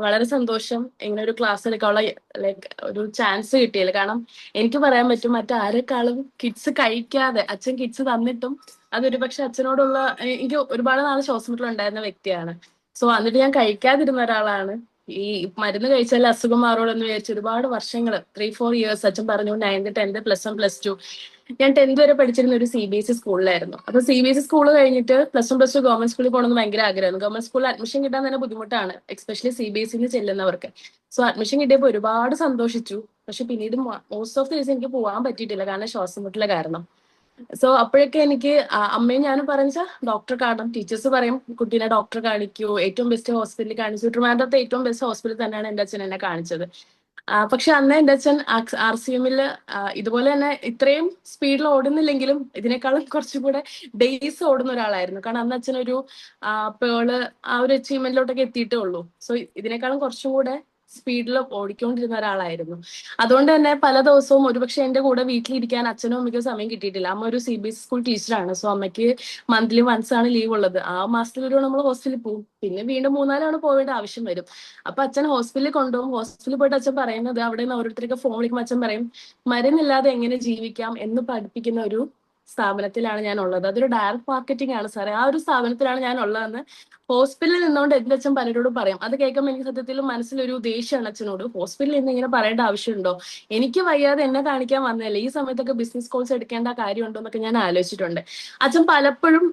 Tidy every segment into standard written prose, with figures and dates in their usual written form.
വളരെ സന്തോഷം ഇങ്ങനെ ഒരു ക്ലാസ് എടുക്കാനുള്ള ലൈക്ക് ഒരു ചാൻസ് കിട്ടിയില്ല. കാരണം എനിക്ക് പറയാൻ പറ്റും മറ്റാരെക്കാളും കിഡ്സ് കഴിക്കാതെ അച്ഛൻ കിഡ്സ് തന്നിട്ടും അതൊരു പക്ഷെ അച്ഛനോടുള്ള എനിക്ക് ഒരുപാട് നാൾ ശ്വാസം മുട്ടലുണ്ടായിരുന്ന വ്യക്തിയാണ്. സോ എന്നിട്ട് ഞാൻ കഴിക്കാതിരുന്ന ഒരാളാണ്. ഈ മരുന്ന് കഴിച്ചാൽ അസുഖം മാറുള്ളൂ എന്ന് വിചാരിച്ച് ഒരുപാട് വർഷങ്ങൾ 3-4 ഇയേഴ്സ് അച്ഛൻ പറഞ്ഞു 9th 10th +1 +2 ഞാൻ 10th വരെ പഠിച്ചിരുന്ന ഒരു CBSE സ്കൂളിലായിരുന്നു. അപ്പൊ CBSE സ്കൂൾ കഴിഞ്ഞിട്ട് +1 +2 ഗവൺമെന്റ് സ്കൂളിൽ പോകണമെന്ന് ഭയങ്കര ആഗ്രഹമായിരുന്നു. ഗവൺമെന്റ് സ്കൂളിൽ അഡ്മിഷൻ കിട്ടാൻ തന്നെ ബുദ്ധിമുട്ടാണ്, എക്സ്പെഷ്യലി CBSE ചെല്ലുന്നവർക്ക്. സോ അഡ്മിഷൻ കിട്ടിയപ്പോൾ ഒരുപാട് സന്തോഷിച്ചു. പക്ഷെ പിന്നീട് മോസ്റ്റ് ഓഫ് ദി ഡേയ്സ് എനിക്ക് പോകാൻ പറ്റിയിട്ടില്ല, കാരണം ശ്വാസം മുട്ടല് കാരണം. സോ അപ്പോഴൊക്കെ എനിക്ക് അമ്മയും ഞാനും പറഞ്ഞാൽ ഡോക്ടറെ കാണണം. ടീച്ചേഴ്സ് പറയും കുട്ടീനെ ഡോക്ടറെ കാണിക്കൂ, ഏറ്റവും ബെസ്റ്റ് ഹോസ്പിറ്റലിൽ കാണിച്ചു. ട്രിവാൻഡ്രത്തെ ഏറ്റവും ബെസ്റ്റ് ഹോസ്പിറ്റൽ തന്നെയാണ് എന്റെ അച്ഛൻ എന്നെ കാണിച്ചത്. പക്ഷെ അന്ന് എന്റെ അച്ഛൻ RCMല് ഇതുപോലെ തന്നെ ഇത്രയും സ്പീഡിൽ ഓടുന്നില്ലെങ്കിലും ഇതിനേക്കാളും കുറച്ചും കൂടെ ഡേയ്സ് ഓടുന്ന ഒരാളായിരുന്നു. കാരണം അന്ന് അച്ഛനൊരു പേള് ആ ഒരു അച്ചീവ്മെന്റിലോട്ടൊക്കെ എത്തിയിട്ടേ ഉള്ളൂ. സോ ഇതിനേക്കാളും കുറച്ചും കൂടെ സ്പീഡിൽ ഓടിക്കൊണ്ടിരുന്ന ഒരാളായിരുന്നു. അതുകൊണ്ട് തന്നെ പല ദിവസവും ഒരുപക്ഷെ എന്റെ കൂടെ വീട്ടിലിരിക്കാൻ അച്ഛനും അമ്മയ്ക്കും സമയം കിട്ടിയിട്ടില്ല. അമ്മ ഒരു CBSE സ്കൂൾ ടീച്ചറാണ്. സോ അമ്മയ്ക്ക് മന്ത്ലി വൺസ് ആണ് ലീവ് ഉള്ളത്. ആ മാസത്തിൽ ഒരു നമ്മൾ ഹോസ്റ്റലിൽ പോകും, പിന്നെ വീണ്ടും 3-4 പോവേണ്ട ആവശ്യം വരും. അപ്പൊ അച്ഛൻ ഹോസ്പിറ്റലിൽ കൊണ്ടുപോകും. ഹോസ്പിറ്റലിൽ പോയിട്ട് അച്ഛൻ പറയുന്നത്, അവിടെ നിന്ന് ഓരോരുത്തർക്ക് ഫോൺ വിളിക്കുമ്പോൾ അച്ഛൻ പറയും മരുന്നില്ലാതെ എങ്ങനെ ജീവിക്കാം എന്ന് പഠിപ്പിക്കുന്ന ഒരു സ്ഥാപനത്തിലാണ് ഞാൻ ഉള്ളത്. അതൊരു ഡയറക്ട് മാർക്കറ്റിംഗ് ആണ് സാറേ. ആ ഒരു സ്ഥാപനത്തിലാണ് ഞാൻ ഉള്ളതെന്ന് ഹോസ്പിറ്റലിൽ നിന്നുകൊണ്ട് എന്റെ അച്ഛൻ പലരോടും പറയും. അത് കേൾക്കുമ്പോൾ എനിക്ക് സത്യത്തിൽ മനസ്സിലൊരു ദേഷ്യമാണ് അച്ഛനോട്. ഹോസ്പിറ്റലിൽ നിന്ന് ഇങ്ങനെ പറയേണ്ട ആവശ്യമുണ്ടോ? എനിക്ക് വയ്യാതെ എന്നെ കാണിക്കാൻ വന്നതല്ലേ, ഈ സമയത്തൊക്കെ ബിസിനസ് കോഴ്സ് എടുക്കേണ്ട കാര്യമുണ്ടോ എന്നൊക്കെ ഞാൻ ആലോചിച്ചിട്ടുണ്ട്. അച്ഛൻ പലപ്പോഴും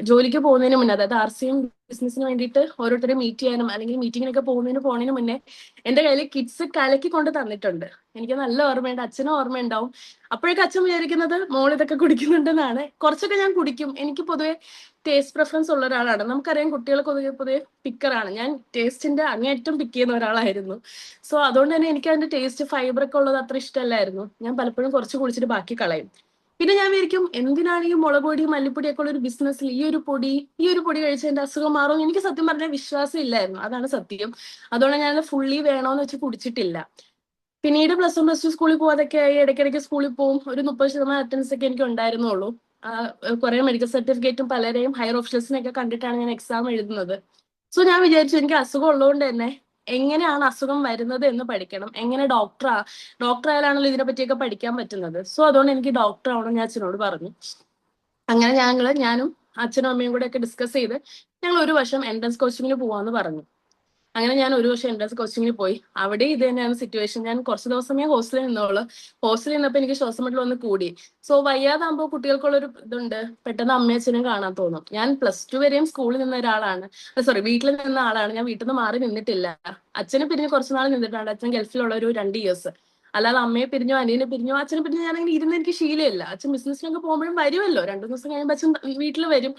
ജോലിക്ക് പോകുന്നതിന് മുന്നേ, അതായത് RCM ബിസിനസിന് വേണ്ടിയിട്ട് ഓരോരുത്തരെ മീറ്റ് ചെയ്യാനും അല്ലെങ്കിൽ മീറ്റിങ്ങിനൊക്കെ പോകുന്നതിന് മുന്നേ എന്റെ കയ്യിൽ കിഡ്സ് കലക്കി കൊണ്ട് തന്നിട്ടുണ്ട്. എനിക്ക് നല്ല ഓർമ്മയുണ്ട്, അച്ഛനും ഓർമ്മയുണ്ടാവും. അപ്പോഴൊക്കെ അച്ഛൻ വിചാരിക്കുന്നത് മോൾ ഇതൊക്കെ കുടിക്കുന്നുണ്ടെന്നാണ്. കുറച്ചൊക്കെ ഞാൻ കുടിക്കും. എനിക്ക് പൊതുവെ ടേസ്റ്റ് പ്രിഫറൻസ് ഉള്ള ഒരാളാണ്. നമുക്കറിയാം കുട്ടികൾ പൊതുവെ പിക്കറാണ്. ഞാൻ ടേസ്റ്റിന്റെ അങ്ങേയറ്റം പിക്ക് ചെയ്യുന്ന ഒരാളായിരുന്നു. സോ അതുകൊണ്ട് തന്നെ എനിക്ക് അതിന്റെ ടേസ്റ്റ് ഫൈബർ ഒക്കെ ഉള്ളത് അത്ര ഇഷ്ടമല്ലായിരുന്നു. ഞാൻ പലപ്പോഴും കുറച്ച് കുടിച്ചിട്ട് ബാക്കി കളയും. പിന്നെ ഞാൻ വിചാരിക്കും എന്തിനാണ് ഈ മുളക് പൊടി മല്ലിപ്പൊടിയൊക്കെ ഉള്ള ഒരു ബിസിനസ്സിൽ ഈ ഒരു പൊടി കഴിച്ച് എന്റെ അസുഖം മാറും. എനിക്ക് സത്യം പറഞ്ഞാൽ വിശ്വാസം ഇല്ലായിരുന്നു, അതാണ് സത്യം. അതുകൊണ്ട് ഞാൻ ഫുള്ളി വേണോന്ന് വെച്ച് കുടിച്ചിട്ടില്ല. പിന്നീട് +1 +2 സ്കൂളിൽ പോകാതൊക്കെ ആയി. ഇടയ്ക്കിടയ്ക്ക് സ്കൂളിൽ പോകും. ഒരു 30% അറ്റൻഡൻസ് ഒക്കെ എനിക്ക് ഉണ്ടായിരുന്നുള്ളൂ. കുറെ മെഡിക്കൽ സർട്ടിഫിക്കറ്റും പലരെയും ഹയർ ഓഫീസേഴ്സിനെയൊക്കെ കണ്ടിട്ടാണ് ഞാൻ എക്സാം എഴുതുന്നത്. സോ ഞാൻ വിചാരിച്ചു എനിക്ക് അസുഖം ഉള്ളതുകൊണ്ട് തന്നെ എങ്ങനെയാണ് അസുഖം വരുന്നത് എന്ന് പഠിക്കണം. എങ്ങനെ ഡോക്ടർ ആയാലാണല്ലോ ഇതിനെ പറ്റിയൊക്കെ പഠിക്കാൻ പറ്റുന്നത്. സോ അതുകൊണ്ട് എനിക്ക് ഡോക്ടർ ആവണം ഞാൻ അച്ഛനോട് പറഞ്ഞു. അങ്ങനെ ഞാനും അച്ഛനും അമ്മയും കൂടെ ഒക്കെ ഡിസ്കസ് ചെയ്ത് ഞങ്ങൾ ഒരു വർഷം എൻട്രൻസ് കോച്ചിങ്ങിന് പോവാന്ന് പറഞ്ഞു. അങ്ങനെ ഞാൻ ഒരു വർഷം എൻട്രൻസ് കോച്ചിങ്ങിന് പോയി. അവിടെ ഇത് തന്നെയാണ് സിറ്റുവേഷൻ. ഞാൻ കുറച്ച് ദിവസമേ ഹോസ്റ്റലിൽ നിന്നോളൂ. ഹോസ്റ്റലിൽ നിന്നപ്പോൾ എനിക്ക് ശ്വാസം മുട്ടൽ ഒന്ന് കൂടി. സോ വയ്യാതാകുമ്പോൾ കുട്ടികൾക്കുള്ളൊരു ഇതുണ്ട്, പെട്ടെന്ന് അമ്മയും അച്ഛനും കാണാൻ തോന്നും. ഞാൻ +2 വരെയും സ്കൂളിൽ നിന്ന ഒരാളാണ്, സോറി വീട്ടിൽ നിന്ന ആളാണ്. ഞാൻ വീട്ടിൽ നിന്ന് മാറി നിന്നിട്ടില്ല. അച്ഛനെ പിരിഞ്ഞ് കുറച്ച് നാൾ നിന്നിട്ടുണ്ട്. അച്ഛൻ ഗൾഫിലുള്ള ഒരു 2 ഇയേഴ്സ്. അല്ലാതെ അമ്മയെ പിരിഞ്ഞോ അനിയനെ പിരിഞ്ഞോ അച്ഛനെ പിരിഞ്ഞോ ഞാനങ്ങനെ ഇരുന്ന് എനിക്ക് ശീലമില്ല. അച്ഛൻ ബിസിനസ്സിനൊക്കെ പോകുമ്പോഴും വരുമല്ലോ, 2 ദിവസം കഴിയുമ്പോൾ അച്ഛൻ വീട്ടിൽ വരും.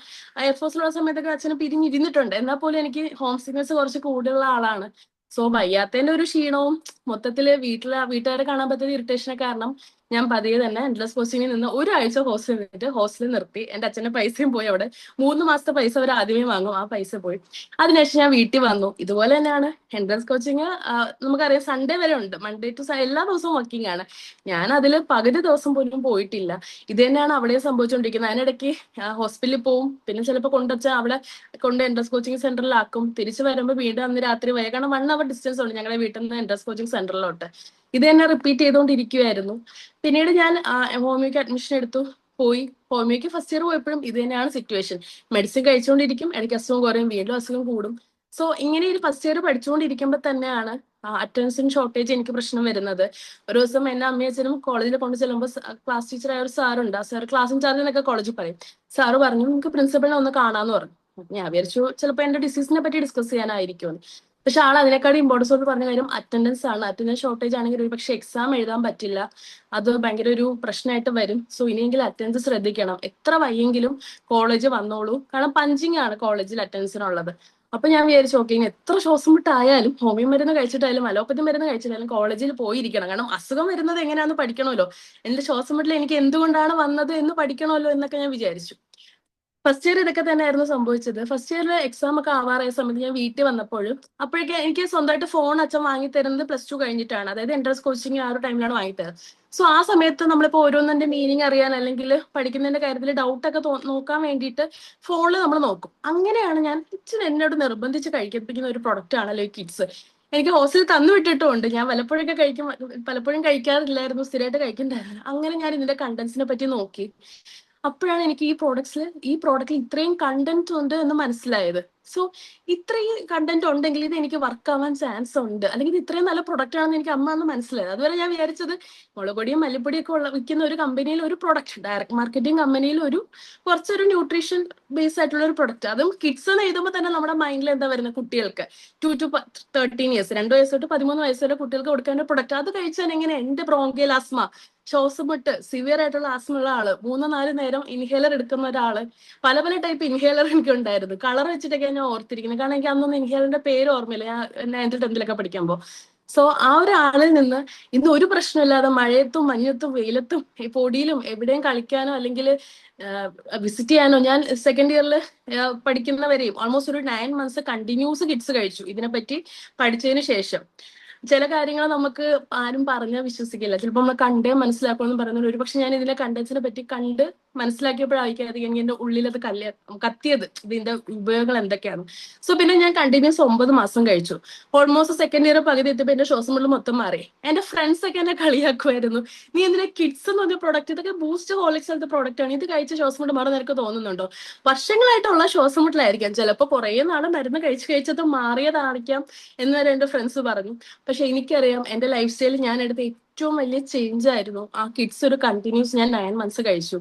എയർഫോഴ്സിലുള്ള സമയത്തൊക്കെ അച്ഛനെ പിരിഞ്ഞിരുന്നിട്ടുണ്ട്. എന്നാൽ പോലും എനിക്ക് ഹോം സിക്നസ് കുറച്ച് കൂടുതലുള്ള ആളാണ്. സോ വയ്യാത്തതിന്റെ ഒരു ക്ഷീണവും മൊത്തത്തില് വീട്ടുകാരെ കാണാൻ പറ്റിയ ഇറിറ്റേഷനെ കാരണം ഞാൻ പതിയെ തന്നെ എൻട്രൻസ് കോച്ചിങ്ങിൽ നിന്ന് ഒരാഴ്ച ഹോസ്റ്റലിൽ നിന്നിട്ട് ഹോസ്റ്റലിൽ നിർത്തി. എന്റെ അച്ഛന്റെ പൈസയും പോയി അവിടെ. 3 മാസത്തെ പൈസ അവർ ആദ്യമേ വാങ്ങും, ആ പൈസ പോയി. അതിനുശേഷം ഞാൻ വീട്ടിൽ വന്നു. ഇതുപോലെ തന്നെയാണ് എൻട്രൻസ് കോച്ചിങ്. നമുക്കറിയാം സൺഡേ വരെ ഉണ്ട്, മൺഡേ ടു എല്ലാ ദിവസവും വർക്കിംഗ് ആണ്. ഞാൻ അതിൽ പകുതി ദിവസം പോലും പോയിട്ടില്ല. ഇത് തന്നെയാണ് അവിടെ സംഭവിച്ചുകൊണ്ടിരിക്കുന്നത്. അതിനിടയ്ക്ക് ഹോസ്പിറ്റലിൽ പോവും, പിന്നെ ചിലപ്പോൾ കൊണ്ടുവച്ചാൽ അവിടെ കൊണ്ട് എൻട്രൻസ് കോച്ചിങ് സെന്ററിലാക്കും. തിരിച്ചു വരുമ്പോൾ വീണ്ടും അന്ന് രാത്രി വരെ, കാരണം 1 hour ഡിസ്റ്റൻസ് ഉണ്ട് ഞങ്ങളുടെ വീട്ടിൽ നിന്ന് എൻട്രൻസ് കോച്ചിങ് സെന്ററിലോട്ട്. ഇത് തന്നെ റിപ്പീറ്റ് ചെയ്തുകൊണ്ടിരിക്കുവായിരുന്നു. പിന്നീട് ഞാൻ ഹോമിയോക്ക് അഡ്മിഷൻ എടുത്തു, പോയി. ഹോമിയോക്ക് ഫസ്റ്റ് ഇയർ പോയപ്പോഴും ഇത് തന്നെയാണ് സിറ്റുവേഷൻ. മെഡിസിൻ കഴിച്ചുകൊണ്ടിരിക്കും, ഇടയ്ക്ക് അസുഖം കുറയും, വീണ്ടും അസുഖം കൂടും. സോ ഇങ്ങനെ ഒരു ഫസ്റ്റ് ഇയർ പഠിച്ചുകൊണ്ടിരിക്കുമ്പോൾ തന്നെയാണ് അറ്റൻഡൻസിന് ഷോർട്ടേജ് എനിക്ക് പ്രശ്നം വരുന്നത്. ഒരു ദിവസം എന്നെ അമ്മയും അച്ഛനും കോളേജിൽ കൊണ്ട് ചെല്ലുമ്പോൾ ക്ലാസ് ടീച്ചറായ ഒരു സാറുണ്ട്. ആ സാർ ക്ലാസ് ഇൻചാർജ് എന്നൊക്കെ കോളേജിൽ പറയും. സാറ് പറഞ്ഞു നിങ്ങൾക്ക് പ്രിൻസിപ്പളിനെ ഒന്ന് കാണാന്ന് പറഞ്ഞു. ഞാൻ വിചാരിച്ചു ചിലപ്പോൾ എന്റെ ഡിസീസിനെ പറ്റി ഡിസ്കസ് ചെയ്യാനായിരിക്കും. പക്ഷെ ആൾ അതിനെക്കാളും ഇമ്പോർട്ടൻസ് കൊണ്ട് പറഞ്ഞ കാര്യം അറ്റൻഡൻസ് ആണ്. അറ്റൻഡൻസ് ഷോർട്ടേജ് ആണെങ്കിൽ ഒരു പക്ഷെ എക്സാം എഴുതാൻ പറ്റില്ല, അത് ഭയങ്കര ഒരു പ്രശ്നമായിട്ട് വരും. സോ ഇനിയെങ്കിലും അറ്റൻഡൻസ് ശ്രദ്ധിക്കണം. എത്ര വയ്യെങ്കിലും കോളേജ് വന്നോളൂ, കാരണം പഞ്ചിങ് ആണ് കോളേജിൽ അറ്റൻഡൻസിനുള്ളത്. അപ്പൊ ഞാൻ വിചാരിച്ചു ഓക്കെ, ഇനി എത്ര ശ്വാസം മുട്ടായാലും ഹോമിയോ മരുന്ന് കഴിച്ചിട്ടായാലും അലോപ്പതി മരുന്ന് കഴിച്ചിട്ടായാലും കോളേജിൽ പോയിരിക്കണം. കാരണം അസുഖം വരുന്നത് എങ്ങനെയാണെന്ന് പഠിക്കണമല്ലോ, എന്റെ ശ്വാസം മുട്ടൽ എനിക്ക് എന്തുകൊണ്ടാണ് വന്നത് എന്ന് പഠിക്കണമല്ലോ എന്നൊക്കെ ഞാൻ വിചാരിച്ചു. ഫസ്റ്റ് ഇയർ ഇതൊക്കെ തന്നെയായിരുന്നു സംഭവിച്ചത്. ഫസ്റ്റ് ഇയറിൽ എക്സാം ഒക്കെ ആവാറായ സമയത്ത് ഞാൻ വീട്ടിൽ വന്നപ്പോഴും അപ്പോഴേക്ക് എനിക്ക് സ്വന്തമായിട്ട് ഫോൺ അച്ഛൻ വാങ്ങി തരുന്നത് +2 കഴിഞ്ഞിട്ടാണ്. അതായത് എൻട്രൻസ് കോച്ചിങ് ആ ഒരു ടൈമിലാണ് വാങ്ങി തരുന്നത്. സോ ആ സമയത്ത് നമ്മളിപ്പോ ഓരോന്നിന്റെ മീനിങ് അറിയാൻ അല്ലെങ്കിൽ പഠിക്കുന്നതിന്റെ കാര്യത്തിൽ ഡൗട്ട് ഒക്കെ നോക്കാൻ വേണ്ടിയിട്ട് ഫോണിൽ നമ്മൾ നോക്കും. അങ്ങനെയാണ് ഞാൻ ഇച്ചിരി എന്നോട് നിർബന്ധിച്ച് കഴിപ്പിക്കുന്ന ഒരു പ്രൊഡക്റ്റ് ആണല്ലോ ഈ കിഡ്സ്. എനിക്ക് ഹോസ്റ്റലിൽ തന്നു വിട്ടിട്ടുമുണ്ട്. ഞാൻ വല്ലപ്പോഴൊക്കെ കഴിക്കും, പലപ്പോഴും കഴിക്കാറില്ലായിരുന്നു, സ്ഥിരമായിട്ട് കഴിക്കണ്ടായിരുന്നു. അങ്ങനെ ഞാൻ ഇതിന്റെ കണ്ടന്റ്സിനെ പറ്റി നോക്കി. അപ്പോഴാണ് എനിക്ക് ഈ പ്രോഡക്റ്റിൽ ഇത്രയും കണ്ടന്റ് ഉണ്ട് എന്ന് മനസ്സിലായത്. സോ ഇത്രയും കണ്ടന്റ് ഉണ്ടെങ്കിൽ ഇത് എനിക്ക് വർക്ക് ആവാൻ ചാൻസ് ഉണ്ട്, അല്ലെങ്കിൽ ഇത് ഇത്രയും നല്ല പ്രൊഡക്റ്റ് ആണെന്ന് എനിക്ക് അമ്മ അന്ന് മനസ്സിലായത്. അതുവരെ ഞാൻ വിചാരിച്ചത് മുളക് പൊടിയും മല്ലിപ്പൊടിയും ഒക്കെ വിൽക്കുന്ന ഒരു കമ്പനിയിൽ ഒരു പ്രൊഡക്റ്റ്, ഡയറക്ട് മാർക്കറ്റിംഗ് കമ്പനിയിൽ കുറച്ചൊരു ന്യൂട്രീഷൻ ബേസ് ആയിട്ടുള്ള ഒരു പ്രൊഡക്റ്റ്, അതും കിഡ്സ് എന്ന് എഴുതുമ്പോൾ തന്നെ നമ്മുടെ മൈൻഡിൽ എന്താ വരുന്നത്, കുട്ടികൾക്ക് 2 to 13 years, 2 വയസ്സ് തൊട്ട് 13 വയസ്സ് വരെ കുട്ടികൾക്ക് കൊടുക്കേണ്ട പ്രൊഡക്റ്റ്. അത് കഴിച്ചാൽ എങ്ങനെ എന്റെ ബ്രോങ്കിയൽ ആസ്മ, ശ്വാസമുട്ട്, സിവിയർ ആയിട്ടുള്ള ആസ്മ ഉള്ള ആള്, 3-4 നേരം ഇൻഹേലർ എടുക്കുന്ന ഒരാള്, പല പല ടൈപ്പ് ഇൻഹേലർ എനിക്ക് ഉണ്ടായിരുന്നു. കളർ വെച്ചിട്ടൊക്കെ ഞാൻ ഓർത്തിരിക്കുന്നത്, കാരണം എനിക്ക് അന്നൊന്നും ഇൻഹേലറിന്റെ പേര് ഓർമ്മയില്ല, ഞാൻ 9th-10th പഠിക്കുമ്പോൾ. സോ ആ ഒരാളിൽ നിന്ന് ഇന്ന് ഒരു പ്രശ്നമില്ലാതെ മഴയത്തും മഞ്ഞത്തും വെയിലത്തും ഈ പൊടിയിലും എവിടെയും കളിക്കാനോ അല്ലെങ്കിൽ വിസിറ്റ് ചെയ്യാനോ, ഞാൻ സെക്കൻഡ് ഇയറിൽ പഠിക്കുന്നവരെയും ഓൾമോസ്റ്റ് ഒരു 9 months കണ്ടിന്യൂസ് കിഡ്സ് കഴിച്ചു ഇതിനെപ്പറ്റി പഠിച്ചതിന് ശേഷം. ചില കാര്യങ്ങൾ നമുക്ക് ആരും പറഞ്ഞാൽ വിശ്വസിക്കില്ല, ചിലപ്പോൾ നമ്മൾ കണ്ടേ മനസ്സിലാക്കുമെന്ന് പറയുന്നത്. ഒരു പക്ഷെ ഞാൻ ഇതിലെ കണ്ടന്റ്സിനെ പറ്റി കണ്ട് മനസ്സിലാക്കിയപ്പോഴായിരിക്കും എനിക്ക് എന്റെ ഉള്ളിൽ അത് കത്തിയത്, ഇതിന്റെ ഉപയോഗങ്ങൾ എന്തൊക്കെയാണ്. സോ പിന്നെ ഞാൻ കണ്ടിന്യൂസ് 9 മാസം കഴിച്ചു. ഓൾമോസ്റ്റ് സെക്കൻഡ് ഇയർ പകുതി എത്തിയപ്പോൾ എന്റെ ശ്വാസം മുട്ടൽ മൊത്തം മാറി. എന്റെ ഫ്രണ്ട്സ് ഒക്കെ എന്നെ കളിയാക്കുമായിരുന്നു, നീ എന്തിനാ കിഡ്സ് എന്ന് പറഞ്ഞ പ്രൊഡക്റ്റ്, ഇതൊക്കെ ബൂസ്റ്റ് ഹോളിക്സ് പോലത്തെ പ്രൊഡക്റ്റ് ആണ്, ഇത് കഴിച്ച ശ്വാസം മുട്ട് മാറും നിനക്ക് തോന്നുന്നുണ്ടോ? വർഷങ്ങളായിട്ടുള്ള ശ്വാസം മുട്ടലായിരിക്കാം, ചിലപ്പോൾ കുറേ നാള് മരുന്ന് കഴിച്ചത് മാറിയതായിരിക്കാം എന്ന് വരെ എന്റെ ഫ്രണ്ട്സ് പറഞ്ഞു. പക്ഷെ എനിക്കറിയാം എന്റെ ലൈഫ് സ്റ്റൈലിൽ ഞാൻ എടുത്ത ഏറ്റവും വലിയ ചേഞ്ച് ആയിരുന്നു ആ കിഡ്സ്. ഒരു കണ്ടിന്യൂസ് ഞാൻ 9 months കഴിച്ചു.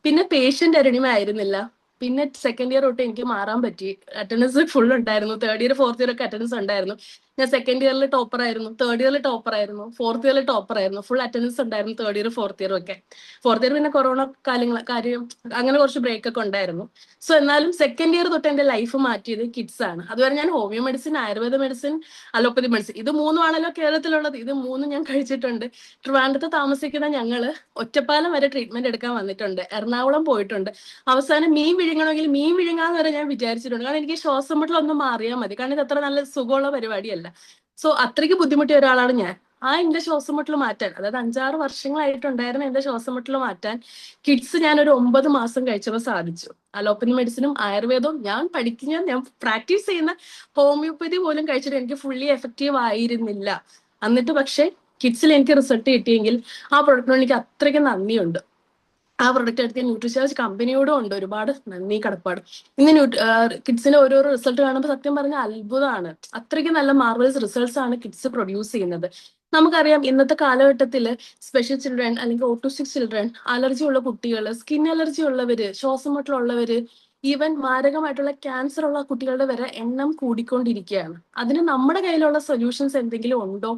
പിന്നെ പേഷ്യന്റ് അരുണിമ ആയിരുന്നില്ല. പിന്നെ സെക്കൻഡ് ഇയർ തൊട്ട് എനിക്ക് മാറാൻ പറ്റി. അറ്റൻഡൻസ് ഫുൾ ഉണ്ടായിരുന്നു. തേർഡ് ഇയർ ഫോർത്ത് ഇയർ ഒക്കെ അറ്റൻഡൻസ് ഉണ്ടായിരുന്നു. ഞാൻ സെക്കൻഡ് ഇയറിൽ ടോപ്പർ ആയിരുന്നു, തേർഡ് ഇയറിൽ ടോപ്പർ ആയിരുന്നു, ഫോർത്ത് ഇയറിൽ ടോപ്പർ ആയിരുന്നു. ഫുൾ അറ്റൻഡൻസ് ഉണ്ടായിരുന്നു തേർഡ് ഇയർ ഫോർത്ത് ഇയർ ഒക്കെ. ഫോർത്ത് ഇയർ പിന്നെ കൊറോണ കാര്യം അങ്ങനെ കുറച്ച് ബ്രേക്ക് ഒക്കെ ഉണ്ടായിരുന്നു. സോ എന്നാലും സെക്കൻഡ് ഇയർ തൊട്ട് എന്റെ ലൈഫ് മാറ്റിയത് കിഡ്സ് ആണ്. അതുവരെ ഞാൻ homeo medicine, Ayurveda medicine, allopathy medicine, ഇത് മൂന്നുമാണല്ലോ കേരളത്തിലുള്ളത്, ഇത് മൂന്നും ഞാൻ കഴിച്ചിട്ടുണ്ട്. ട്രിവാൻഡ്രത്ത് താമസിക്കുന്ന ഞങ്ങള് ഒറ്റപ്പാലം വരെ ട്രീറ്റ്മെന്റ് എടുക്കാൻ വന്നിട്ടുണ്ട്, എറണാകുളം പോയിട്ടുണ്ട്. അവസാനം മീൻ വിഴുങ്ങണമെങ്കിൽ മീൻ വിഴുങ്ങാന്ന് വരെ ഞാൻ വിചാരിച്ചിട്ടുണ്ട്, കാരണം എനിക്ക് ശ്വാസം മുട്ടലൊന്നും മാറിയാൽ മതി, കാരണം ഇത് അത്ര നല്ല സുഖമുള്ള പരിപാടിയല്ല. സോ അത്രയ്ക്ക് ബുദ്ധിമുട്ടിയ ഒരാളാണ് ഞാൻ. എന്റെ ശ്വാസം മുട്ടൽ മാറ്റാൻ, അതായത് 5-6 വർഷങ്ങളായിട്ടുണ്ടായിരുന്ന എന്റെ ശ്വാസം മുട്ടൽ മാറ്റാൻ കിഡ്സ് ഞാൻ ഒരു 9 മാസം കഴിച്ചപ്പോൾ സാധിച്ചു. അലോപ്പതി മെഡിസിനും ആയുർവേദവും ഞാൻ പ്രാക്ടീസ് ചെയ്യുന്ന ഹോമിയോപ്പതി പോലും കഴിച്ചിട്ട് എനിക്ക് ഫുള്ളി എഫക്റ്റീവ് ആയിരുന്നില്ല. എന്നിട്ട് പക്ഷെ കിഡ്സിൽ എനിക്ക് റിസൾട്ട് കിട്ടിയെങ്കിൽ ആ പ്രൊഡക്റ്റിനോട് എനിക്ക് അത്രയ്ക്ക് നന്ദിയുണ്ട്. ആ പ്രൊഡക്റ്റ് എടുത്ത ന്യൂട്രിചാർജ് കമ്പനിയോടും ഉണ്ട് ഒരുപാട് നന്ദി കടപ്പാട്. ഇന്ന് കിഡ്സിന്റെ ഓരോരോ റിസൾട്ട് കാണുമ്പോൾ സത്യം പറഞ്ഞ അത്ഭുതമാണ്. അത്രയ്ക്ക് നല്ല മാർവലസ് റിസൾട്ട്സ് ആണ് കിഡ്സ് പ്രൊഡ്യൂസ് ചെയ്യുന്നത്. നമുക്കറിയാം ഇന്നത്തെ കാലഘട്ടത്തിൽ സ്പെഷ്യൽ ചിൽഡ്രൻ അല്ലെങ്കിൽ ഓട്ടിസ്റ്റിക് ചിൽഡ്രൻ, അലർജി ഉള്ള കുട്ടികൾ, സ്കിൻ അലർജി ഉള്ളവര്, ശ്വാസം മുട്ടലുള്ളവര്, ഈവൻ മാരകമായിട്ടുള്ള ക്യാൻസർ ഉള്ള കുട്ടികളുടെ വരെ എണ്ണം കൂടിക്കൊണ്ടിരിക്കുകയാണ്. അതിന് നമ്മുടെ കയ്യിലുള്ള സൊല്യൂഷൻസ് എന്തെങ്കിലും ഉണ്ടോ?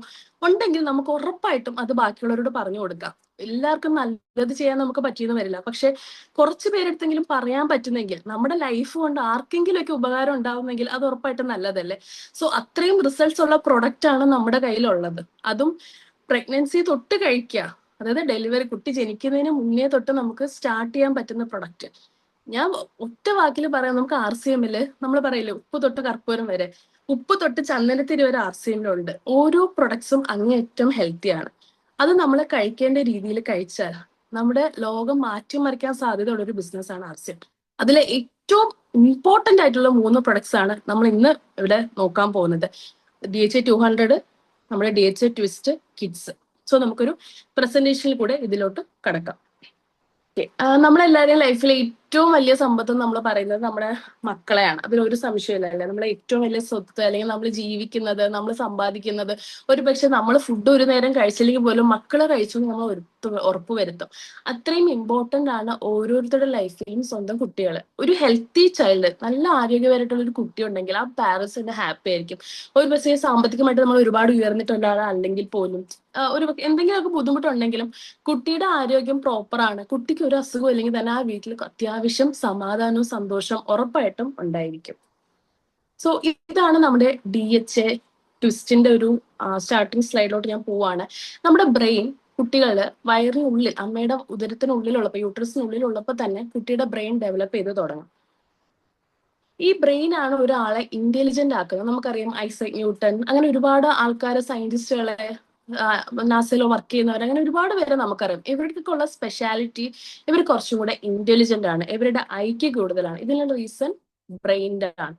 ഉണ്ടെങ്കിൽ നമുക്ക് ഉറപ്പായിട്ടും അത് ബാക്കിയുള്ളവരോട് പറഞ്ഞു കൊടുക്കാം. എല്ലാവർക്കും നല്ലത് ചെയ്യാൻ നമുക്ക് പറ്റിയെന്ന് വരില്ല, പക്ഷെ കുറച്ച് പേരെടുത്തെങ്കിലും പറയാൻ പറ്റുന്നെങ്കിൽ, നമ്മുടെ ലൈഫ് കൊണ്ട് ആർക്കെങ്കിലും ഒക്കെ ഉപകാരം ഉണ്ടാവുമെങ്കിൽ അത് ഉറപ്പായിട്ടും നല്ലതല്ലേ. സോ അത്രയും റിസൾട്ട്സ് ഉള്ള പ്രൊഡക്റ്റ് ആണ് നമ്മുടെ കയ്യിലുള്ളത്. അതും പ്രഗ്നൻസി തൊട്ട് കഴിക്കുക, അതായത് ഡെലിവറി, കുട്ടി ജനിക്കുന്നതിന് മുന്നേ തൊട്ട് നമുക്ക് സ്റ്റാർട്ട് ചെയ്യാൻ പറ്റുന്ന പ്രൊഡക്റ്റ്. ഞാൻ ഒറ്റ വാക്കിൽ പറയാം, നമുക്ക് RCMല് നമ്മൾ പറയില്ലേ ഉപ്പ് തൊട്ട് കർപ്പൂരം വരെ, ഉപ്പ് തൊട്ട് ചന്ദനത്തിരി വരെ RCMലുണ്ട്. ഓരോ പ്രൊഡക്ട്സും അങ്ങേയറ്റം ഹെൽത്തിയാണ്. അത് നമ്മൾ കഴിക്കേണ്ട രീതിയിൽ കഴിച്ചാൽ നമ്മുടെ ലോകം മാറ്റിമറിക്കാൻ സാധ്യതയുള്ള ഒരു ബിസിനസ്സാണ് RCM. അതിലെ ഏറ്റവും ഇമ്പോർട്ടന്റ് ആയിട്ടുള്ള 3 പ്രൊഡക്ട്സ് ആണ് നമ്മൾ ഇന്ന് ഇവിടെ നോക്കാൻ പോകുന്നത്. DHA 200, നമ്മുടെ DHA ട്വിസ്റ്റ്, കിഡ്സ്. സോ നമുക്കൊരു പ്രസന്റേഷനിൽ കൂടെ ഇതിലോട്ട് കടക്കാം. നമ്മളെല്ലാവരെയും ലൈഫിലെ ഏറ്റവും വലിയ സമ്പത്ത് നമ്മൾ പറയുന്നത് നമ്മുടെ മക്കളെയാണ്. അതിലൊരു സംശയമില്ല അല്ലേ. നമ്മളെ ഏറ്റവും വലിയ സ്വത്ത്, അല്ലെങ്കിൽ നമ്മൾ ജീവിക്കുന്നത്, നമ്മൾ സമ്പാദിക്കുന്നത്, ഒരു പക്ഷെ നമ്മൾ ഫുഡ് ഒരു നേരം കഴിച്ചില്ലെങ്കിൽ പോലും മക്കളെ കഴിച്ചു നമ്മൾ ഉറപ്പുവരുത്തും. അത്രയും ഇമ്പോർട്ടന്റ് ആണ് ഓരോരുത്തരുടെ ലൈഫിലും സ്വന്തം കുട്ടികൾ. ഒരു ഹെൽത്തി ചൈൽഡ്, നല്ല ആരോഗ്യപരമായിട്ടുള്ള ഒരു കുട്ടി ഉണ്ടെങ്കിൽ ആ പാരന്റ്സ് ഹാപ്പി ആയിരിക്കും. ഒരു പക്ഷേ സാമ്പത്തികമായിട്ട് നമ്മൾ ഒരുപാട് ഉയർന്നിട്ടുള്ള ആളല്ലെങ്കിൽ പോലും ഒരു എന്തെങ്കിലുമൊക്കെ ബുദ്ധിമുട്ടുണ്ടെങ്കിലും കുട്ടിയുടെ ആരോഗ്യം പ്രോപ്പർ ആണ്, കുട്ടിക്ക് ഒരു അസുഖം ഇല്ലെങ്കിൽ തന്നെ ആ വീട്ടിൽ അത്യാവശ്യം സമാധാനവും സന്തോഷം ഉറപ്പായിട്ടും ഉണ്ടായിരിക്കും. സോ ഇതാണ് നമ്മുടെ DHA ട്വിസ്റ്റിന്റെ ഒരു സ്റ്റാർട്ടിങ് സ്ലൈഡിലോട്ട് ഞാൻ പോവാണ്. നമ്മുടെ ബ്രെയിൻ കുട്ടികള് വയറിനുള്ളിൽ, അമ്മയുടെ ഉദരത്തിനുള്ളിലുള്ളപ്പോൾ, യൂട്രസിനുള്ളിലുള്ളപ്പോൾ തന്നെ കുട്ടിയുടെ ബ്രെയിൻ ഡെവലപ്പ് ചെയ്ത് തുടങ്ങും. ഈ ബ്രെയിൻ ആണ് ഒരാളെ ഇന്റലിജന്റ് ആക്കുന്നത്. നമുക്കറിയാം ഐസക് ന്യൂട്ടൺ, അങ്ങനെ ഒരുപാട് ആൾക്കാരെ, സയന്റിസ്റ്റുകളെ, നാസയിലോ വർക്ക് ചെയ്യുന്നവർ, അങ്ങനെ ഒരുപാട് പേരെ നമുക്കറിയാം. ഇവർക്കൊക്കെ ഉള്ള സ്പെഷ്യാലിറ്റി, ഇവർ കുറച്ചും കൂടെ ഇന്റലിജന്റ് ആണ്, ഇവരുടെ IQ കൂടുതലാണ്. ഇതിനുള്ള റീസൺ ബ്രെയിൻ്റെ ആണ്.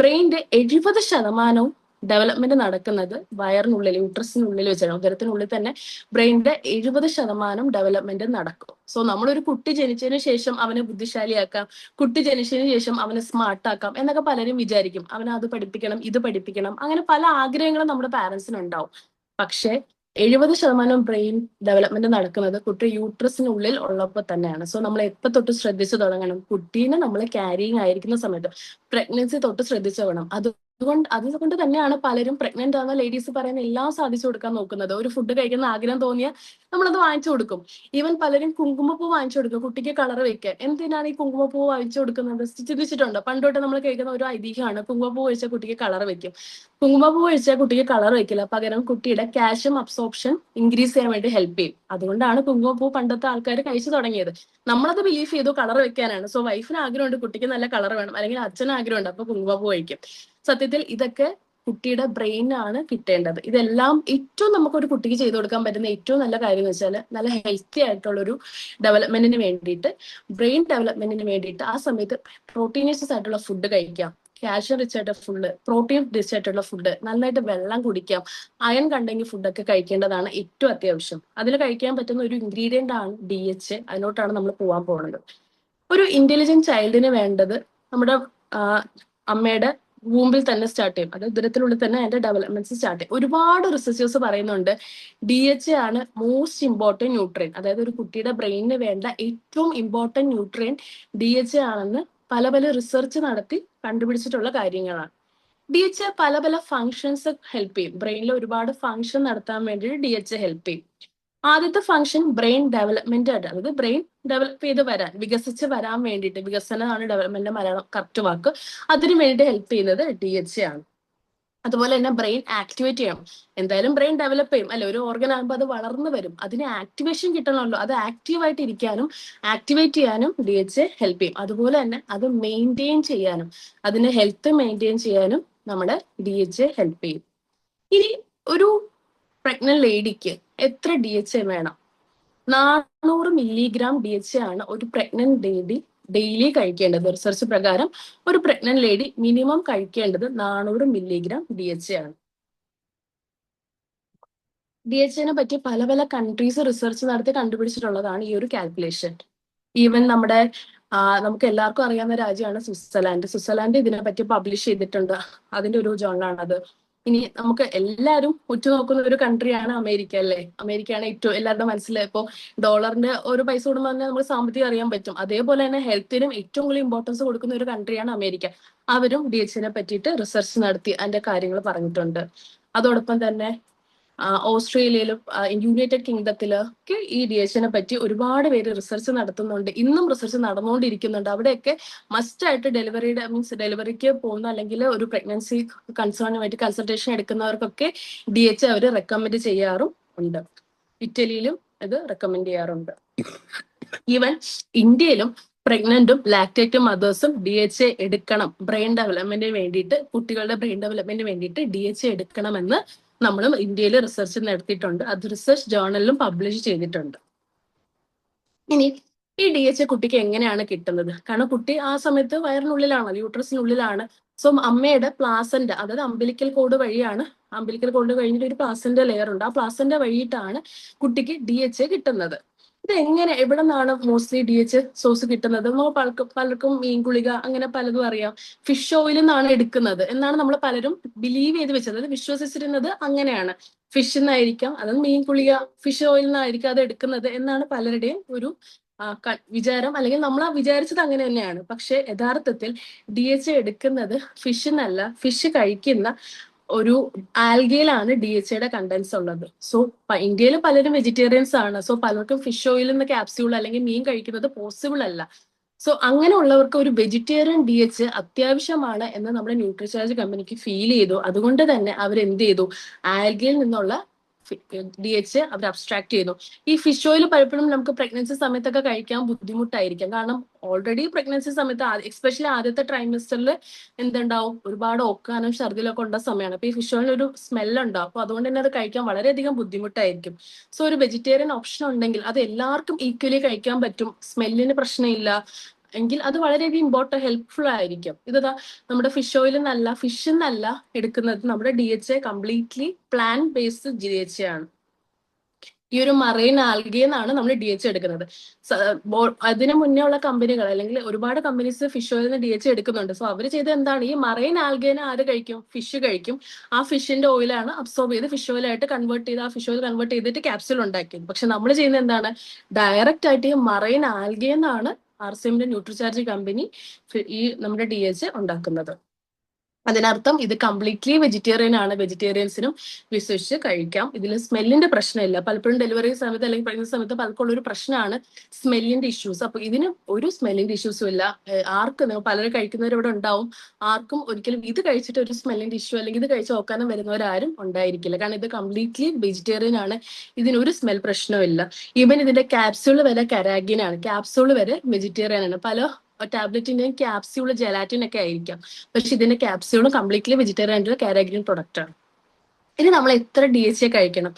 ബ്രെയിൻ്റെ 70% ഡെവലപ്മെന്റ് നടക്കുന്നത് വയറിനുള്ളിൽ, യൂട്രസിനുള്ളിൽ വെച്ചാണ്. ഉദരത്തിനുള്ളിൽ തന്നെ ബ്രെയിനിന്റെ 70% ഡെവലപ്മെന്റ് നടക്കും. സോ നമ്മളൊരു കുട്ടി ജനിച്ചതിന് ശേഷം അവനെ ബുദ്ധിശാലിയാക്കാം, കുട്ടി ജനിച്ചതിന് ശേഷം അവനെ സ്മാർട്ട് ആക്കാം എന്നൊക്കെ പലരും വിചാരിക്കും. അവനെ അത് പഠിപ്പിക്കണം, ഇത് പഠിപ്പിക്കണം, അങ്ങനെ പല ആഗ്രഹങ്ങളും നമ്മുടെ പാരന്റ്സിന് ഉണ്ടാവും. പക്ഷേ 70% ബ്രെയിൻ ഡെവലപ്മെന്റ് നടക്കുന്നത് കുട്ടി യൂട്രസിനുള്ളിൽ ഉള്ളപ്പോൾ തന്നെയാണ്. സോ നമ്മൾ എപ്പോൾ തൊട്ട് ശ്രദ്ധിച്ചു തുടങ്ങണം? കുട്ടീനെ നമ്മൾ ക്യാരിങ് ആയിരിക്കുന്ന സമയത്ത്, പ്രഗ്നൻസി തൊട്ട് ശ്രദ്ധിച്ചു വേണം. അതുകൊണ്ട് തന്നെയാണ് പലരും പ്രഗ്നന്റ് ആവുന്ന ലേഡീസ് പറയുന്ന എല്ലാം സാധിച്ചു കൊടുക്കാൻ നോക്കുന്നത്. ഒരു ഫുഡ് കഴിക്കുന്ന ആഗ്രഹം തോന്നിയാൽ നമ്മളത് വാങ്ങിച്ചു കൊടുക്കും. ഈവൻ പലരും കുങ്കുമപ്പൂ വാങ്ങിച്ചു കൊടുക്കും കുട്ടിക്ക് കളർ വെക്കാൻ. എന്തിനാണ് ഈ കുങ്കുമപ്പൂ വാങ്ങിച്ചു കൊടുക്കുന്നത്? ചിന്തിച്ചിട്ടുണ്ടോ? പണ്ടോട്ട് നമ്മൾ കേൾക്കുന്ന ഒരു ഐതിഹ്യമാണ്, കുങ്കുമപ്പൂ കഴിച്ചാൽ കുട്ടിക്ക് കളർ വെക്കും. കുങ്കുമപ്പൂ കഴിച്ചാൽ കുട്ടിക്ക് കളർ വെക്കില്ല, പകരം കുട്ടിയുടെ കാൽഷ്യം അബ്സോർപ്ഷൻ ഇൻക്രീസ് ചെയ്യാൻ വേണ്ടി ഹെൽപ്പ് ചെയ്യും. അതുകൊണ്ടാണ് കുങ്കുമപ്പൂ പണ്ടത്തെ ആൾക്കാർ കഴിച്ചു തുടങ്ങിയത്. നമ്മളത് ബിലീവ് ചെയ്തു കളർ വെക്കാനാണ്. സോ വൈഫിന് ആഗ്രഹമുണ്ട് കുട്ടിക്ക് നല്ല കളർ വേണം, അല്ലെങ്കിൽ അച്ഛന് ആഗ്രഹമുണ്ട്, അപ്പൊ കുങ്കുമപ്പൂ കഴിക്കും. സത്യത്തിൽ ഇതൊക്കെ കുട്ടിയുടെ ബ്രെയിനാണ് കിട്ടേണ്ടത്. ഇതെല്ലാം ഏറ്റവും നമുക്കൊരു കുട്ടിക്ക് ചെയ്തു കൊടുക്കാൻ പറ്റുന്ന ഏറ്റവും നല്ല കാര്യം എന്ന് വെച്ചാൽ നല്ല ഹെൽത്തി ആയിട്ടുള്ള ഒരു ഡെവലപ്മെന്റിന് വേണ്ടിയിട്ട്, ബ്രെയിൻ ഡെവലപ്മെന്റിന് വേണ്ടിയിട്ട് ആ സമയത്ത് പ്രോട്ടീനിയസ് ആയിട്ടുള്ള ഫുഡ് കഴിക്കാം, കാൽഷ്യം റിച്ച് ആയിട്ടുള്ള ഫുഡ്, പ്രോട്ടീൻ റിച്ച് ആയിട്ടുള്ള ഫുഡ്, നന്നായിട്ട് വെള്ളം കുടിക്കാം, അയൺ കണ്ടെങ്കിൽ ഫുഡൊക്കെ കഴിക്കേണ്ടതാണ് ഏറ്റവും അത്യാവശ്യം. അതിൽ കഴിക്കാൻ പറ്റുന്ന ഒരു ഇൻഗ്രീഡിയന്റ് ആണ് DHA. അതിലോട്ടാണ് നമ്മൾ പോകാൻ പോകുന്നത്. ഒരു ഇന്റലിജന്റ് ചൈൽഡിന് വേണ്ടത് നമ്മുടെ അമ്മയുടെ വൂമ്പിൽ തന്നെ സ്റ്റാർട്ട് ചെയ്യും. അത് ഉദരത്തിനുള്ളിൽ തന്നെ അതിന്റെ ഡെവലപ്മെന്റ്സ് സ്റ്റാർട്ട് ചെയ്യും. ഒരുപാട് റിസർച്ചേഴ്സ് പറയുന്നുണ്ട് DHA ആണ് മോസ്റ്റ് ഇമ്പോർട്ടൻറ്റ് ന്യൂട്രിയൻ. അതായത് ഒരു കുട്ടിയുടെ ബ്രെയിനിന് വേണ്ട ഏറ്റവും ഇമ്പോർട്ടൻറ്റ് ന്യൂട്രിയൻ DHA ആണെന്ന് പല പല റിസർച്ച് നടത്തി കണ്ടുപിടിച്ചിട്ടുള്ള കാര്യങ്ങളാണ്. DHA പല പല ഫങ്ഷൻസ് ഹെൽപ്പ് ചെയ്യും. ബ്രെയിനിൽ ഒരുപാട് ഫങ്ഷൻ നടത്താൻ വേണ്ടിയിട്ട് DHA ഹെൽപ്പ് ചെയ്യും. ആദ്യത്തെ ഫംഗ്ഷൻ ബ്രെയിൻ ഡെവലപ്മെന്റ് ആയിട്ട്, അതായത് ബ്രെയിൻ ഡെവലപ്പ് ചെയ്ത് വരാൻ, വികസിച്ച് വരാൻ വേണ്ടിയിട്ട്, വികസനമാണ് ഡെവലപ്മെന്റ് മലയാളം കറക്റ്റ് വാക്ക്, അതിനു വേണ്ടി ഹെൽപ്പ് ചെയ്യുന്നത് DHA ആണ്. അതുപോലെ തന്നെ ബ്രെയിൻ ആക്ടിവേറ്റ് ചെയ്യണം. എന്തായാലും ബ്രെയിൻ ഡെവലപ്പ് ചെയ്യും അല്ലെ, ഒരു ഓർഗൻ ആകുമ്പോൾ അത് വളർന്നു വരും, അതിന് ആക്ടിവേഷൻ കിട്ടണമല്ലോ. അത് ആക്റ്റീവായിട്ട് ഇരിക്കാനും ആക്ടിവേറ്റ് ചെയ്യാനും DHA ഹെൽപ്പ് ചെയ്യും. അതുപോലെ തന്നെ അത് മെയിൻറ്റെയിൻ ചെയ്യാനും, അതിന്റെ ഹെൽത്ത് മെയിൻറ്റെയിൻ ചെയ്യാനും നമ്മുടെ DHA ഹെൽപ്പ് ചെയ്യും. ഇനി ഒരു പ്രഗ്നന്റ് ലേഡിക്ക് എത്ര DHA വേണം? 400 മില്ലിഗ്രാം DHA ആണ് ഒരു പ്രഗ്നന്റ് ലേഡി ഡെയിലി കഴിക്കേണ്ടത്. റിസർച്ച് പ്രകാരം ഒരു പ്രഗ്നന്റ് ലേഡി മിനിമം കഴിക്കേണ്ടത് 400 മില്ലിഗ്രാം DHA ആണ്. DHA പറ്റി പല പല കൺട്രീസ് റിസർച്ച് നടത്തി കണ്ടുപിടിച്ചിട്ടുള്ളതാണ് ഈ ഒരു കാൽക്കുലേഷൻ. ഈവൻ നമ്മുടെ നമുക്ക് എല്ലാവർക്കും അറിയാവുന്ന രാജ്യമാണ് സ്വിറ്റ്സർലാൻഡ്. സ്വിറ്റ്സർലാൻഡ് ഇതിനെപ്പറ്റി പബ്ലിഷ് ചെയ്തിട്ടുണ്ട്, അതിന്റെ ഒരു ജേർണലാണത്. ഇനി നമുക്ക് എല്ലാവരും ഉറ്റുനോക്കുന്ന ഒരു കൺട്രിയാണ് അമേരിക്ക അല്ലേ. അമേരിക്കയാണ് ഏറ്റവും എല്ലാവരുടെ മനസ്സിൽ ഇപ്പോ ഡോളറിന്റെ ഒരു പൈസ കൂടുമ്പോൾ തന്നെ നമുക്ക് സാമ്പത്തികം അറിയാൻ പറ്റും. അതേപോലെ തന്നെ ഹെൽത്തിനും ഏറ്റവും കൂടുതൽ ഇമ്പോർട്ടൻസ് കൊടുക്കുന്ന ഒരു കൺട്രിയാണ് അമേരിക്ക. അവരും DHA പറ്റിയിട്ട് റിസർച്ച് നടത്തി അതിന്റെ കാര്യങ്ങൾ പറഞ്ഞിട്ടുണ്ട്. അതോടൊപ്പം തന്നെ ഓസ്ട്രേലിയയിലും യുണൈറ്റഡ് കിങ്ഡത്തിലൊക്കെ ഈ DHA പറ്റി ഒരുപാട് പേര് റിസർച്ച് നടത്തുന്നുണ്ട്. ഇന്നും റിസർച്ച് നടന്നുകൊണ്ടിരിക്കുന്നുണ്ട്. അവിടെയൊക്കെ മസ്റ്റ് ആയിട്ട് ഡെലിവറിക്ക് പോകുന്ന അല്ലെങ്കിൽ ഒരു പ്രഗ്നൻസി കൺസേണുമായിട്ട് കൺസൾട്ടേഷൻ എടുക്കുന്നവർക്കൊക്കെ DHA അവർ റെക്കമെൻഡ് ചെയ്യാറും ഉണ്ട്. ഇറ്റലിയിലും ഇത് റെക്കമെൻഡ് ചെയ്യാറുണ്ട്. ഈവൻ ഇന്ത്യയിലും പ്രഗ്നന്റും ലാക്ടേറ്റും മദേഴ്സും DHA എടുക്കണം, ബ്രെയിൻ ഡെവലപ്മെന്റിന് വേണ്ടിയിട്ട്, കുട്ടികളുടെ ബ്രെയിൻ ഡെവലപ്മെന്റിന് വേണ്ടിയിട്ട് DHA എടുക്കണമെന്ന് നമ്മളും ഇന്ത്യയിൽ റിസർച്ച് നടത്തിയിട്ടുണ്ട്. അത് റിസർച്ച് ജേർണലിലും പബ്ലിഷ് ചെയ്തിട്ടുണ്ട്. ഇനി ഈ DHA കുട്ടിക്ക് എങ്ങനെയാണ് കിട്ടുന്നത്? കാരണം കുട്ടി ആ സമയത്ത് വയറിനുള്ളിലാണ്, യൂട്രസിനുള്ളിലാണ്. സോ അമ്മയുടെ പ്ലാസന്റ, അതായത് അംബിലിക്കൽ കോഡ് വഴിയാണ്, അംബിലിക്കൽ കോഡ് കഴിഞ്ഞിട്ട് ഒരു പ്ലാസന്റ ലെയർ ഉണ്ട്, ആ പ്ലാസന്റ വഴിയിട്ടാണ് കുട്ടിക്ക് DHA കിട്ടുന്നത്. ഇത് എങ്ങനെ, എവിടെ നിന്നാണ് മോസ്റ്റ്ലി DHA സോഴ്സ് കിട്ടുന്നത്? പലർക്കും മീൻ ഗുളിക അങ്ങനെ പലതും അറിയാം. ഫിഷ് ഓയിൽ നിന്നാണ് എടുക്കുന്നത് എന്നാണ് നമ്മൾ പലരും ബിലീവ് ചെയ്ത് വെച്ചത്, അതായത് വിശ്വസിച്ചിരുന്നത് അങ്ങനെയാണ്. ഫിഷിൽ നിന്നായിരിക്കാം, അത് മീൻ ഗുളിക ഫിഷ് ഓയിൽ നിന്നായിരിക്കും അത് എടുക്കുന്നത് എന്നാണ് പലരുടെയും ഒരു വിചാരം, അല്ലെങ്കിൽ നമ്മൾ വിചാരിച്ചത് അങ്ങനെ തന്നെയാണ്. പക്ഷെ യഥാർത്ഥത്തിൽ DHA എടുക്കുന്നത് ഫിഷിനല്ല, ഫിഷ് കഴിക്കുന്ന ഒരു ആൽഗയിലാണ് DHA കണ്ടൻസ് ഉള്ളത്. സോ ഇന്ത്യയിൽ പലരും വെജിറ്റേറിയൻസ് ആണ്. സോ പലർക്കും ഫിഷ് ഓയിൽ നിന്ന് ക്യാപ്സ്യൂൾ അല്ലെങ്കിൽ മീൻ കഴിക്കുന്നത് പോസിബിൾ അല്ല. സോ അങ്ങനെയുള്ളവർക്ക് ഒരു വെജിറ്റേറിയൻ DHA അത്യാവശ്യമാണ് എന്ന് നമ്മുടെ ന്യൂട്രിചാർജ് കമ്പനിക്ക് ഫീൽ ചെയ്തു. അതുകൊണ്ട് തന്നെ അവർ എന്ത് ചെയ്തു, ആൽഗയിൽ നിന്നുള്ള DHA അവർ അബ്സ്ട്രാക്ട് ചെയ്യുന്നു. ഈ ഫിഷ് ഓയിൽ പലപ്പോഴും നമുക്ക് പ്രഗ്നൻസി സമയത്തൊക്കെ കഴിക്കാൻ ബുദ്ധിമുട്ടായിരിക്കും. കാരണം ഓൾറെഡി പ്രഗ്നൻസി സമയത്ത് എസ്പെഷ്യലി ആദ്യത്തെ ട്രൈമസ്റ്ററിൽ എന്തുണ്ടാവും, ഒരുപാട് ഓക്കാനും ഛർദിലൊക്കെ ഉണ്ട സമയമാണ്. അപ്പൊ ഈ ഫിഷ് ഓയിലിന് ഒരു സ്മെല്ലുണ്ടാവും. അപ്പൊ അതുകൊണ്ട് തന്നെ അത് കഴിക്കാൻ വളരെയധികം ബുദ്ധിമുട്ടായിരിക്കും. സോ ഒരു വെജിറ്റേറിയൻ ഓപ്ഷൻ ഉണ്ടെങ്കിൽ അത് എല്ലാവർക്കും ഈക്വലി കഴിക്കാൻ പറ്റും, സ്മെല്ലിന് പ്രശ്നമില്ല, എങ്കിൽ അത് വളരെയധികം ഹെൽപ്ഫുൾ ആയിരിക്കും. ഇതാ നമ്മുടെ ഫിഷ് എന്നല്ല എടുക്കുന്നത്, നമ്മുടെ DHA completely plan based DHA ആണ്. ഈ ഒരു മറൈൻ ആൽഗയെന്നാണ് നമ്മൾ DHA എടുക്കുന്നത്. അതിന് മുന്നേ ഉള്ള കമ്പനികൾ അല്ലെങ്കിൽ ഒരുപാട് കമ്പനീസ് ഫിഷ് ഓയിൽ നിന്ന് DHA എടുക്കുന്നുണ്ട്. സോ അവർ ചെയ്ത് എന്താണ്, ഈ മറൈൻ ആൽഗേനെ ആര് കഴിക്കും? ഫിഷ് കഴിക്കും. ആ ഫിഷിന്റെ ഓയിലാണ് അബ്സോർബ് ചെയ്ത് ഫിഷ് ഓയിലായിട്ട് കൺവേർട്ട് ചെയ്ത് ആ ഫിഷ് ഓയിൽ കൺവേർട്ട് ചെയ്തിട്ട് ക്യാപ്സ്യൂൾ ഉണ്ടാക്കിയത്. പക്ഷെ നമ്മൾ ചെയ്യുന്നത് എന്താണ്, ഡയറക്റ്റ് ആയിട്ട് ഈ മറൈൻ ആൽഗയെന്നാണ് RCMന്റെ ന്യൂട്രിചാർജ് കമ്പനി ഈ നമ്മുടെ DHA ഉണ്ടാക്കുന്നത്. അതിനർത്ഥം ഇത് കംപ്ലീറ്റ്ലി വെജിറ്റേറിയൻ ആണ്. വെജിറ്റേറിയൻസിനും വിശ്വസിച്ച് കഴിക്കാം. ഇതിൽ സ്മെല്ലിന്റെ പ്രശ്നമില്ല. പലപ്പോഴും ഡെലിവറി സമയത്ത് അല്ലെങ്കിൽ പ്രഗ്നൻസി സമയത്ത് പലർക്കുള്ള ഒരു പ്രശ്നമാണ് സ്മെല്ലിന്റെ ഇഷ്യൂസ്. അപ്പൊ ഇതിന് ഒരു സ്മെല്ലിന്റെ ഇഷ്യൂസും ഇല്ല. ആർക്കും പലരും കഴിക്കുന്നവരിവിടെ ഉണ്ടാവും, ആർക്കും ഒരിക്കലും ഇത് കഴിച്ചിട്ട് ഒരു സ്മെല്ലിന്റെ ഇഷ്യൂ അല്ലെങ്കിൽ ഇത് കഴിച്ച് നോക്കാനും വരുന്നവരാരും ഉണ്ടായിരിക്കില്ല. കാരണം ഇത് കംപ്ലീറ്റ്ലി വെജിറ്റേറിയൻ ആണ്. ഇതിനൊരു സ്മെൽ പ്രശ്നവും ഇല്ല. ഈവൻ ഇതിന്റെ ക്യാപ്സ്യൂൾ വരെ കരാഗിൻ ആണ്, ക്യാപ്സ്യൂൾ വരെ വെജിറ്റേറിയൻ ആണ്. പല ടാബ്ലറ്റിന്റെയും ക്യാപ്സ്യൂള് ജെലാറ്റിൻ ഒക്കെ ആയിരിക്കാം, പക്ഷെ ഇതിന്റെ ക്യാപ്സ്യൂളും കംപ്ലീറ്റ്ലി വെജിറ്റേറിയൻ ആയിട്ടുള്ള കാരാഗ്രീൻ പ്രൊഡക്റ്റ് ആണ്. ഇനി നമ്മൾ എത്ര DHA കഴിക്കണം?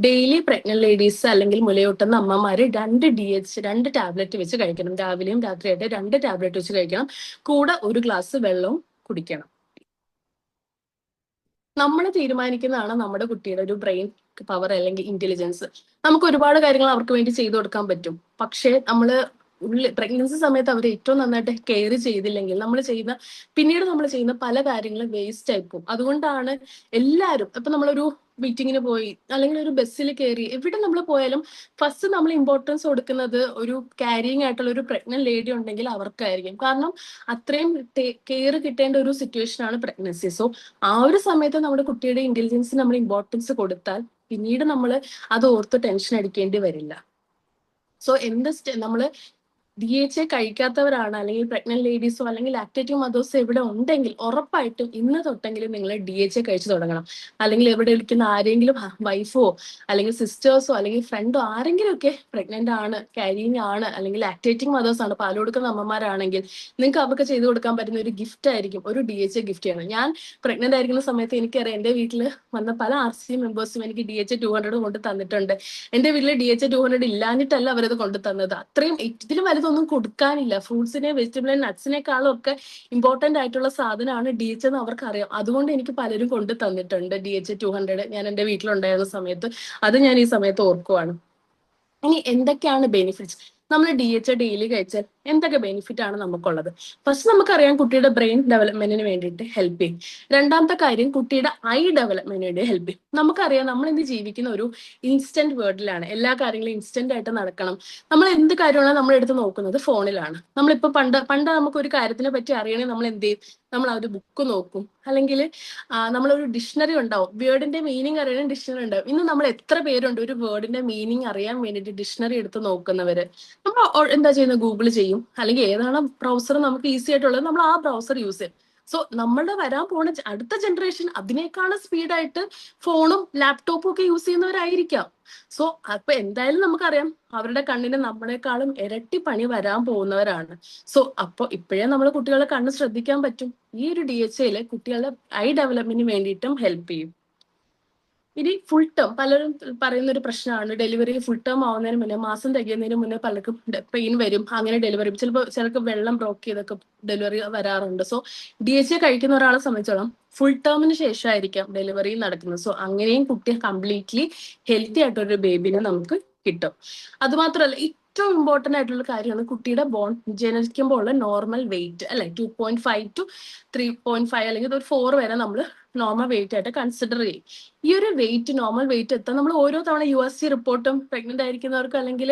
ഡെയിലി പ്രഗ്നന്റ് ലേഡീസ് അല്ലെങ്കിൽ മുലയൂട്ടുന്ന അമ്മമാര് 2 ടാബ്ലറ്റ് വെച്ച് കഴിക്കണം. രാവിലെയും രാത്രിയായിട്ട് 2 ടാബ്ലറ്റ് വെച്ച് കഴിക്കണം. കൂടെ 1 ഗ്ലാസ് വെള്ളവും കുടിക്കണം. നമ്മൾ തീരുമാനിക്കുന്നതാണ് നമ്മുടെ കുട്ടിയുടെ ഒരു ബ്രെയിൻ പവർ അല്ലെങ്കിൽ ഇന്റലിജൻസ്. നമുക്ക് ഒരുപാട് കാര്യങ്ങൾ അവർക്ക് വേണ്ടി ചെയ്തു കൊടുക്കാൻ പറ്റും. പക്ഷേ പ്രഗ്നൻസി സമയത്ത് അവർ ഏറ്റവും നന്നായിട്ട് കെയർ ചെയ്തില്ലെങ്കിൽ പിന്നീട് നമ്മൾ ചെയ്യുന്ന പല കാര്യങ്ങളും വേസ്റ്റ് ആയി പോകും. അതുകൊണ്ടാണ് എല്ലാവരും ഇപ്പൊ നമ്മളൊരു മീറ്റിങ്ങിന് പോയി അല്ലെങ്കിൽ ഒരു ബസ്സിൽ കയറി എവിടെ നമ്മൾ പോയാലും ഫസ്റ്റ് നമ്മൾ ഇമ്പോർട്ടൻസ് കൊടുക്കുന്നത് ഒരു ക്യാരിങ് ആയിട്ടുള്ള ഒരു പ്രഗ്നന്റ് ലേഡി ഉണ്ടെങ്കിൽ അവർക്കായിരിക്കും. കാരണം അത്രയും കെയർ കിട്ടേണ്ട ഒരു സിറ്റുവേഷൻ ആണ് പ്രഗ്നൻസി. സോ ആ ഒരു സമയത്ത് നമ്മുടെ കുട്ടിയുടെ ഇന്റലിജൻസിന് നമ്മൾ ഇമ്പോർട്ടൻസ് കൊടുത്താൽ പിന്നീട് നമ്മൾ അത് ഓർത്ത് ടെൻഷൻ അടിക്കേണ്ടി വരില്ല. സോ നമ്മള് DHA കഴിക്കാത്തവരാണ് അല്ലെങ്കിൽ പ്രഗ്നന്റ് ലേഡീസോ അല്ലെങ്കിൽ ലാക്ടേറ്റീവ് മദേഴ്സോ എവിടെ ഉണ്ടെങ്കിൽ ഉറപ്പായിട്ടും ഇന്ന് തൊട്ടെങ്കിലും നിങ്ങൾ DHA കഴിച്ചു തുടങ്ങണം. അല്ലെങ്കിൽ എവിടെ ഇരിക്കുന്ന ആരെങ്കിലും വൈഫോ അല്ലെങ്കിൽ സിസ്റ്റേഴ്സോ അല്ലെങ്കിൽ ഫ്രണ്ടോ ആരെങ്കിലും ഒക്കെ പ്രഗ്നന്റ് ആണ്, ക്യാരിങ് ആണ്, അല്ലെങ്കിൽ ലാക്ടേറ്റിംഗ് മദേഴ്സ് ആണ്, പാൽ കൊടുക്കുന്ന അമ്മമാരാണെങ്കിൽ നിങ്ങൾക്ക് അവർക്ക് ചെയ്തു കൊടുക്കാൻ പറ്റുന്ന ഒരു ഗിഫ്റ്റ് ആയിരിക്കും ഒരു DHA ഗിഫ്റ്റ് ചെയ്യണം. ഞാൻ പ്രഗ്നന്റ് ആയിരിക്കുന്ന സമയത്ത് എനിക്കറിയാം എന്റെ വീട്ടിൽ വന്ന പല RCM മെമ്പേഴ്സും എനിക്ക് DHA 200 കൊണ്ട് തന്നിട്ടുണ്ട്. എന്റെ വീട്ടിൽ DHA 200 ഇല്ലാഞ്ഞിട്ടല്ല അവരത് കൊണ്ടു തന്നത്. അത്രയും ഇതിലും വലുതൊന്നും കൊടുക്കാനില്ല. ഫ്രൂട്ട്സിനെ വെജിറ്റബിൾ നട്ട്സിനേക്കാളും ഒക്കെ ഇമ്പോർട്ടന്റ് ആയിട്ടുള്ള സാധനമാണ് DHA എന്ന് അവർക്കറിയാം. അതുകൊണ്ട് എനിക്ക് പലരും കൊണ്ടു തന്നിട്ടുണ്ട് DHA 200 ഞാൻ എന്റെ വീട്ടിലുണ്ടായിരുന്ന സമയത്ത്. അത് ഞാൻ ഈ സമയത്ത് ഓർക്കുവാണ്. ഇനി എന്തൊക്കെയാണ് ബെനിഫിറ്റ്സ്? നമ്മൾ DHA ഡെയിലി കഴിച്ചാൽ എന്തൊക്കെ ബെനിഫിറ്റ് ആണ് നമുക്കുള്ളത്? ഫസ്റ്റ് നമുക്കറിയാം കുട്ടിയുടെ ബ്രെയിൻ ഡെവലപ്മെന്റിന് വേണ്ടിയിട്ട് ഹെൽപ്പ് ചെയ്യും. രണ്ടാമത്തെ കാര്യം കുട്ടിയുടെ ഐ ഡെവലപ്മെന്റിന് വേണ്ടി ഹെൽപ്പ് ചെയ്യും. നമുക്കറിയാം നമ്മൾ ഇന്ന് ജീവിക്കുന്ന ഒരു ഇൻസ്റ്റന്റ് വേൾഡിലാണ്. എല്ലാ കാര്യങ്ങളും ഇൻസ്റ്റന്റ് ആയിട്ട് നടക്കണം. നമ്മൾ എന്ത് കാര്യമാണ് നമ്മൾ എടുത്ത് നോക്കുന്നത് ഫോണിലാണ്. നമ്മളിപ്പോ പണ്ട് നമുക്ക് ഒരു കാര്യത്തിനെ പറ്റി അറിയണമെങ്കിൽ നമ്മൾ എന്ത് ചെയ്യും? നമ്മൾ ആ ഒരു ബുക്ക് നോക്കും, അല്ലെങ്കിൽ നമ്മളൊരു ഡിക്ഷണറി ഉണ്ടാവും, വേർഡിന്റെ മീനിങ് അറിയാൻ ഡിക്ഷണറി ഉണ്ടാവും. ഇന്ന് നമ്മൾ എത്ര പേരുണ്ട് ഒരു വേർഡിന്റെ മീനിങ് അറിയാൻ വേണ്ടിയിട്ട് ഡിക്ഷണറി എടുത്ത് നോക്കുന്നവര്? നമ്മൾ എന്താ ചെയ്യുന്നത്? ഗൂഗിൾ ചെയ്യും, അല്ലെങ്കിൽ ഏതാണ് ബ്രൗസർ നമുക്ക് ഈസി ആയിട്ടുള്ളത് നമ്മൾ ആ ബ്രൗസർ യൂസ് ചെയ്യും. സോ നമ്മളുടെ വരാൻ പോണ അടുത്ത ജനറേഷൻ അതിനേക്കാളും സ്പീഡായിട്ട് ഫോണും ലാപ്ടോപ്പും ഒക്കെ യൂസ് ചെയ്യുന്നവരായിരിക്കാം. സോ അപ്പൊ എന്തായാലും നമുക്കറിയാം അവരുടെ കണ്ണിന് നമ്മളെക്കാളും ഇരട്ടി പണി വരാൻ പോകുന്നവരാണ്. സോ അപ്പൊ ഇപ്പോഴേ നമ്മൾ കുട്ടികളുടെ കണ്ണ് ശ്രദ്ധിക്കാൻ പറ്റും. ഈ ഒരു DHA കുട്ടികളുടെ ഐ ഡെവലപ്മെന്റിന് വേണ്ടിയിട്ടും ഹെൽപ്പ് ചെയ്യും. ഇനി ഫുൾ ടേം പലരും പറയുന്ന ഒരു പ്രശ്നമാണ്, ഡെലിവറി ഫുൾ ടേം ആവുന്നതിന് മുന്നേ, മാസം തികയുന്നതിന് മുന്നേ പലർക്കും പെയിൻ വരും. അങ്ങനെ ഡെലിവറി ചിലർക്ക് വെള്ളം ബ്ലോക്ക് ചെയ്തൊക്കെ ഡെലിവറി വരാറുണ്ട്. സോ DHA കഴിക്കുന്ന ഒരാളെ സംബന്ധിച്ചോളം ഫുൾ ടേമിന് ശേഷമായിരിക്കാം ഡെലിവറി നടക്കുന്നത്. സോ അങ്ങനെയും കുട്ടി കംപ്ലീറ്റ്ലി ഹെൽത്തി ആയിട്ടൊരു ബേബിനെ നമുക്ക് കിട്ടും. അതുമാത്രമല്ല ഏറ്റവും ഇമ്പോർട്ടന്റ് ആയിട്ടുള്ള കാര്യമാണ് കുട്ടിയുടെ ജനിക്കുമ്പോൾ ഉള്ള നോർമൽ വെയിറ്റ് അല്ലെ. 2.5 to 3.5 അല്ലെങ്കിൽ ഒരു 4 വരെ നമ്മൾ നോർമൽ വെയിറ്റ് ആയിട്ട് കൺസിഡർ ചെയ്യും. ഈ ഒരു നോർമൽ വെയിറ്റ് എത്താൻ നമ്മൾ ഓരോ തവണ USG റിപ്പോർട്ടും പ്രഗ്നന്റ് ആയിരിക്കുന്നവർക്ക് അല്ലെങ്കിൽ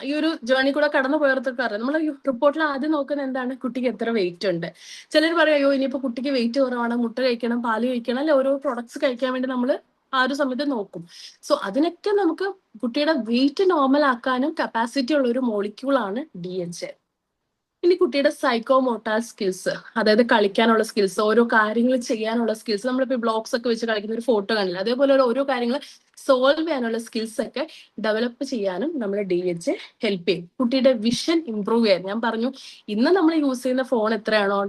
ഈ ഒരു ജേർണി കൂടെ കടന്നു പോയവർക്കൊക്കെ അറിയാം. നമ്മൾ റിപ്പോർട്ടിൽ ആദ്യം നോക്കുന്നത് എന്താണ്? കുട്ടിക്ക് എത്ര വെയിറ്റ് ഉണ്ട്. ചിലർ പറയും അയ്യോ ഇനിയിപ്പോ കുട്ടിക്ക് വെയിറ്റ് കുറവാണ്, മുട്ട കഴിക്കണം, പാല് കഴിക്കണം, അല്ലെ ഓരോ പ്രൊഡക്ട്സ് കഴിക്കാൻ വേണ്ടി നമ്മൾ ആ ഒരു സമയത്ത് നോക്കും. സോ അതിനൊക്കെ നമുക്ക് കുട്ടിയുടെ വെയിറ്റ് നോർമൽ ആക്കാനും കപ്പാസിറ്റി ഉള്ള ഒരു മോളിക്യൂളാണ് DHA. ഇനി കുട്ടിയുടെ സൈക്കോമോട്ടാർ സ്കിൽസ്, അതായത് കളിക്കാനുള്ള സ്കിൽസ്, ഓരോ കാര്യങ്ങൾ ചെയ്യാനുള്ള സ്കിൽസ്, നമ്മളിപ്പോ ബ്ലോക്സ് ഒക്കെ വെച്ച് കളിക്കുന്ന ഒരു ഫോട്ടോ കാണില്ല, അതേപോലെ ഓരോ കാര്യങ്ങൾ സോൾവ് ചെയ്യാനുള്ള സ്കിൽസ് ഒക്കെ ഡെവലപ്പ് ചെയ്യാനും നമ്മുടെ DHA ഹെൽപ്പ് ചെയ്യും. കുട്ടിയുടെ വിഷൻ ഇംപ്രൂവ് ചെയ്യാൻ, ഞാൻ പറഞ്ഞു ഇന്ന് നമ്മൾ യൂസ് ചെയ്യുന്ന ഫോൺ എത്രയാണോ,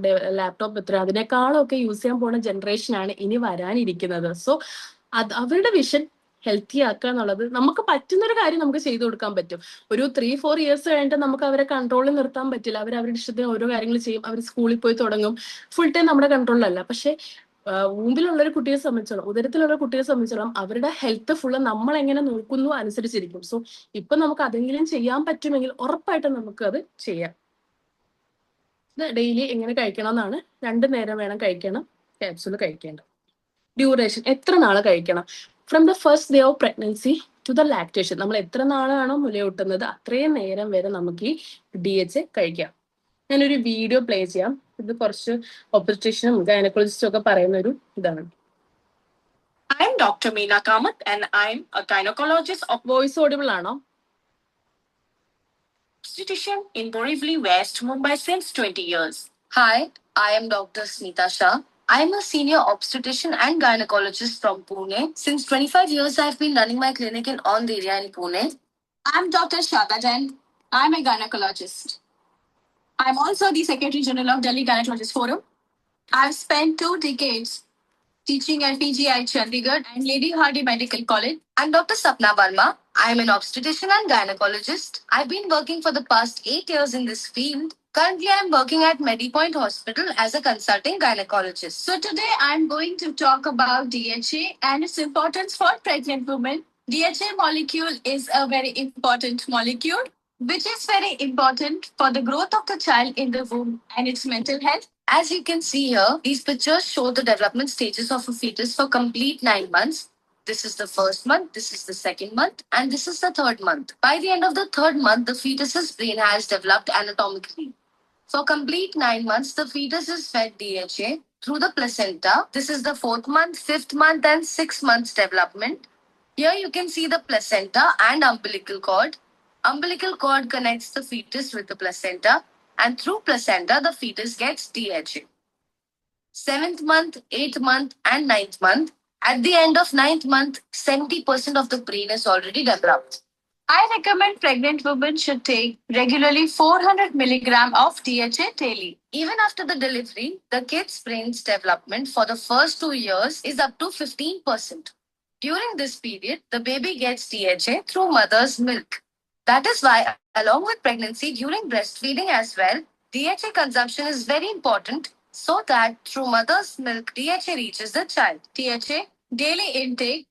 ലാപ്ടോപ്പ് എത്രയാണോ, അതിനേക്കാളും ഒക്കെ യൂസ് ചെയ്യാൻ പോണ ജനറേഷൻ ആണ് ഇനി വരാനിരിക്കുന്നത്. സോ അവരുടെ വിഷൻ ഹെൽത്തി ആക്കുക എന്നുള്ളത് നമുക്ക് പറ്റുന്ന ഒരു കാര്യം നമുക്ക് ചെയ്തു കൊടുക്കാൻ പറ്റും. ഒരു 3-4 ഇയേഴ്സ് കഴിഞ്ഞിട്ട് നമുക്ക് അവരെ കൺട്രോളിൽ നിർത്താൻ പറ്റില്ല. അവർ അവരുടെ ഇഷ്ടത്തിന് ഓരോ കാര്യങ്ങൾ ചെയ്യും. അവർ സ്കൂളിൽ പോയി തുടങ്ങും. ഫുൾ ടൈം നമ്മുടെ കൺട്രോളിലല്ല. പക്ഷെ ഊമ്പിലുള്ള ഒരു കുട്ടിയെ സംബന്ധിച്ചോളം, ഉദരത്തിലുള്ള കുട്ടിയെ സംബന്ധിച്ചോളം അവരുടെ ഹെൽത്ത് ഫുള്ള് നമ്മൾ എങ്ങനെ നോക്കുന്നു അനുസരിച്ചിരിക്കും. സോ ഇപ്പൊ നമുക്ക് അതെങ്കിലും ചെയ്യാൻ പറ്റുമെങ്കിൽ ഉറപ്പായിട്ടും നമുക്ക് അത് ചെയ്യാം. ഇത് ഡെയിലി എങ്ങനെ കഴിക്കണം എന്നാണ്. 2 നേരം വേണം കഴിക്കണം ക്യാപ്സൂൾ കഴിക്കേണ്ടത്. ഡ്യൂറേഷൻ എത്ര നാള് കഴിക്കണം? From the first day of pregnancy to the lactation. നമ്മൾ എത്ര നാളാണോ മുലയൂട്ടുന്നത് അത്രയും നേരം വരെ നമുക്ക് ഈ DHA കഴിക്കാം. ഞാനൊരു വീഡിയോ പ്ലേ ചെയ്യാം. ഇത് കുറച്ച് ഒബ്സ്ട്രീഷനും ഗൈനക്കോളജിസ്റ്റും ഒക്കെ പറയുന്ന ഒരു ഇതാണ്. I am Dr. Meena Kamath and I am a gynecologist of voice audible ആണോ? Obstetrician in Borivali, West Mumbai since 20 years. Hi, I am Dr. Smita Shah. I am a senior obstetrician and gynecologist from Pune. Since 25 years, I have been running my clinic in On area in Pune. I am Dr. Shada Jain. I am a gynecologist. I am also the Secretary General of Delhi Gynecologist Forum. I have spent 2 decades teaching at PGI Chandigarh and Lady Hardy Medical College. I'm Dr. Sapna Verma. I am an obstetrician and gynecologist. I've been working for the past 8 years in this field. Currently, I'm working at MediPoint Hospital as a consulting gynecologist. So today, I'm going to talk about DHA and its importance for pregnant women. DHA molecule is a very important molecule which is very important for the growth of the child in the womb and its mental health. As you can see here, these pictures show the development stages of a fetus for complete 9 months. This is the first month, this is the second month, and this is the third month. By the end of the third month, the fetus's brain has developed anatomically. For complete 9 months, the fetus is fed DHA through the placenta. This is the 4th month, 5th month, and 6th month's development. Here you can see the placenta and umbilical cord. Umbilical cord connects the fetus with the placenta, and through placenta, the fetus gets DHA. 7th month, 8th month, and 9th month. At the end of 9th month, 70% of the brain is already developed. I recommend pregnant women should take regularly 400 milligram of DHA daily. Even after the delivery, the kid's brain's development for the first 2 years is up to 15%. During this period, the baby gets DHA through mother's milk. That is why, along with pregnancy, during breastfeeding as well, DHA consumption is very important so that through mother's milk, DHA reaches the child. DHA daily intake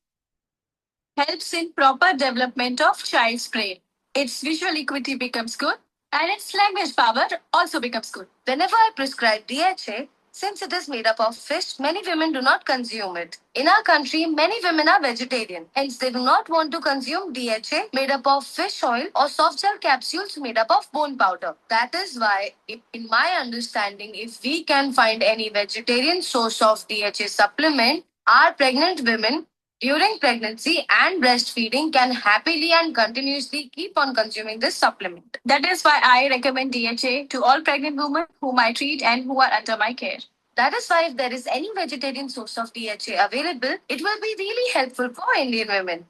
helps in proper development of child's brain. Its visual acuity becomes good and its language power also becomes good. Whenever I prescribe DHA, since it is made up of fish, many women do not consume it. In our country, many women are vegetarian. Hence, they do not want to consume DHA made up of fish oil or soft gel capsules made up of bone powder. That is why, in my understanding, if we can find any vegetarian source of DHA supplement, our pregnant women during pregnancy and breastfeeding can happily and continuously keep on consuming this supplement. That is why I recommend DHA to all pregnant women whom I treat and who are under my care. That is why if there is any vegetarian source of DHA available, it will be really helpful for Indian women.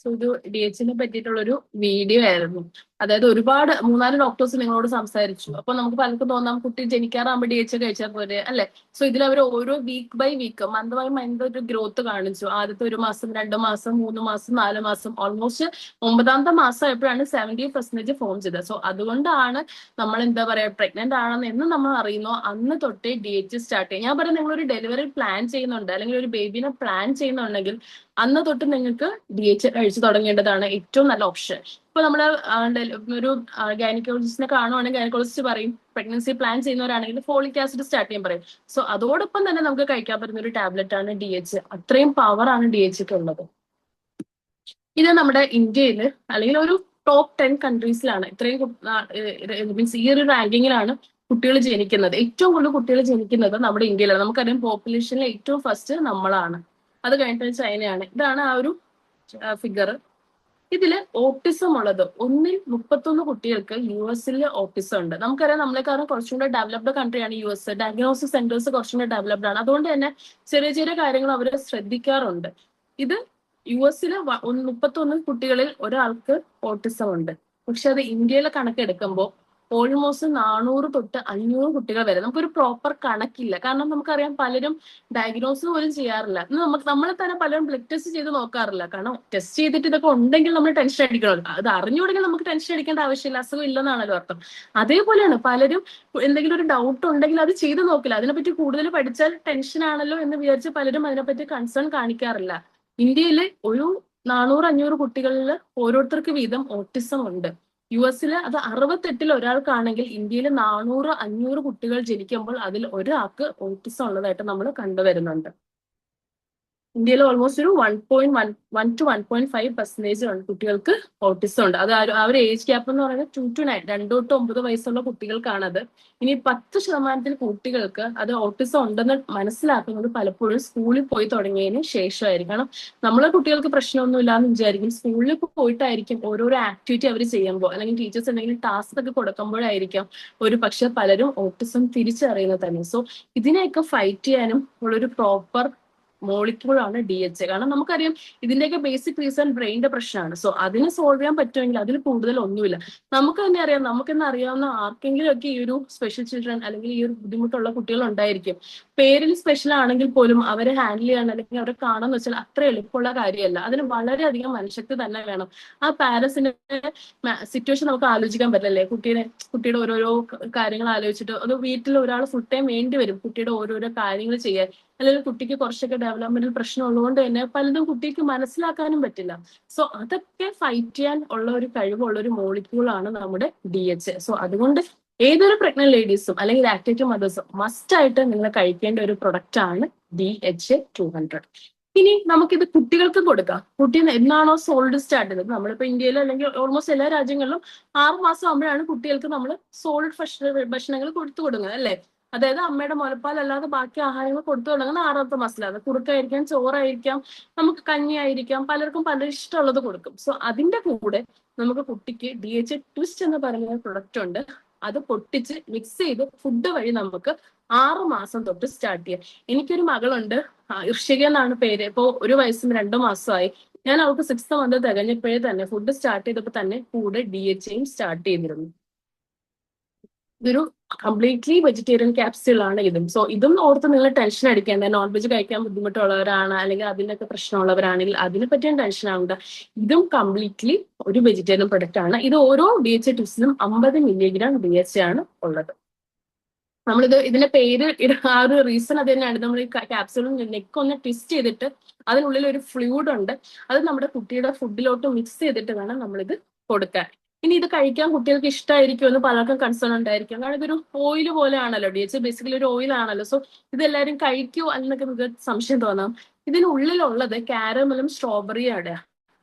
So ഇത് DHA പറ്റിയിട്ടുള്ളൊരു video ആയിരുന്നു. അതായത് ഒരുപാട് 3-4 doctors നിങ്ങളോട് സംസാരിച്ചു. അപ്പൊ നമുക്ക് പലർക്കും തോന്നാം കുട്ടി ജനിക്കാറാകുമ്പോൾ DHA കഴിച്ചാൽ പോരെ അല്ലെ. സോ ഇതിൽ അവർ ഓരോ week by week month by month ഒരു ഗ്രോത്ത് കാണിച്ചു. ആദ്യത്തെ 1 മാസം, 2 മാസം, 3 മാസം, 4 മാസം, ഓൾമോസ്റ്റ് 9ാമത്തെ മാസം ആയപ്പോഴാണ് 70% ഫോം ചെയ്തത്. സോ അതുകൊണ്ടാണ് നമ്മൾ എന്താ പറയാ പ്രഗ്നന്റ് ആണെന്ന് എന്ന് നമ്മൾ അറിയുന്നോ അന്ന് തൊട്ടേ DHA സ്റ്റാർട്ട് ചെയ്യും. ഞാൻ പറയാം നിങ്ങളൊരു ഡെലിവറി പ്ലാൻ ചെയ്യുന്നുണ്ട് അല്ലെങ്കിൽ ഒരു ബേബിനെ പ്ലാൻ ചെയ്യുന്നുണ്ടെങ്കിൽ അന്ന് തൊട്ട് നിങ്ങൾക്ക് DHA കഴിച്ചു തുടങ്ങേണ്ടതാണ് ഏറ്റവും നല്ല ഓപ്ഷൻ. ഇപ്പൊ നമ്മള് ഒരു ഗൈനക്കോളജിസ്റ്റിനെ കാണുവാണെങ്കിൽ ഗൈനക്കോളജിസ്റ്റ് പറയും പ്രഗ്നൻസി പ്ലാൻ ചെയ്യുന്നവരാണെങ്കിൽ ഫോളിക് ആസിഡ് സ്റ്റാർട്ട് ചെയ്യാൻ പറയും. സോ അതോടൊപ്പം തന്നെ നമുക്ക് കഴിക്കാൻ പറ്റുന്ന ഒരു ടാബ്ലറ്റ് ആണ് DHA. അത്രയും പവർ ആണ് DHA ഉള്ളത്. ഇത് നമ്മുടെ ഇന്ത്യയിൽ അല്ലെങ്കിൽ ഒരു ടോപ്പ് 10 കൺട്രീസിലാണ് ഇത്രയും മീൻസ് ഈ ഒരു റാങ്കിങ്ങിലാണ് കുട്ടികൾ ജനിക്കുന്നത്. ഏറ്റവും കൂടുതൽ കുട്ടികൾ ജനിക്കുന്നത് നമ്മുടെ ഇന്ത്യയിലാണ്. നമുക്കറിയാം പോപ്പുലേഷനിൽ ഏറ്റവും ഫസ്റ്റ് നമ്മളാണ്. അത് കഴിഞ്ഞിട്ട് ചൈനയാണ്. ഇതാണ് ആ ഒരു ഫിഗർ. ഇതില് ഓട്ടിസം ഉള്ളത് 1-31 കുട്ടികൾക്ക് US ഓട്ടിസം ഉണ്ട്. നമുക്കറിയാം നമ്മളെക്കാളും കുറച്ചുകൂടെ ഡെവലപ്ഡ് കൺട്രിയാണ് US. ഡയഗ്നോസിസ് സെന്റേഴ്സ് കുറച്ചുകൂടെ ഡെവലപ്ഡ് ആണ്. അതുകൊണ്ട് തന്നെ ചെറിയ ചെറിയ കാര്യങ്ങൾ അവർ ശ്രദ്ധിക്കാറുണ്ട്. ഇത് US 31 കുട്ടികളിൽ ഒരാൾക്ക് ഓട്ടിസം ഉണ്ട്. പക്ഷെ അത് ഇന്ത്യയിലെ കണക്കെടുക്കുമ്പോൾ ഓൾമോസ്റ്റ് 400 തൊട്ട് 500 കുട്ടികൾ വരെ. നമുക്കൊരു പ്രോപ്പർ കണക്കില്ല. കാരണം നമുക്കറിയാം പലരും ഡയഗ്നോസ് പോലും ചെയ്യാറില്ല. നമ്മളെ തന്നെ പലരും ബ്ലഡ് ടെസ്റ്റ് ചെയ്ത് നോക്കാറില്ല. കാരണം ടെസ്റ്റ് ചെയ്തിട്ട് ഇതൊക്കെ ഉണ്ടെങ്കിൽ നമ്മൾ ടെൻഷൻ അടിക്കണമല്ലോ. അത് അറിഞ്ഞുകൊണ്ടെങ്കിൽ നമുക്ക് ടെൻഷൻ അടിക്കേണ്ട ആവശ്യമില്ല, അസുഖം ഇല്ലെന്നാണല്ലോ അർത്ഥം. അതേപോലെയാണ് പലരും എന്തെങ്കിലും ഒരു ഡൗട്ട് ഉണ്ടെങ്കിൽ അത് ചെയ്ത് നോക്കില്ല. അതിനെപ്പറ്റി കൂടുതൽ പഠിച്ചാൽ ടെൻഷൻ ആണല്ലോ എന്ന് വിചാരിച്ച് പലരും അതിനെപ്പറ്റി കൺസേൺ കാണിക്കാറില്ല. ഇന്ത്യയിലെ ഒരു 400-500 കുട്ടികളിൽ ഓരോരുത്തർക്ക് വീതം ഓട്ടിസം ഉണ്ട്. US അത് 68 ഒരാൾക്കാണെങ്കിൽ ഇന്ത്യയിൽ 400-500 കുട്ടികൾ ജനിക്കുമ്പോൾ അതിൽ ഒരാൾക്ക് ഓട്ടിസം ഉള്ളതായിട്ട് നമ്മൾ കണ്ടുവരുന്നുണ്ട്. ഇന്ത്യയിൽ ഓൾമോസ്റ്റ് ഒരു 1.1 to 1.5% കുട്ടികൾക്ക് ഓട്ടിസം ഉണ്ട്. അത് ആ ഒരു ഏജ് ഗ്യാപ്പ് എന്ന് പറയുന്നത് 2 to 9, 2 തൊട്ട് 9 വയസ്സുള്ള കുട്ടികൾക്കാണത്. ഇനി 10% കുട്ടികൾക്ക് അത് ഓട്ടിസം ഉണ്ടെന്ന് മനസ്സിലാക്കുന്നത് പലപ്പോഴും സ്കൂളിൽ പോയി തുടങ്ങിയതിന് ശേഷമായിരിക്കും. കാരണം നമ്മളെ കുട്ടികൾക്ക് പ്രശ്നമൊന്നുമില്ല എന്ന് വിചാരിക്കും. സ്കൂളിൽ പോയിട്ടായിരിക്കും ഓരോരോ ആക്ടിവിറ്റി അവർ ചെയ്യുമ്പോൾ, അല്ലെങ്കിൽ ടീച്ചേഴ്സ് എന്തെങ്കിലും ടാസ്ക് ഒക്കെ കൊടുക്കുമ്പോഴായിരിക്കാം ഒരു പക്ഷെ പലരും ഓട്ടിസം തിരിച്ചറിയുന്നത് തന്നെ. സോ ഇതിനെയൊക്കെ ഫൈറ്റ് ചെയ്യാനും ഉള്ളൊരു പ്രോപ്പർ മോളിക്യൂളാണ് DHA. കാരണം നമുക്കറിയാം ഇതിന്റെയൊക്കെ ബേസിക് റീസൺ ബ്രെയിനിന്റെ പ്രശ്നമാണ്. സോ അതിനെ സോൾവ് ചെയ്യാൻ പറ്റുമെങ്കിൽ അതിൽ കൂടുതൽ ഒന്നുമില്ല. നമുക്ക് തന്നെ അറിയാം, നമുക്കെന്ന് അറിയാവുന്ന ആർക്കെങ്കിലും ഒക്കെ ഈ ഒരു സ്പെഷ്യൽ ചിൽഡ്രൻ അല്ലെങ്കിൽ ഈ ഒരു ബുദ്ധിമുട്ടുള്ള കുട്ടികൾ ഉണ്ടായിരിക്കും. പേരിൽ സ്പെഷ്യൽ ആണെങ്കിൽ പോലും അവരെ ഹാൻഡിൽ ചെയ്യാൻ അല്ലെങ്കിൽ അവരെ കാണാന്ന് വെച്ചാൽ അത്ര എളുപ്പമുള്ള കാര്യമല്ല. അതിന് വളരെയധികം മനഃശക്തി തന്നെ വേണം. ആ പാരന്റ്സിന്റെ സിറ്റുവേഷൻ നമുക്ക് ആലോചിക്കാൻ പറ്റില്ലല്ലേ? കുട്ടിയുടെ ഓരോരോ കാര്യങ്ങൾ ആലോചിച്ചിട്ട് അത് വീട്ടിൽ ഒരാൾ ഫുൾ ടൈം വേണ്ടി വരും കുട്ടിയുടെ ഓരോരോ കാര്യങ്ങൾ ചെയ്യാൻ. അല്ലെങ്കിൽ കുട്ടിക്ക് കുറച്ചൊക്കെ ഡെവലപ്മെന്റൽ പ്രശ്നം ഉള്ളതുകൊണ്ട് തന്നെ പലതും കുട്ടിക്ക് മനസ്സിലാക്കാനും പറ്റില്ല. സോ അതൊക്കെ ഫൈറ്റ് ചെയ്യാൻ ഉള്ള ഒരു കഴിവുള്ള ഒരു മോളിക്യൂളാണ് നമ്മുടെ DHA. സോ അതുകൊണ്ട് ഏതൊരു പ്രഗ്നന്റ് ലേഡീസും അല്ലെങ്കിൽ ലാക്ടേറ്റിംഗ് മദേഴ്സും മസ്റ്റ് ആയിട്ട് നിങ്ങൾ കഴിക്കേണ്ട ഒരു പ്രൊഡക്റ്റ് ആണ് DHA 200. ഇനി നമുക്കിത് കുട്ടികൾക്ക് കൊടുക്കാം. കുട്ടി എന്നാണോ സോൾഡ് സ്റ്റാർട്ട് ചെയ്തത്, നമ്മളിപ്പോ ഇന്ത്യയിൽ അല്ലെങ്കിൽ ഓൾമോസ്റ്റ് എല്ലാ രാജ്യങ്ങളിലും 6 മാസം ആകുമ്പോഴാണ് കുട്ടികൾക്ക് നമ്മൾ സോളിഡ് ഭക്ഷണങ്ങൾ കൊടുത്തു കൊടുക്കുന്നത് അല്ലെ? അതായത് അമ്മയുടെ മുലപ്പാൽ അല്ലാതെ ബാക്കി ആഹാരങ്ങൾ കൊടുത്തു തുടങ്ങുന്ന 6ാമത്തെ മാസത്തിലാണ്. കുറുക്കായിരിക്കാം, ചോറായിരിക്കാം, നമുക്ക് കഞ്ഞി ആയിരിക്കാം, പലർക്കും പല ഇഷ്ടമുള്ളത് കൊടുക്കും. സോ അതിന്റെ കൂടെ നമുക്ക് കുട്ടിക്ക് DHA ട്വിസ്റ്റ് എന്ന് പറയുന്ന പ്രൊഡക്റ്റ് ഉണ്ട്. അത് പൊട്ടിച്ച് മിക്സ് ചെയ്ത് ഫുഡ് വഴി നമുക്ക് 6 മാസം തൊട്ട് സ്റ്റാർട്ട് ചെയ്യാം. എനിക്കൊരു മകളുണ്ട്, ഇർഷിക എന്നാണ് പേര്. ഇപ്പോ 1 വയസ്സും 2 മാസമായി. ഞാൻ അവൾക്ക് 6th മന്ത് തികഞ്ഞപ്പോഴേ തന്നെ ഫുഡ് സ്റ്റാർട്ട് ചെയ്തപ്പോൾ തന്നെ കൂടെ DHAയും സ്റ്റാർട്ട് ചെയ്തിരുന്നു. ഇതൊരു കംപ്ലീറ്റ്ലി വെജിറ്റേറിയൻ ക്യാപ്സ്യൂൾ ആണ് ഇതും. സോ ഇതും ഓർത്ത് നിങ്ങൾ ടെൻഷൻ അടിക്കേണ്ട. നോൺ വെജ് കഴിക്കാൻ ബുദ്ധിമുട്ടുള്ളവരാണ് അല്ലെങ്കിൽ അതിനൊക്കെ പ്രശ്നമുള്ളവരാണെങ്കിൽ അതിനെ പറ്റിയും ടെൻഷൻ ആവുക. ഇതും കംപ്ലീറ്റ്ലി ഒരു വെജിറ്റേറിയൻ പ്രൊഡക്റ്റ് ആണ്. ഇത് ഓരോ DHA ടിപ്സിനും 50 മില്ലിഗ്രാം DHA ആണ് ഉള്ളത്. നമ്മളിത് ഇതിന്റെ പേര് ആ ഒരു റീസൺ അത് തന്നെയാണ്. നമ്മൾ ഈ ക്യാപ്സ്യൂളും നെക്ക് ഒന്ന് ട്വിസ്റ്റ് ചെയ്തിട്ട് അതിനുള്ളിൽ ഒരു ഫ്ലൂയിഡ് ഉണ്ട്. അത് നമ്മുടെ കുട്ടിയുടെ ഫുഡിലോട്ട് മിക്സ് ചെയ്തിട്ട് വേണം നമ്മളിത് കൊടുക്കാൻ. ഇനി ഇത് കഴിക്കാൻ കുട്ടികൾക്ക് ഇഷ്ടമായിരിക്കും എന്ന് പലർക്കും കൺസേൺ ഉണ്ടായിരിക്കും. കാരണം ഇതൊരു ഓയിൽ പോലെയാണല്ലോ, DHA ബേസിക്കലി ഒരു ഓയിൽ ആണല്ലോ. സോ ഇതെല്ലാവരും കഴിക്കൂ എന്നൊക്കെ നിങ്ങൾക്ക് സംശയം തോന്നാം. ഇതിനുള്ളിലുള്ളത് കാരമലും സ്ട്രോബെറിയാണ്.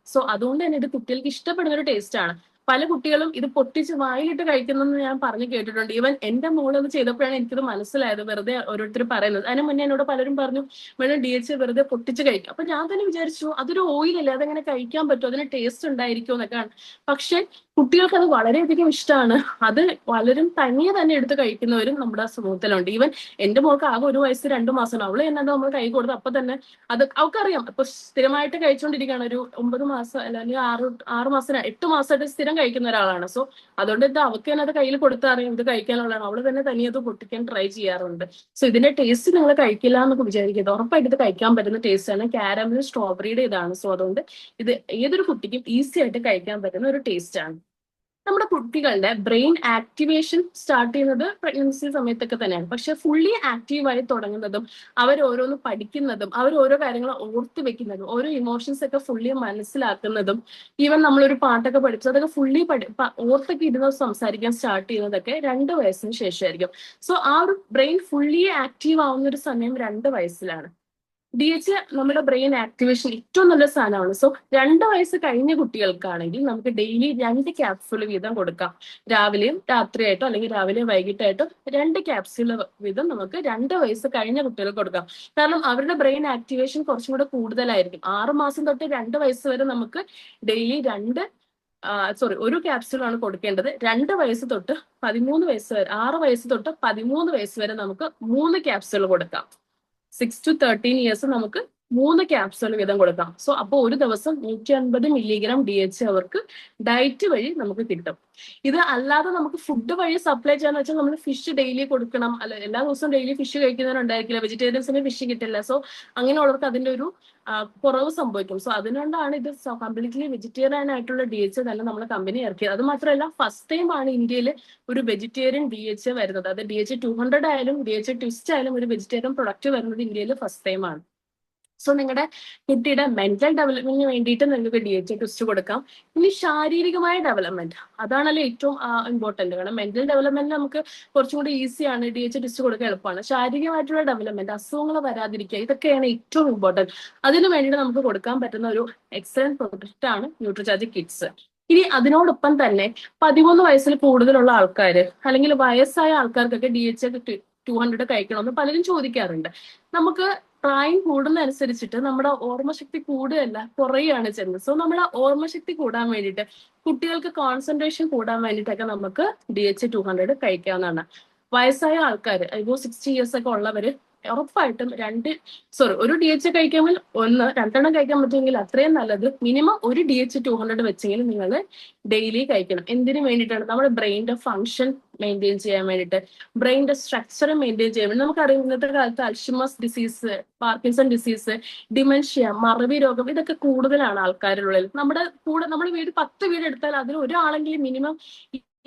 സോ അതുകൊണ്ട് തന്നെ ഇത് കുട്ടികൾക്ക് ഇഷ്ടപ്പെടുന്ന ഒരു ടേസ്റ്റ് ആണ്. പല കുട്ടികളും ഇത് പൊട്ടിച്ച് വായിലിട്ട് കഴിക്കുന്നെന്ന് ഞാൻ പറഞ്ഞു കേട്ടിട്ടുണ്ട്. ഈവൻ എന്റെ മോൾ അത് ചെയ്തപ്പോഴാണ് എനിക്കത് മനസ്സിലായത്. വെറുതെ ഓരോരുത്തർ പറയുന്നത്. അതിന് മുന്നേ എന്നോട് പലരും പറഞ്ഞു വേണം DHA വെറുതെ പൊട്ടിച്ച് കഴിക്കും. അപ്പൊ ഞാൻ തന്നെ വിചാരിച്ചു അതൊരു ഓയിലല്ലേ, അതെങ്ങനെ കഴിക്കാൻ പറ്റും, അതിന് ടേസ്റ്റ് ഉണ്ടായിരിക്കും എന്നൊക്കെയാണ്. പക്ഷെ കുട്ടികൾക്ക് അത് വളരെയധികം ഇഷ്ടമാണ്. അത് പലരും തനിയെ തന്നെ എടുത്ത് കഴിക്കുന്നവരും നമ്മുടെ സമൂഹത്തിലുണ്ട്. ഈവൻ എന്റെ മോൾക്ക് ആകെ 1 വയസ്സ് 2 മാസമാണ്. അവള് എന്നാ നമ്മൾ കൈ കൊടുത്ത് അപ്പൊ തന്നെ അത് അവൾക്കറിയാം. ഇപ്പൊ സ്ഥിരമായിട്ട് കഴിച്ചുകൊണ്ടിരിക്കുകയാണ്. ഒരു 9 മാസം അല്ലെങ്കിൽ 6 മാസം 8 മാസമായിട്ട് സ്ഥിരം കഴിക്കുന്ന ഒരാളാണ്. സോ അതുകൊണ്ട് എന്താ അവൾക്ക് തന്നെ അത് കയ്യിൽ കൊടുത്തറിയാം ഇത് കഴിക്കാനുള്ളതാണ്. അവള് തന്നെ തനിയത് പൊട്ടിക്കാൻ ട്രൈ ചെയ്യാറുണ്ട്. സോ ഇതിന്റെ ടേസ്റ്റ് നിങ്ങൾ കഴിക്കില്ല എന്നൊക്കെ വിചാരിക്കുന്നത് ഉറപ്പായിട്ട് ഇത് കഴിക്കാൻ പറ്റുന്ന ടേസ്റ്റ് ആണ്. കാരമൽ സ്ട്രോബെറിയുടെ ഇതാണ്. സോ അതുകൊണ്ട് ഇത് ഏതൊരു കുട്ടിക്കും ഈസി ആയിട്ട് കഴിക്കാൻ പറ്റുന്ന ഒരു ടേസ്റ്റ് ആണ്. നമ്മുടെ കുട്ടികളുടെ ബ്രെയിൻ ആക്ടിവേഷൻ സ്റ്റാർട്ട് ചെയ്യുന്നത് പ്രഗ്നൻസി സമയത്തൊക്കെ തന്നെയാണ്. പക്ഷെ ഫുള്ളി ആക്റ്റീവായി തുടങ്ങുന്നതും അവർ ഓരോന്ന് പഠിക്കുന്നതും അവർ ഓരോ കാര്യങ്ങൾ ഓർത്ത് വെക്കുന്നതും ഓരോ ഇമോഷൻസ് ഒക്കെ ഫുള്ളി മനസ്സിലാക്കുന്നതും ഈവൻ നമ്മളൊരു പാട്ടൊക്കെ പഠിച്ചു അതൊക്കെ ഫുള്ളി ഓർത്തൊക്കെ ഇരുന്ന് സംസാരിക്കാൻ സ്റ്റാർട്ട് ചെയ്യുന്നതൊക്കെ 2 വയസ്സിന് ശേഷമായിരിക്കും. സോ ആ ഒരു ബ്രെയിൻ ഫുള്ളി ആക്റ്റീവ് ആവുന്ന ഒരു സമയം 2 വയസ്സിലാണ്. DHA നമ്മുടെ ബ്രെയിൻ ആക്ടിവേഷൻ ഏറ്റവും നല്ല സാധനമാണ്. സോ 2 വയസ്സ് കഴിഞ്ഞ കുട്ടികൾക്കാണെങ്കിൽ നമുക്ക് ഡെയിലി 2 ക്യാപ്സ്യൂൾ വീതം കൊടുക്കാം. രാവിലെയും രാത്രിയായിട്ടോ അല്ലെങ്കിൽ രാവിലെയും വൈകിട്ടായിട്ടോ 2 ക്യാപ്സ്യൂൾ വീതം നമുക്ക് 2 വയസ്സ് കഴിഞ്ഞ കുട്ടികൾക്ക് കൊടുക്കാം. കാരണം അവരുടെ ബ്രെയിൻ ആക്ടിവേഷൻ കുറച്ചും കൂടെ കൂടുതലായിരിക്കും. 6 മാസം തൊട്ട് 2 വയസ്സ് വരെ നമുക്ക് ഡെയിലി 1 ക്യാപ്സ്യൂൾ ആണ് കൊടുക്കേണ്ടത്. 2 വയസ്സ് തൊട്ട് 13 വയസ്സ് വരെ 6 വയസ്സ് തൊട്ട് 13 വയസ്സ് വരെ നമുക്ക് 3 ക്യാപ്സ്യൂൾ കൊടുക്കാം. 6 to 13 ഇയേഴ്സ് നമുക്ക് 3 ക്യാപ്സൂൾ വീതം കൊടുക്കാം. സോ അപ്പോൾ ഒരു ദിവസം 150 മില്ലിഗ്രാം DHA അവർക്ക് ഡയറ്റ് വഴി നമുക്ക് കിട്ടും. ഇത് അല്ലാതെ നമുക്ക് ഫുഡ് വഴി സപ്ലൈ ചെയ്യാന്ന് വെച്ചാൽ നമ്മൾ ഫിഷ് ഡെയിലി കൊടുക്കണം. അല്ല, എല്ലാ ദിവസവും ഡെയിലി ഫിഷ് കഴിക്കുന്നവരുണ്ടായിരിക്കില്ല, വെജിറ്റേറിയൻസിന് ഫിഷ് കിട്ടില്ല. സോ അങ്ങനെയുള്ളവർക്ക് അതിന്റെ ഒരു കുറവ് സംഭവിക്കും. സോ അതുകൊണ്ടാണ് ഇത് കംപ്ലീറ്റ്ലി വെജിറ്റേറിയൻ ആയിട്ടുള്ള DHA തന്നെ നമ്മളെ കമ്പനി ഇറക്കിയത്. അത് മാത്രമല്ല, ഫസ്റ്റ് ടൈം ആണ് ഇന്ത്യയിൽ ഒരു വെജിറ്റേറിയൻ DHA വരുന്നത്. അത് DHA 200 ആയാലും DHA ട്വിസ്റ്റ് ആയാലും ഒരു വെജിറ്റേറിയൻ പ്രൊഡക്റ്റ് വരുന്നത് ഇന്ത്യയിൽ ഫസ്റ്റ് ടൈം ആണ്. സോ നിങ്ങളുടെ കുട്ടിയുടെ മെന്റൽ ഡെവലപ്മെന്റിന് വേണ്ടിയിട്ട് നിങ്ങൾക്ക് DHA ട്വിസ്റ്റ് കൊടുക്കാം. ഇനി ശാരീരികമായ ഡെവലപ്മെന്റ്, അതാണല്ലോ ഏറ്റവും ഇമ്പോർട്ടന്റ്. കാരണം മെന്റൽ ഡെവലപ്മെന്റ് നമുക്ക് കുറച്ചും കൂടി ഈസിയാണ്, DHA ട്വിസ്റ്റ് കൊടുക്കാൻ എളുപ്പമാണ്. ശാരീരികമായിട്ടുള്ള ഡെവലപ്മെന്റ്, അസുഖങ്ങൾ വരാതിരിക്കുക, ഇതൊക്കെയാണ് ഏറ്റവും ഇമ്പോർട്ടന്റ്. അതിന് വേണ്ടിയിട്ട് നമുക്ക് കൊടുക്കാൻ പറ്റുന്ന ഒരു എക്സലന്റ് പ്രൊഡക്റ്റ് ആണ് ന്യൂട്രിചാർജ് കിഡ്സ്. ഇനി അതിനോടൊപ്പം തന്നെ 13 വയസ്സിൽ കൂടുതലുള്ള ആൾക്കാർ അല്ലെങ്കിൽ വയസ്സായ ആൾക്കാർക്കൊക്കെ DHA 200 കഴിക്കണമെന്ന് പലരും ചോദിക്കാറുണ്ട്. നമുക്ക് പ്രായം കൂടുന്നതനുസരിച്ചിട്ട് നമ്മുടെ ഓർമ്മശക്തി കൂടുകയല്ല, കുറയുകയാണ് ചെയ്യുന്നത്. സോ നമ്മുടെ ഓർമ്മശക്തി കൂടാൻ വേണ്ടിയിട്ട്, കുട്ടികൾക്ക് കോൺസെൻട്രേഷൻ കൂടാൻ വേണ്ടിയിട്ടൊക്കെ നമുക്ക് DHA 200 കഴിക്കാവുന്നതാണ്. വയസ്സായ ആൾക്കാർ, ഇപ്പോൾ 60 ഇയേഴ്സ് ഒക്കെ ഉള്ളവര് ഉറപ്പായിട്ടും ഒരു DHA കഴിക്കുമ്പോൾ 2 കഴിക്കാൻ പറ്റുമെങ്കിൽ അത്രയും നല്ലത്. മിനിമം ഒരു DHA 200 വെച്ചെങ്കിലും നിങ്ങൾ ഡെയിലി കഴിക്കണം. എന്തിനു വേണ്ടിയിട്ടാണ്? നമ്മുടെ ബ്രെയിനിന്റെ ഫംഗ്ഷൻ മെയിൻറ്റെയിൻ ചെയ്യാൻ വേണ്ടിയിട്ട്, ബ്രെയിനിന്റെ സ്ട്രക്ചർ മെയിൻറ്റെയിൻ ചെയ്യാൻ വേണ്ടി. നമുക്കറിയാം ഇന്നത്തെ കാലത്ത് Alzheimer's disease, Parkinson disease, dementia, മറവി രോഗം, ഇതൊക്കെ കൂടുതലാണ് ആൾക്കാരുള്ളിൽ. നമ്മുടെ വീട് 10 വീട് എടുത്താൽ അതിൽ ഒരാളെങ്കിലും മിനിമം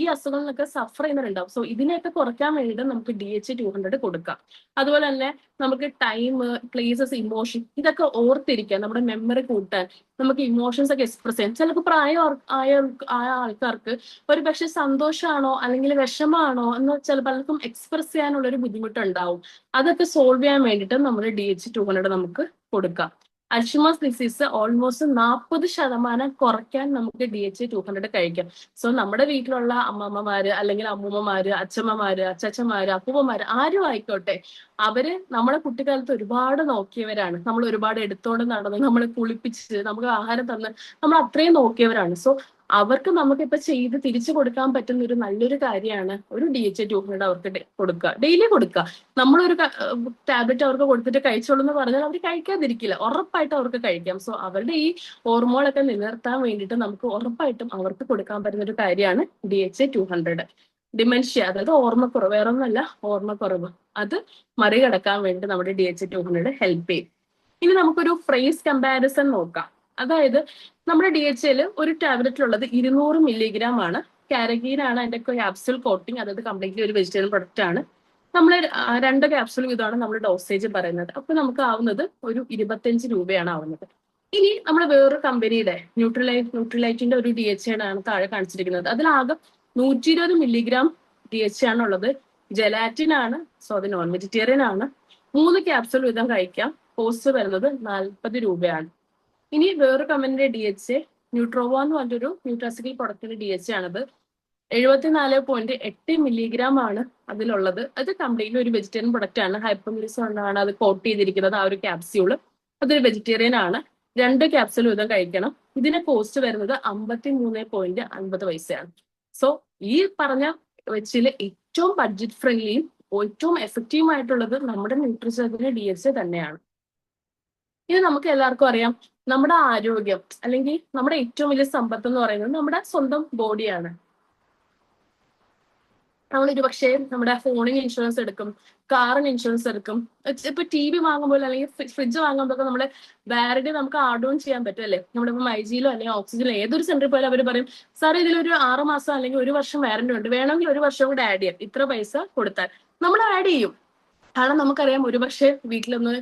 ഈ അസുഖങ്ങളൊക്കെ സഫർ ചെയ്യുന്നവരുണ്ടാവും. സോ ഇതിനെയൊക്കെ കുറയ്ക്കാൻ വേണ്ടിയിട്ട് നമുക്ക് DHA 200 കൊടുക്കാം. അതുപോലെ തന്നെ നമുക്ക് ടൈം, പ്ലേസസ്, ഇമോഷൻ, ഇതൊക്കെ ഓർത്തിരിക്കാൻ, നമ്മുടെ മെമ്മറി കൂട്ടാൻ, നമുക്ക് ഇമോഷൻസ് ഒക്കെ എക്സ്പ്രസ് ചെയ്യാൻ. ചിലപ്പോൾ ആയ ആൾക്കാർക്ക് ഒരു പക്ഷെ സന്തോഷമാണോ അല്ലെങ്കിൽ വിഷമാണോ എന്ന് പലർക്കും എക്സ്പ്രസ് ചെയ്യാനുള്ള ഒരു ബുദ്ധിമുട്ടുണ്ടാവും. അതൊക്കെ സോൾവ് ചെയ്യാൻ വേണ്ടിയിട്ട് നമ്മൾ DHA 200 നമുക്ക് കൊടുക്കാം. അൽഷിമേഴ്സ് ഡിസീസ് ഓൾമോസ്റ്റ് 40% കുറയ്ക്കാൻ നമുക്ക് DHA 200 കഴിക്കാം. സോ നമ്മുടെ വീട്ടിലുള്ള അമ്മമ്മമാര് അല്ലെങ്കിൽ അമ്മൂമ്മമാര്, അച്ഛമ്മമാര്, അച്ചച്ചന്മാര്, അപ്പൂപ്പന്മാര്, ആരും ആയിക്കോട്ടെ, അവര് നമ്മുടെ കുട്ടിക്കാലത്ത് ഒരുപാട് നോക്കിയവരാണ്. നമ്മൾ ഒരുപാട് എടുത്തോണ്ട് നടന്ന്, നമ്മളെ കുളിപ്പിച്ച്, നമുക്ക് ആഹാരം തന്ന് നമ്മൾ അത്രയും നോക്കിയവരാണ്. സോ അവർക്ക് നമുക്കിപ്പൊ ചെയ്ത് തിരിച്ചു കൊടുക്കാൻ പറ്റുന്ന ഒരു നല്ലൊരു കാര്യമാണ് ഒരു DHA 200 അവർക്ക് കൊടുക്കുക, ഡെയിലി കൊടുക്കുക. നമ്മളൊരു ടാബ്ലറ്റ് അവർക്ക് കൊടുത്തിട്ട് കഴിച്ചോളൂ എന്ന് പറഞ്ഞാൽ അവർ കഴിക്കാതിരിക്കില്ല, ഉറപ്പായിട്ടും അവർക്ക് കഴിക്കാം. സോ അവരുടെ ഈ ഹോർമോണൊക്കെ നിലനിർത്താൻ വേണ്ടിയിട്ട് നമുക്ക് ഉറപ്പായിട്ടും അവർക്ക് കൊടുക്കാൻ പറ്റുന്ന ഒരു കാര്യമാണ് DHA 200. ഡിമെൻഷ്യ, അതായത് ഓർമ്മക്കുറവ്, വേറെ ഒന്നല്ല, ഓർമ്മക്കുറവ്, അത് മറികടക്കാൻ വേണ്ടി നമ്മുടെ DHA 200 ഹെൽപ്പ് ചെയ്യും. ഇനി നമുക്കൊരു ഫ്രേസ് കമ്പാരിസൺ നോക്കാം. അതായത് നമ്മുടെ DHAയിൽ ഒരു ടാബ്ലറ്റിലുള്ളത് 200 മില്ലിഗ്രാം ആണ്. കാരഗീൻ ആണ് അതിന്റെ ക്യാപ്സ്യൂൾ കോട്ടിങ്, അതായത് കംപ്ലീറ്റ്ലി ഒരു വെജിറ്റേറിയൻ പ്രൊഡക്റ്റ് ആണ്. നമ്മൾ 2 ക്യാപ്സ്യൂൾ ഇതാണ് നമ്മൾ ഡോസേജ് പറയുന്നത്. അപ്പൊ നമുക്ക് ആവുന്നത് ഒരു 25 രൂപയാണ് ആവുന്നത്. ഇനി നമ്മൾ വേറൊരു കമ്പനിയുടെ ന്യൂട്രിലൈറ്റിന്റെ ഒരു DHA ആണ് താഴെ കാണിച്ചിരിക്കുന്നത്. അതിലാകെ 120 മില്ലിഗ്രാം DHA ആണുള്ളത്. ജെലാറ്റിൻ ആണ്, സോ അത് നോൺ വെജിറ്റേറിയൻ ആണ്. 3 ക്യാപ്സ്യൂൾ വീതം കഴിക്കാം. കോസ്റ്റ് വരുന്നത് 40 രൂപയാണ്. ഇനി വേറൊരു കമ്പനിയുടെ DHA, ന്യൂട്രോവ എന്ന് പറഞ്ഞൊരു ന്യൂട്രാസിക്കൽ പ്രൊഡക്റ്റിന്റെ DHA ആണത്. 74.8 മില്ലിഗ്രാം ആണ് അതിലുള്ളത്. അത് കംപ്ലീറ്റ്ലി ഒരു വെജിറ്റേറിയൻ പ്രൊഡക്റ്റ് ആണ്. ഹൈപ്പർമിലിസ് കൊണ്ടാണ് അത് കോട്ട് ചെയ്തിരിക്കുന്നത്. ആ ഒരു ക്യാപ്സ്യൂള് അതൊരു വെജിറ്റേറിയൻ ആണ്. 2 ക്യാപ്സ്യൂൾ വീതം കഴിക്കണം. ഇതിന് കോസ്റ്റ് വരുന്നത് 53.50 പൈസയാണ്. സോ ഈ പറഞ്ഞ വെച്ചിൽ ഏറ്റവും ബഡ്ജറ്റ് ഫ്രണ്ട്ലിയും ഏറ്റവും എഫക്റ്റീവ് ആയിട്ടുള്ളത് നമ്മുടെ ന്യൂട്രിചാർജിന്റെ DHA തന്നെയാണ്. ഇത് നമുക്ക് എല്ലാവർക്കും അറിയാം, നമ്മുടെ ആരോഗ്യം അല്ലെങ്കിൽ നമ്മുടെ ഏറ്റവും വലിയ സമ്പത്ത് എന്ന് പറയുന്നത് നമ്മുടെ സ്വന്തം ബോഡിയാണ്. നമ്മൾ ഒരുപക്ഷെ നമ്മുടെ ഫോണിന് ഇൻഷുറൻസ് എടുക്കും, കാറിന് ഇൻഷുറൻസ് എടുക്കും, ഇപ്പൊ TV വാങ്ങുമ്പോൾ അല്ലെങ്കിൽ ഫ്രിഡ്ജ് വാങ്ങുമ്പോൾ നമ്മള് വാറന്റി നമുക്ക് ആഡ് ഓൺ ചെയ്യാൻ പറ്റും അല്ലേ? നമ്മളിപ്പോ മൈജിയിലോ അല്ലെങ്കിൽ ഓക്സിജനിലോ ഏതൊരു സെന്ററിൽ പോയാലും അവർ പറയും, സാർ ഇതിലൊരു 6 മാസം അല്ലെങ്കിൽ 1 വർഷം വാറന്റി ഉണ്ട്, വേണമെങ്കിൽ 1 വർഷം കൂടെ ആഡ് ചെയ്യാം, ഇത്ര പൈസ കൊടുത്താൽ. നമ്മൾ ആഡ് ചെയ്യും. കാരണം നമുക്കറിയാം ഒരുപക്ഷെ വീട്ടിലൊന്ന്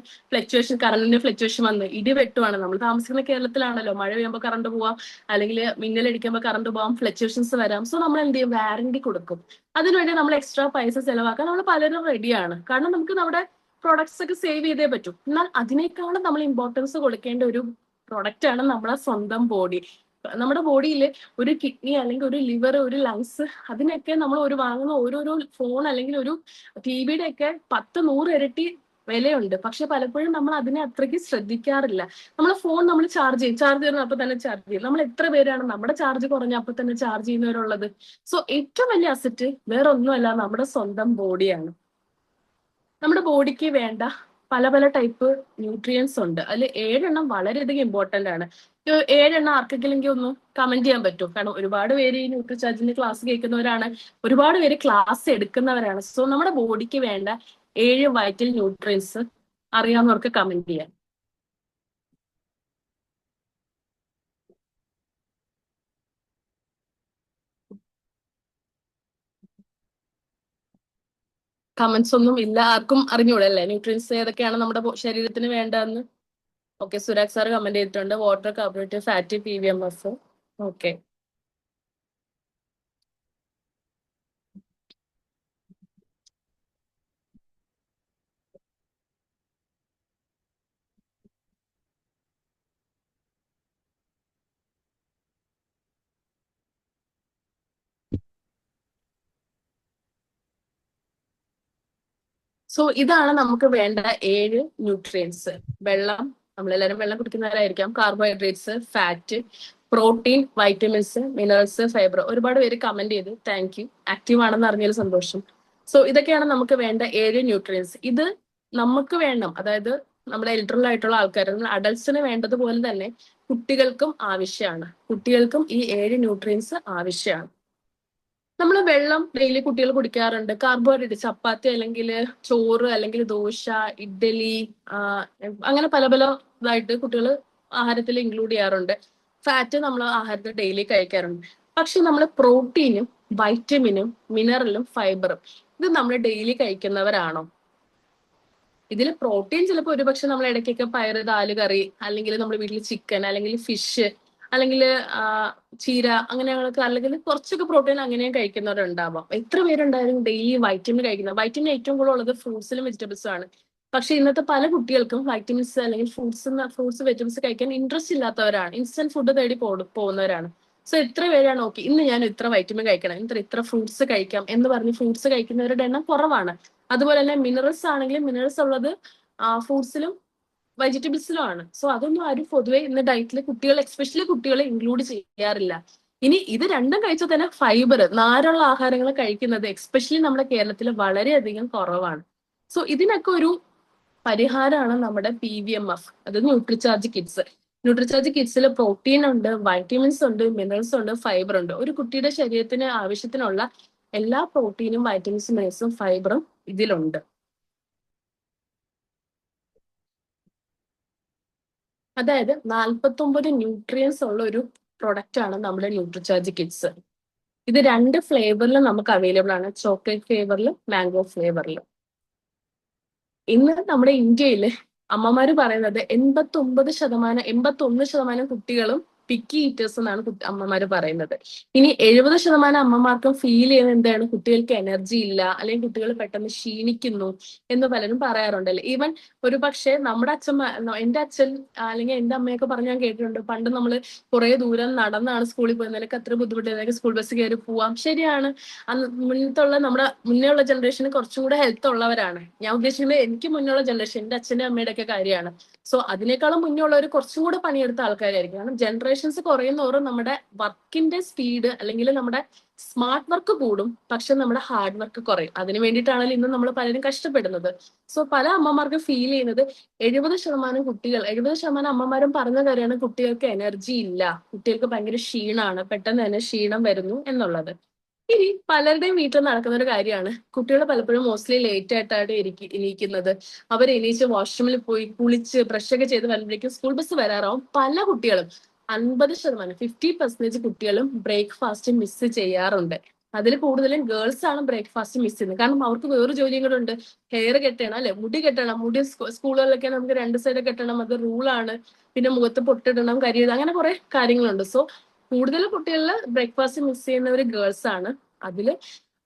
കറണ്ടിന്റെ ഫ്ലക്ച്വേഷൻ വന്ന് ഇടി വെട്ടുവാണ്. നമ്മൾ താമസിക്കുന്ന കേരളത്തിലാണല്ലോ, മഴ പെയ്യുമ്പോൾ കറണ്ട് പോവാം, അല്ലെങ്കിൽ മിന്നലടിക്കുമ്പോൾ കറണ്ട് പോവാം, ഫ്ലക്ച്വേഷൻസ് വരാം. സോ നമ്മൾ എന്ത് ചെയ്യും? വാറന്റി കൊടുക്കും. അതിനുവേണ്ടി നമ്മൾ എക്സ്ട്രാ പൈസ ചെലവാക്കാൻ നമ്മൾ പലരും റെഡിയാണ്. കാരണം നമുക്ക് നമ്മുടെ പ്രോഡക്ട്സ് ഒക്കെ സേവ് ചെയ്തേ പറ്റൂ. എന്നാൽ അതിനേക്കാളും നമ്മൾ ഇമ്പോർട്ടൻസ് കൊടുക്കേണ്ട ഒരു പ്രൊഡക്റ്റ് ആണ് നമ്മുടെ സ്വന്തം ബോഡി. നമ്മുടെ ബോഡിയിൽ ഒരു കിഡ്നി അല്ലെങ്കിൽ ഒരു ലിവർ, ഒരു ലങ്സ്, അതിനൊക്കെ നമ്മൾ വാങ്ങുന്ന ഓരോരോ ഫോൺ അല്ലെങ്കിൽ ഒരു TVയുടെ ഒക്കെ 10-100 ഇരട്ടി വിലയുണ്ട്. പക്ഷെ പലപ്പോഴും നമ്മൾ അതിനെ അത്രയ്ക്ക് ശ്രദ്ധിക്കാറില്ല. നമ്മളെ ഫോൺ നമ്മൾ ചാർജ് ചെയ്യുന്ന അപ്പൊ തന്നെ ചാർജ് ചെയ്യും. നമ്മൾ എത്ര പേരാണ് നമ്മുടെ ചാർജ് കുറഞ്ഞ അപ്പൊ തന്നെ ചാർജ് ചെയ്യുന്നവരുള്ളത്? സോ ഏറ്റവും വലിയ അസറ്റ് വേറെ ഒന്നുമല്ല, നമ്മുടെ സ്വന്തം ബോഡിയാണ്. നമ്മുടെ ബോഡിക്ക് വേണ്ട പല പല ടൈപ്പ് ന്യൂട്രിയൻസ് ഉണ്ട്. അതിൽ 7 എണ്ണം വളരെയധികം ഇമ്പോർട്ടന്റ് ആണ്. ഈ 7 എണ്ണം ആർക്കെങ്കിലും ഒന്ന് കമന്റ് ചെയ്യാൻ പറ്റും? കാരണം ഒരുപാട് പേര് ഈ ന്യൂട്രിചാർജിന്റെ ക്ലാസ് കേൾക്കുന്നവരാണ്, ഒരുപാട് പേര് ക്ലാസ് എടുക്കുന്നവരാണ്. സോ നമ്മുടെ ബോഡിക്ക് വേണ്ട 7 വൈറ്റൽ ന്യൂട്രിയൻസ് അറിയാവുന്നവർക്ക് കമന്റ് ചെയ്യാം. കമന്റ്സ് ഒന്നും ഇല്ല, ആർക്കും അറിഞ്ഞൂടല്ലേ ന്യൂട്രിയൻസ് ഏതൊക്കെയാണ് നമ്മുടെ ശരീരത്തിന് വേണ്ടതെന്ന്? ഓക്കെ, സുരാഗ് സാർ കമന്റ് ചെയ്തിട്ടുണ്ട്, water, carbohydrate, fat, PVMF. Okay, so ഇതാണ് നമുക്ക് വേണ്ട 7 ന്യൂട്രിയൻസ്. വെള്ളം, നമ്മളെല്ലാവരും വെള്ളം കുടിക്കുന്നവരായിരിക്കാം. Carbohydrates, fat, protein, vitamins, minerals, fibre. ഒരുപാട് പേര് കമന്റ് ചെയ്ത്, താങ്ക് യു. ആക്റ്റീവ് ആണെന്ന് അറിഞ്ഞതിൽ സന്തോഷം. സോ ഇതൊക്കെയാണ് നമുക്ക് വേണ്ട 7 ന്യൂട്രിയൻസ്. ഇത് നമുക്ക് വേണം, അതായത് നമ്മുടെ എൽഡർ ആയിട്ടുള്ള ആൾക്കാർ, അഡൽട്സിന് വേണ്ടതുപോലെ തന്നെ കുട്ടികൾക്കും ആവശ്യമാണ്. കുട്ടികൾക്കും ഈ 7 ന്യൂട്രിയൻസ് ആവശ്യമാണ്. നമ്മൾ വെള്ളം ഡെയിലി കുട്ടികൾ കുടിക്കാറുണ്ട്. കാർബോഹൈഡ്രേറ്റ്, ചപ്പാത്തി അല്ലെങ്കിൽ ചോറ് അല്ലെങ്കിൽ ദോശ, ഇഡ്ഡലി, അങ്ങനെ പല പല ഇതായിട്ട് കുട്ടികൾ ആഹാരത്തിൽ ഇൻക്ലൂഡ് ചെയ്യാറുണ്ട്. ഫാറ്റ് നമ്മൾ ആഹാരത്തിൽ ഡെയിലി കഴിക്കാറുണ്ട്. പക്ഷെ നമ്മൾ പ്രോട്ടീനും വൈറ്റമിനും മിനറലും ഫൈബറും ഇത് നമ്മൾ ഡെയിലി കഴിക്കുന്നവരാണോ? ഇതിൽ പ്രോട്ടീൻ ചിലപ്പോൾ ഒരുപക്ഷെ നമ്മൾ ഇടയ്ക്കൊക്കെ പയറ്, ദാല് കറി, അല്ലെങ്കിൽ നമ്മൾ വീട്ടിൽ ചിക്കൻ അല്ലെങ്കിൽ ഫിഷ് അല്ലെങ്കിൽ ചീര അങ്ങനെയൊക്കെ, അല്ലെങ്കിൽ കുറച്ചൊക്കെ പ്രോട്ടീൻ അങ്ങനെയും കഴിക്കുന്നവരുണ്ടാവാം. എത്ര പേരുണ്ടായാലും ഡെയിലി വൈറ്റമിൻ കഴിക്കുന്നത്? വൈറ്റമിൻ ഏറ്റവും കൂടുതൽ ഉള്ളത് ഫ്രൂട്ട്സിലും വെജിറ്റബിൾസും ആണ്. പക്ഷെ ഇന്നത്തെ പല കുട്ടികൾക്കും വൈറ്റമിൻസ് അല്ലെങ്കിൽ ഫ്രൂട്ട്സ് വെജിറ്റബിൾസ് കഴിക്കാൻ ഇൻട്രസ്റ്റ് ഇല്ലാത്തവരാണ്. ഇൻസ്റ്റന്റ് ഫുഡ് തേടി പോകുന്നവരാണ്. സോ എത്ര പേരാണ് ഓക്കെ ഇന്ന് ഞാൻ ഇത്ര വൈറ്റമിൻ കഴിക്കണം, ഇത്ര ഫ്രൂട്ട്സ് കഴിക്കാം എന്ന് പറഞ്ഞ് ഫ്രൂട്ട്സ് കഴിക്കുന്നവരുടെ എണ്ണം കുറവാണ്. അതുപോലെ തന്നെ മിനറൽസ് ആണെങ്കിലും മിനറൽസ് ഉള്ളത് ഫ്രൂട്ട്സിലും വെജിറ്റബിൾസിലും ആണ്. സോ അതൊന്നും ആരും പൊതുവെ ഇന്ന് ഡയറ്റിൽ കുട്ടികൾ, എസ്പെഷ്യലി കുട്ടികളെ ഇൻക്ലൂഡ് ചെയ്യാറില്ല. ഇനി ഇത് രണ്ടും കഴിച്ചാൽ തന്നെ ഫൈബർ, നാരുള്ള ആഹാരങ്ങൾ കഴിക്കുന്നത് എസ്പെഷ്യലി നമ്മുടെ കേരളത്തിൽ വളരെയധികം കുറവാണ്. സോ ഇതിനൊക്കെ ഒരു പരിഹാരമാണ് നമ്മുടെ PVMF, അത് ന്യൂട്രിചാർജ് കിഡ്സ്. ന്യൂട്രിചാർജ് കിഡ്സിൽ പ്രോട്ടീൻ ഉണ്ട്, വൈറ്റമിൻസ് ഉണ്ട്, മിനറൽസ് ഉണ്ട്, ഫൈബർ ഉണ്ട്. ഒരു കുട്ടിയുടെ ശരീരത്തിന് ആവശ്യത്തിനുള്ള എല്ലാ പ്രോട്ടീനും വൈറ്റമിൻസും മിനറൽസും ഫൈബറും ഇതിലുണ്ട്. അതായത് 49 ന്യൂട്രിയൻസ് ഉള്ള ഒരു പ്രൊഡക്റ്റ് ആണ് നമ്മുടെ ന്യൂട്രിചാർജ് കിഡ്സ്. ഇത് 2 ഫ്ലേവറിൽ നമുക്ക് അവൈലബിൾ ആണ്, ചോക്ലേറ്റ് ഫ്ലേവറിലും മാംഗോ ഫ്ലേവറിലും. ഇന്ന് നമ്മുടെ ഇന്ത്യയിൽ അമ്മമാര് പറയുന്നത് 81% കുട്ടികളും പിക്കി ഈറ്റേഴ്സ് എന്നാണ് അമ്മമാര് പറയുന്നത്. ഇനി 70% അമ്മമാർക്കും ഫീൽ ചെയ്യുന്നത് എന്താണ്? കുട്ടികൾക്ക് എനർജി ഇല്ല, അല്ലെങ്കിൽ കുട്ടികൾ പെട്ടെന്ന് ക്ഷീണിക്കുന്നു എന്ന് പലരും പറയാറുണ്ടല്ലേ. ഈവൻ ഒരു പക്ഷേ നമ്മുടെ എന്റെ അച്ഛൻ അല്ലെങ്കിൽ എന്റെ അമ്മയൊക്കെ പറഞ്ഞ് ഞാൻ കേട്ടിട്ടുണ്ട്, പണ്ട് നമ്മൾ കുറെ ദൂരം നടന്നാണ് സ്കൂളിൽ പോയത്, നിനക്ക് അത്ര ബുദ്ധിമുട്ട്, സ്കൂൾ ബസ് കയറി പോവാം. ശരിയാണ്, അന്ന് നമ്മുടെ മുന്നേ ഉള്ള ജനറേഷന് കുറച്ചും കൂടെ ഹെൽത്ത് ഉള്ളവരാണ്. ഞാൻ ഉദ്ദേശിക്കുന്നത് എനിക്ക് മുന്നുള്ള ജനറേഷൻ, എന്റെ അച്ഛന്റെ അമ്മയുടെ ഒക്കെ കാര്യമാണ്. സോ അതിനേക്കാളും മുന്നേ ഉള്ളവർ കുറച്ചും കൂടെ പണിയെടുത്ത ആൾക്കാരായിരിക്കും. കാരണം ജനറേഷൻസ് കുറയുന്നോറും നമ്മുടെ വർക്കിന്റെ സ്പീഡ് അല്ലെങ്കിൽ നമ്മുടെ സ്മാർട്ട് വർക്ക് കൂടും, പക്ഷെ നമ്മുടെ ഹാർഡ് വർക്ക് കുറയും. അതിന് വേണ്ടിയിട്ടാണല്ലോ ഇന്ന് നമ്മൾ പലരും കഷ്ടപ്പെടുന്നത്. സോ പല അമ്മമാർക്കും ഫീൽ ചെയ്യുന്നത് 70% അമ്മമാരും പറഞ്ഞ കാര്യമാണ്, കുട്ടികൾക്ക് എനർജി ഇല്ല, കുട്ടികൾക്ക് ഭയങ്കര ക്ഷീണമാണ്, പെട്ടെന്ന് തന്നെ ക്ഷീണം വരുന്നു എന്നുള്ളത്. ഇനി പലരുടെയും വീട്ടിൽ നടക്കുന്ന ഒരു കാര്യമാണ്, കുട്ടികൾ പലപ്പോഴും മോസ്റ്റ്ലി ലേറ്റ് ആയിട്ടാണ് എണീക്കുന്നത്. അവർ എണീച്ച് വാഷ്റൂമിൽ പോയി കുളിച്ച് ബ്രഷൊക്കെ ചെയ്ത് വരുമ്പോഴേക്കും സ്കൂൾ ബസ് വരാറാവും. പല കുട്ടികളും 50% കുട്ടികളും ബ്രേക്ക്ഫാസ്റ്റ് മിസ് ചെയ്യാറുണ്ട്. അതിൽ കൂടുതലും ഗേൾസ് ആണ് ബ്രേക്ക്ഫാസ്റ്റ് മിസ് ചെയ്യുന്നത്. കാരണം അവർക്ക് വേറൊരു ജോലിയും കൂടെ ഉണ്ട്. ഹെയർ കെട്ടണം, അല്ലെ, മുടി കെട്ടണം. മുടി സ്കൂളുകളിലൊക്കെ നമുക്ക് 2 സൈഡ് കെട്ടണം, അത് റൂളാണ്. പിന്നെ മുഖത്ത് പൊട്ടിടണം, കരിയിടണം, അങ്ങനെ കുറെ കാര്യങ്ങളുണ്ട്. സോ കൂടുതൽ കുട്ടികളിൽ ബ്രേക്ക്ഫാസ്റ്റ് മിസ് ചെയ്യുന്നവർ ഗേൾസ് ആണ്. അതില്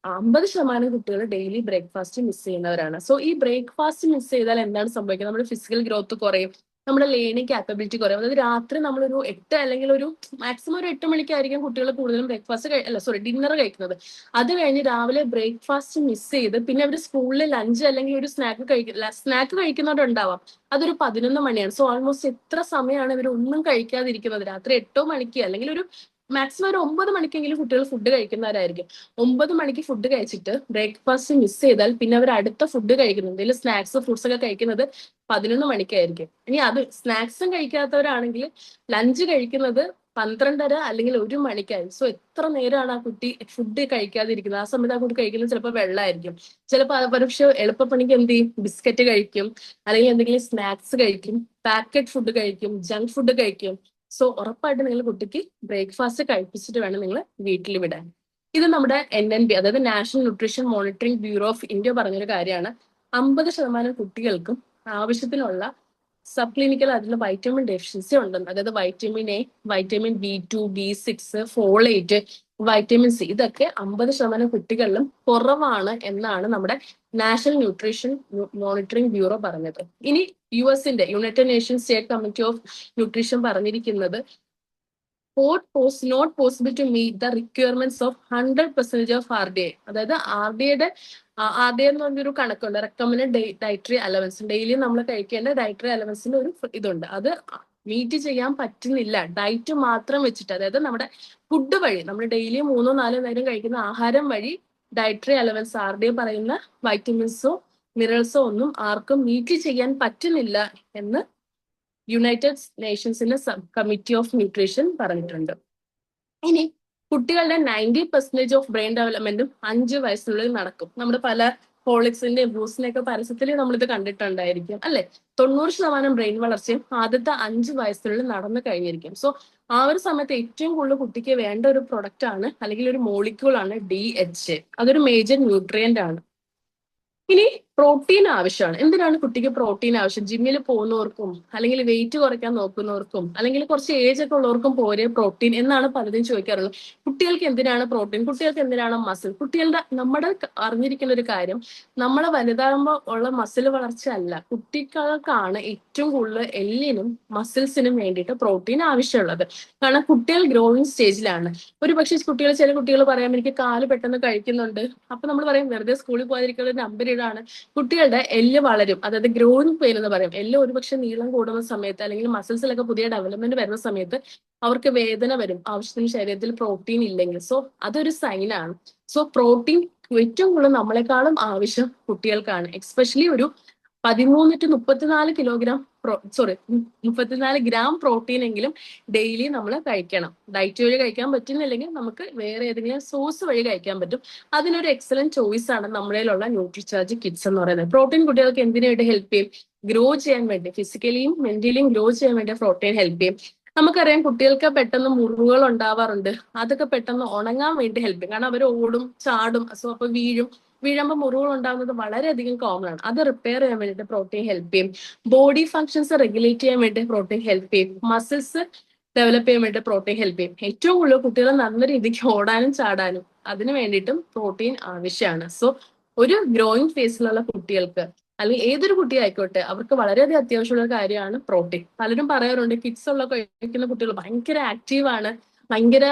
50% കുട്ടികൾ ഡെയിലി ബ്രേക്ക്ഫാസ്റ്റ് മിസ് ചെയ്യുന്നവരാണ്. സോ ഈ ബ്രേക്ക്ഫാസ്റ്റ് മിസ് ചെയ്താൽ എന്താണ് സംഭവിക്കുന്നത്? നമ്മുടെ ഫിസിക്കൽ ഗ്രോത്ത് കുറയും, നമ്മുടെ ലേണിംഗ് കാപ്പബിലിറ്റി കുറയും. അതായത് രാത്രി നമ്മളൊരു 8 അല്ലെങ്കിൽ ഒരു മാക്സിമം ഒരു 8 മണിക്കായിരിക്കും കുട്ടികൾ കൂടുതലും ഡിന്നർ കഴിക്കുന്നത്. അത് കഴിഞ്ഞ് രാവിലെ ബ്രേക്ക്ഫാസ്റ്റ് മിസ് ചെയ്ത് പിന്നെ അവർ സ്കൂളിൽ ലഞ്ച് അല്ലെങ്കിൽ ഒരു സ്നാക്ക് കഴിക്കുന്നവരുണ്ടാവാം. അതൊരു 11 മണിയാണ്. സോ ഓൾമോസ്റ്റ് എത്ര സമയമാണ് ഇവർ ഒന്നും കഴിക്കാതിരിക്കുന്നത്? രാത്രി 8 മണിക്ക് അല്ലെങ്കിൽ ഒരു മാക്സിമം ഒരു 9 മണിക്കെങ്കിലും കുട്ടികൾ ഫുഡ് കഴിക്കുന്നവരായിരിക്കും. 9 മണിക്ക് ഫുഡ് കഴിച്ചിട്ട് ബ്രേക്ക്ഫാസ്റ്റ് മിസ് ചെയ്താൽ പിന്നെ അവർ അടുത്ത ഫുഡ് കഴിക്കുന്നത്, എന്തെങ്കിലും സ്നാക്സ് ഫ്രൂട്ട്സ് ഒക്കെ കഴിക്കുന്നത് 11 മണിക്കായിരിക്കും. ഇനി അത് സ്നാക്സും കഴിക്കാത്തവരാണെങ്കിൽ ലഞ്ച് കഴിക്കുന്നത് 12:30 അല്ലെങ്കിൽ 1 മണിക്കായി. സോ എത്ര നേരമാണ് ആ കുട്ടി ഫുഡ് കഴിക്കാതിരിക്കുന്നത്? ആ സമയത്ത് ആ കുട്ടി കഴിക്കുന്നത് ചിലപ്പോൾ വെള്ളമായിരിക്കും. ചിലപ്പോൾ പക്ഷെ എളുപ്പപ്പണിക്ക് എന്ത് ചെയ്യും, ബിസ്ക്കറ്റ് കഴിക്കും, അല്ലെങ്കിൽ എന്തെങ്കിലും സ്നാക്സ് കഴിക്കും, പാക്കറ്റ് ഫുഡ് കഴിക്കും, ജങ്ക് ഫുഡ് കഴിക്കും. സോ ഉറപ്പായിട്ട് നിങ്ങൾ കുട്ടിക്ക് ബ്രേക്ക്ഫാസ്റ്റ് കഴിപ്പിച്ചിട്ട് വേണം നിങ്ങൾ വീട്ടിൽ വിടാൻ. ഇത് നമ്മുടെ NNB, അതായത് national nutrition monitoring bureau of India പറഞ്ഞൊരു കാര്യമാണ്. 50% കുട്ടികൾക്കും ആവശ്യത്തിനുള്ള സബ് ക്ലിനിക്കൽ അതിൽ വൈറ്റമിൻ ഡെഫിഷ്യൻസി ഉണ്ടെന്ന്. അതായത് vitamin A, vitamin B2, B6, folate, vitamin C, ഇതൊക്കെ 50% കുട്ടികളിലും കുറവാണ് എന്നാണ് നമ്മുടെ നാഷണൽ ന്യൂട്രീഷൻ മോണിറ്ററിംഗ് ബ്യൂറോ പറഞ്ഞത്. ഇനി യുഎസിന്റെ united nations state committee of nutrition പറഞ്ഞിരിക്കുന്നത് not possible to meet the requirements of 100% of RDA. അതായത് RDA എന്ന് പറഞ്ഞൊരു കണക്കുണ്ട്, റെക്കമെൻഡ് ഡയറ്ററി അലവൻസ്. ഡെയിലി നമ്മൾ കഴിക്കേണ്ട ഡയറ്ററി അലവൻസിന്റെ ഒരു ഇതുണ്ട്. അത് മീറ്റ് ചെയ്യാൻ പറ്റുന്നില്ല ഡയറ്റ് മാത്രം വെച്ചിട്ട്. അതായത് നമ്മുടെ ഫുഡ് വഴി, നമ്മൾ ഡെയിലി 3-4 നേരം കഴിക്കുന്ന ആഹാരം വഴി ഡയറ്ററി അലവൻസ് RDA പറയുന്ന വൈറ്റമിൻസോ മിനറൽസോ ഒന്നും ആർക്കും മീറ്റ് ചെയ്യാൻ പറ്റുന്നില്ല എന്ന് യുണൈറ്റഡ് നേഷൻസിന്റെ കമ്മിറ്റി ഓഫ് ന്യൂട്രീഷൻ പറഞ്ഞിട്ടുണ്ട്. ഇനി കുട്ടികളുടെ 90% ഓഫ് ബ്രെയിൻ ഡെവലപ്മെന്റും 5 വയസ്സിനുള്ളിൽ നടക്കും. നമ്മുടെ പല ഹോളിക്സിന്റെ ബൂസിന്റെ ഒക്കെ പരസ്യത്തിൽ നമ്മളിത് കണ്ടിട്ടുണ്ടായിരിക്കും അല്ലെ. 90% ബ്രെയിൻ വളർച്ചയും ആദ്യത്തെ 5 വയസ്സിനുള്ളിൽ നടന്നു കഴിഞ്ഞിരിക്കും. സോ ആ ഒരു സമയത്ത് ഏറ്റവും കൂടുതൽ കുട്ടിക്ക് വേണ്ട ഒരു പ്രൊഡക്റ്റ് ആണ്, അല്ലെങ്കിൽ ഒരു മോളിക്യൂൾ ആണ് DHA. അതൊരു മേജർ ന്യൂട്രിയന്റ് ആണ്. ഇനി പ്രോട്ടീൻ ആവശ്യമാണ്. എന്തിനാണ് കുട്ടിക്ക് പ്രോട്ടീൻ ആവശ്യം? ജിമ്മിൽ പോകുന്നവർക്കും, അല്ലെങ്കിൽ വെയിറ്റ് കുറയ്ക്കാൻ നോക്കുന്നവർക്കും, അല്ലെങ്കിൽ കുറച്ച് ഏജ് ഒക്കെ ഉള്ളവർക്കും പോരെ പ്രോട്ടീൻ എന്നാണ് പലരും ചോദിക്കാറുള്ളത്. കുട്ടികൾക്ക് എന്തിനാണ് പ്രോട്ടീൻ? കുട്ടികൾക്ക് എന്തിനാണ് മസിൽ? നമ്മുടെ അറിഞ്ഞിരിക്കുന്ന ഒരു കാര്യം, നമ്മളെ വലുതാകുമ്പോൾ ഉള്ള മസിൽ വളർച്ച അല്ല, കുട്ടികൾക്കാണ് ഏറ്റവും കൂടുതൽ എല്ലിനും മസിൽസിനും വേണ്ടിയിട്ട് പ്രോട്ടീൻ ആവശ്യമുള്ളത്. കാരണം കുട്ടികൾ ഗ്രോയിങ് സ്റ്റേജിലാണ്. ചില കുട്ടികൾ പറയാം എനിക്ക് കാല് പെട്ടെന്ന് കഴിക്കുന്നുണ്ട്. അപ്പൊ നമ്മൾ പറയും വെറുതെ സ്കൂളിൽ പോകാതിരിക്കുന്ന ഒരു നമ്പർ ഇടാണ്. കുട്ടികളുടെ എല്ല് വളരും, അതായത് ഗ്രോയിങ് പെയിൻ എന്ന് പറയും. എല്ല് ഒരുപക്ഷെ നീളം കൂടുന്ന സമയത്ത്, അല്ലെങ്കിൽ മസിൽസിലൊക്കെ പുതിയ ഡെവലപ്മെന്റ് വരുന്ന സമയത്ത് അവർക്ക് വേദന വരും, ആവശ്യത്തിന് ശരീരത്തിൽ പ്രോട്ടീൻ ഇല്ലെങ്കിൽ. സോ അതൊരു സൈനാണ്. സോ പ്രോട്ടീൻ ഏറ്റവും കൂടുതൽ നമ്മളെക്കാളും ആവശ്യം കുട്ടികൾക്കാണ്. എക്സ്പെഷ്യലി ഒരു 13-34 ഗ്രാം പ്രോട്ടീൻ എങ്കിലും ഡെയിലി നമ്മൾ കഴിക്കണം. ഡയറ്റ് വഴി കഴിക്കാൻ പറ്റുന്നില്ലെങ്കിൽ നമുക്ക് വേറെ ഏതെങ്കിലും സോഴ്സ് വഴി കഴിക്കാൻ പറ്റും. അതിനൊരു എക്സലന്റ് ചോയ്സ് ആണ് നമ്മളിലുള്ള ന്യൂട്രിചാർജ് കിഡ്സ് എന്ന് പറയുന്നത്. പ്രോട്ടീൻ കുട്ടികൾക്ക് എന്തിനു വേണ്ടി ഹെൽപ്പ് ചെയ്യും? ഗ്രോ ചെയ്യാൻ വേണ്ടി, ഫിസിക്കലിയും മെന്റലിയും ഗ്രോ ചെയ്യാൻ വേണ്ടി പ്രോട്ടീൻ ഹെൽപ്പ് ചെയ്യും. നമുക്കറിയാം കുട്ടികൾക്ക് പെട്ടെന്ന് മുറിവുകൾ ഉണ്ടാവാറുണ്ട്. അതൊക്കെ പെട്ടെന്ന് ഉണങ്ങാൻ വേണ്ടി ഹെൽപ്പ് ചെയ്യും. കാരണം അവർ ഓടും ചാടും, സോ അപ്പൊ വീഴുമ്പോൾ മുറിവുകൾ ഉണ്ടാകുന്നത് വളരെയധികം കോമൺ ആണ്. അത് റിപ്പയർ ചെയ്യാൻ വേണ്ടിയിട്ട് പ്രോട്ടീൻ ഹെൽപ്പ് ചെയ്യും. ബോഡി ഫങ്ഷൻസ് റെഗുലേറ്റ് ചെയ്യാൻ വേണ്ടി പ്രോട്ടീൻ ഹെൽപ്പ് ചെയ്യും. മസിൽസ് ഡെവലപ്പ് ചെയ്യാൻ വേണ്ടി പ്രോട്ടീൻ ഹെൽപ്പ് ചെയ്യും. ഏറ്റവും കൂടുതൽ കുട്ടികൾ നല്ല രീതിക്ക് ഓടാനും ചാടാനും അതിന് വേണ്ടിയിട്ടും പ്രോട്ടീൻ ആവശ്യമാണ്. സോ ഒരു ഗ്രോയിങ് ഫേസിലുള്ള കുട്ടികൾക്ക്, അല്ലെങ്കിൽ ഏതൊരു കുട്ടി ആയിക്കോട്ടെ, അവർക്ക് വളരെയധികം അത്യാവശ്യമുള്ള കാര്യമാണ് പ്രോട്ടീൻ. പലരും പറയാറുണ്ട് കിഡ്സ് ഉള്ള കഴിക്കുന്ന കുട്ടികൾ ഭയങ്കര ആക്റ്റീവ് ആണ്, ഭയങ്കര